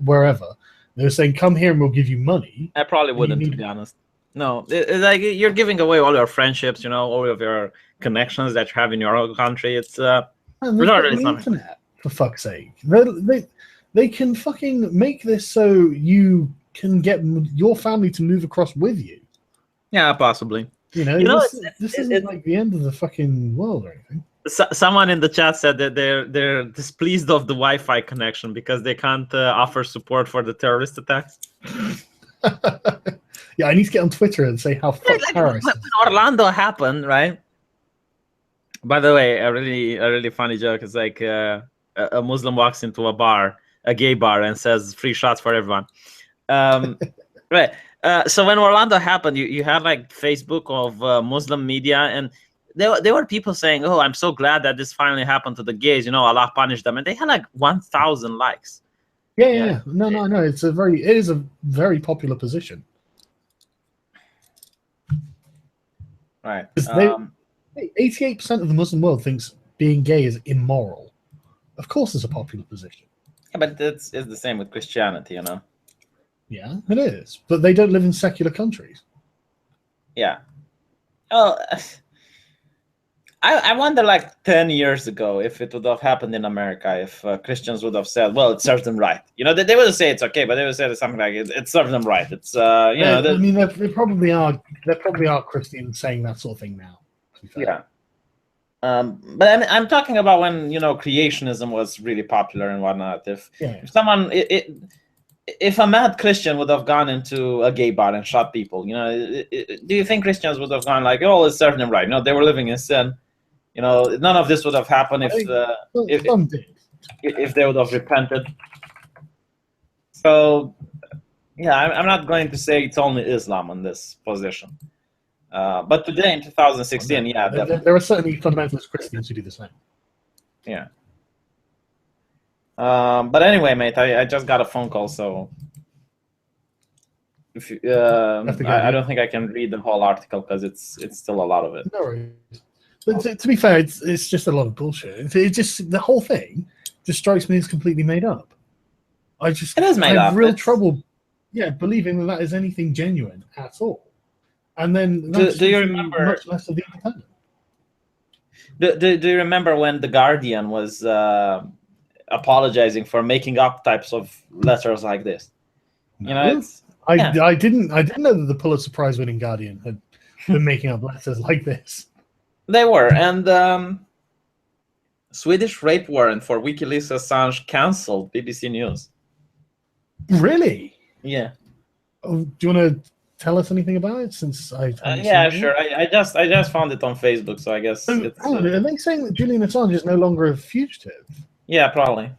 wherever they were saying come here and we'll give you money? I probably wouldn't, to be honest. No, it's like you're giving away all your friendships, all of your connections that you have in your own country. It's not really something. Internet, for fuck's sake. They can fucking make this so you can get your family to move across with you. Yeah, possibly. This isn't like the end of the fucking world or anything. Someone in the chat said that they're displeased of the Wi-Fi connection because they can't offer support for the terrorist attacks. Yeah, I need to get on Twitter and say how fucked Paris. When Orlando happened, right? By the way, a really funny joke is like a Muslim walks into a gay bar, and says free shots for everyone. Right. So when Orlando happened, you had like Facebook of Muslim media, and there were people saying, "Oh, I'm so glad that this finally happened to the gays. Allah punished them," and they had like 1,000 likes. Yeah. No. It is a very popular position. Right. 88% of the Muslim world thinks being gay is immoral. Of course, it's a popular position. Yeah, but it's the same with Christianity, Yeah, it is. But they don't live in secular countries. Yeah. Oh, I wonder, like 10 years ago, if it would have happened in America, if Christians would have said, "Well, it serves them right." They would say it's okay, but they would say something like, "It serves them right." It's I mean, there probably are Christians saying that sort of thing now. To be fair. Yeah. But I'm talking about when creationism was really popular and whatnot. If someone if a mad Christian would have gone into a gay bar and shot people, do you think Christians would have gone like, oh, it's served them right? No, they were living in sin. None of this would have happened if Some did. if they would have repented. So, yeah, I'm not going to say it's only Islam in this position. But today in 2016, yeah, there are certainly fundamentalist Christians who do the same. Yeah. But anyway, mate, I just got a phone call, so if I don't think I can read the whole article because it's still a lot of it. No worries. But to be fair, it's just a lot of bullshit. It just the whole thing just strikes me as completely made up. It is made up. I have real trouble, believing that is anything genuine at all. And then do you remember much less of the Independent? Do you remember when the Guardian was apologizing for making up types of letters like this? I didn't know that the Pulitzer Prize winning Guardian had been making up letters like this. They were, and Swedish rape warrant for WikiLeaks Assange cancelled. BBC News. Really? Yeah. Oh, do you want to tell us anything about it? Since yeah, sure. I just found it on Facebook, so I guess. So, are they saying that Julian Assange is no longer a fugitive? Yeah, probably.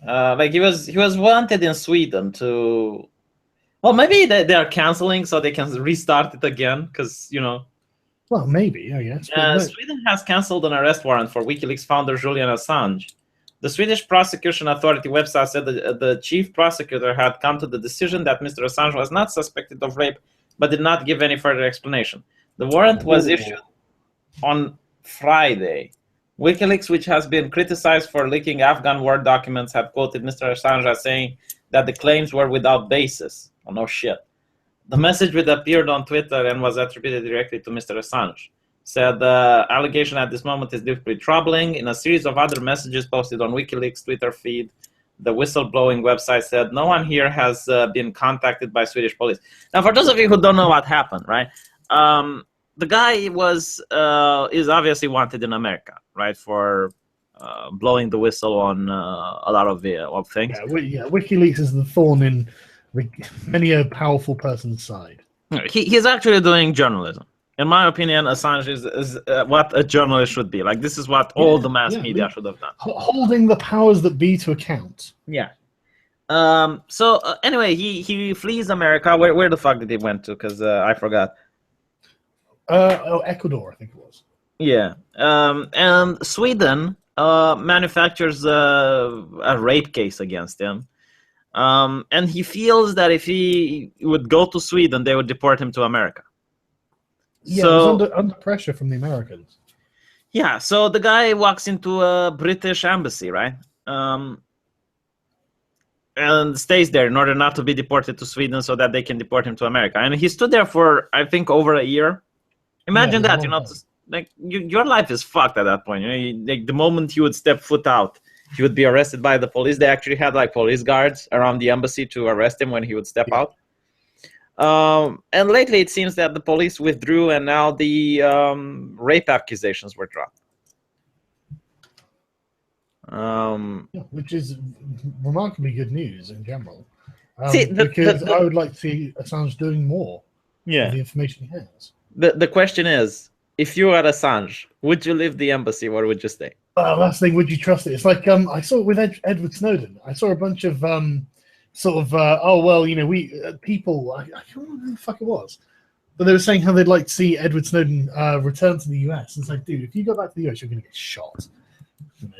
Like he was wanted in Sweden to. Well, maybe they are canceling so they can restart it again because Well, maybe, I guess. Sweden has cancelled an arrest warrant for WikiLeaks founder Julian Assange. The Swedish Prosecution Authority website said that the chief prosecutor had come to the decision that Mr. Assange was not suspected of rape, but did not give any further explanation. The warrant was issued on Friday. WikiLeaks, which has been criticized for leaking Afghan war documents, had quoted Mr. Assange as saying that the claims were without basis. Oh, no shit. The message, which appeared on Twitter and was attributed directly to Mr. Assange, said the allegation at this moment is deeply troubling. In a series of other messages posted on WikiLeaks Twitter feed, the whistleblowing website said no one here has been contacted by Swedish police. Now, for those of you who don't know what happened, right? The guy is obviously wanted in America, right, for blowing the whistle on a lot of things. Yeah, WikiLeaks is the thorn in many a powerful person's side. He's actually doing journalism. In my opinion, Assange is what a journalist should be. Like, this is what all the mass media should have done. Holding the powers that be to account. Yeah. So anyway, he flees America. Where the fuck did he went to? Because I forgot. Ecuador, I think it was. Yeah. And Sweden manufactures a rape case against him. And he feels that if he would go to Sweden, they would deport him to America. Yeah, so, it was under pressure from the Americans. Yeah, so the guy walks into a British embassy, right? And stays there in order not to be deported to Sweden so that they can deport him to America. And he stood there for, I think, over a year. Imagine that, like your life is fucked at that point. Like the moment he would step foot out, he would be arrested by the police. They actually had like police guards around the embassy to arrest him when he would step out. And lately it seems that the police withdrew and now the rape accusations were dropped. Which is remarkably good news in general. Because I would like to see Assange doing more with the information he has. The question is, if you are Assange, would you leave the embassy or would you stay? Last thing, would you trust it? It's like I saw it with Edward Snowden. I saw a bunch of people. I can't remember who the fuck it was, but they were saying how they'd like to see Edward Snowden return to the US. It's like, dude, if you go back to the US, you're going to get shot.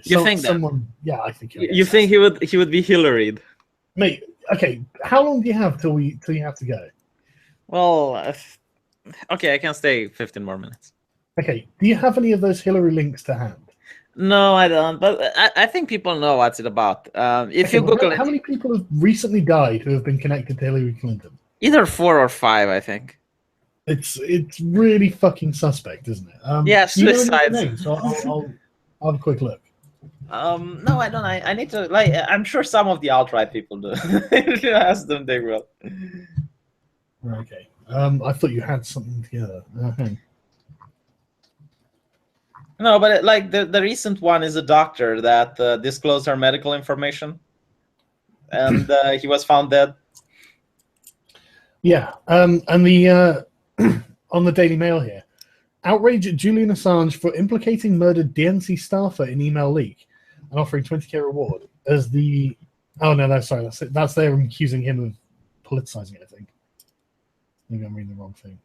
You think someone? Yeah, I think. You think he would be Hillaried? Mate, okay. How long do you have till you have to go? Well, okay, I can stay 15 more minutes. Okay. Do you have any of those Hillary links to hand? No, I don't. But I think people know what's it about. If you Google how many people have recently died who have been connected to Hillary Clinton? Either 4 or 5, I think. It's really fucking suspect, isn't it? Yeah, suicide. So I'll have a quick look. No, I don't. I need to. Like, I'm sure some of the alt-right people do. If you ask them, they will. Okay. I thought you had something together. Okay. No, but the recent one is a doctor that disclosed her medical information. and he was found dead. Yeah, and the on the Daily Mail here, outrage at Julian Assange for implicating murdered DNC staffer in email leak and offering 20K reward as the. Oh no, that's them accusing him of politicizing it. I think. Maybe I'm reading the wrong thing.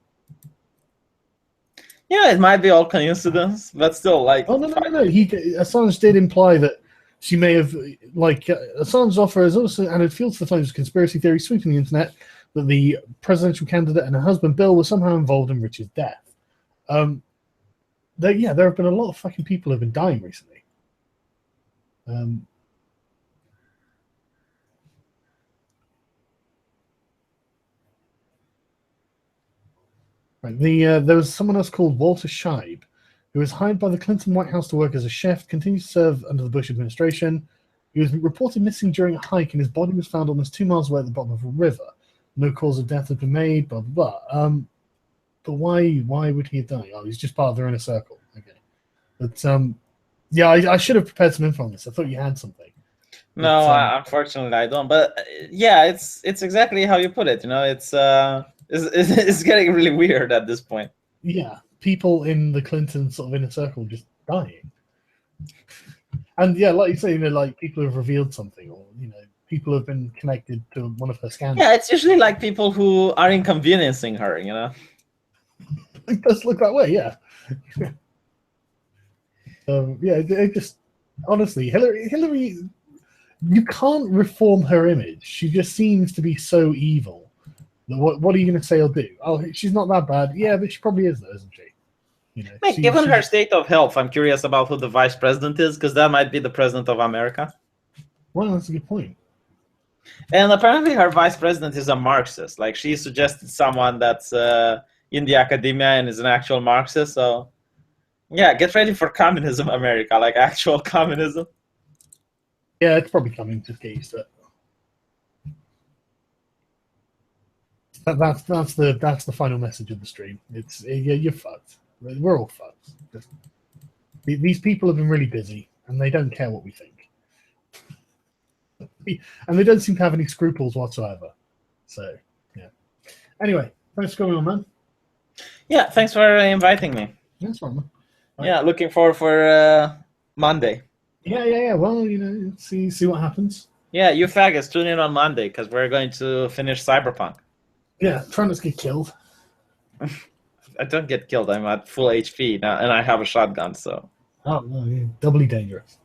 Yeah, it might be all coincidence, but still, like. Oh no! Assange did imply that she may have, Assange's offer has also added fuel to the flames of conspiracy theory sweeping the internet that the presidential candidate and her husband Bill were somehow involved in Richard's death. There have been a lot of fucking people who have been dying recently. Right. There was someone else called Walter Scheib, who was hired by the Clinton White House to work as a chef, continued to serve under the Bush administration. He was reported missing during a hike, and his body was found almost 2 miles away at the bottom of a river. No cause of death had been made, blah, blah, blah. But why would he have done it? Oh, he's just part of their inner circle. Okay. But, I should have prepared some info on this. I thought you had something. No, unfortunately I don't. But, yeah, it's exactly how you put it. You know, it's getting really weird at this point. Yeah, people in the Clinton sort of inner circle just dying. And, yeah, like you say, people have revealed something, or, people have been connected to one of her scandals. Yeah, it's usually like people who are inconveniencing her, you know? It does look that way, yeah. It just, honestly, Hillary, you can't reform her image. She just seems to be so evil. What are you going to say or do? Oh, she's not that bad. Yeah, but she probably is, though, isn't she? Given her state of health, I'm curious about who the vice president is, because that might be the president of America. Well, that's a good point. And apparently her vice president is a Marxist. Like, she suggested someone that's in the academia and is an actual Marxist. So, yeah, get ready for communism, America, like actual communism. Yeah, it's probably coming. Just get used to it. That's the final message of the stream. You're fucked. We're all fucked. These people have been really busy, and they don't care what we think. And they don't seem to have any scruples whatsoever. So, yeah. Anyway, thanks for coming on, man. Yeah, thanks for inviting me. That's fine, man. Yeah, looking forward for Monday. Yeah. Well, see what happens. Yeah, you faggots, tune in on Monday, because we're going to finish Cyberpunk. Yeah, try not to get killed. I don't get killed. I'm at full HP now, and I have a shotgun, so. Oh, no, doubly dangerous.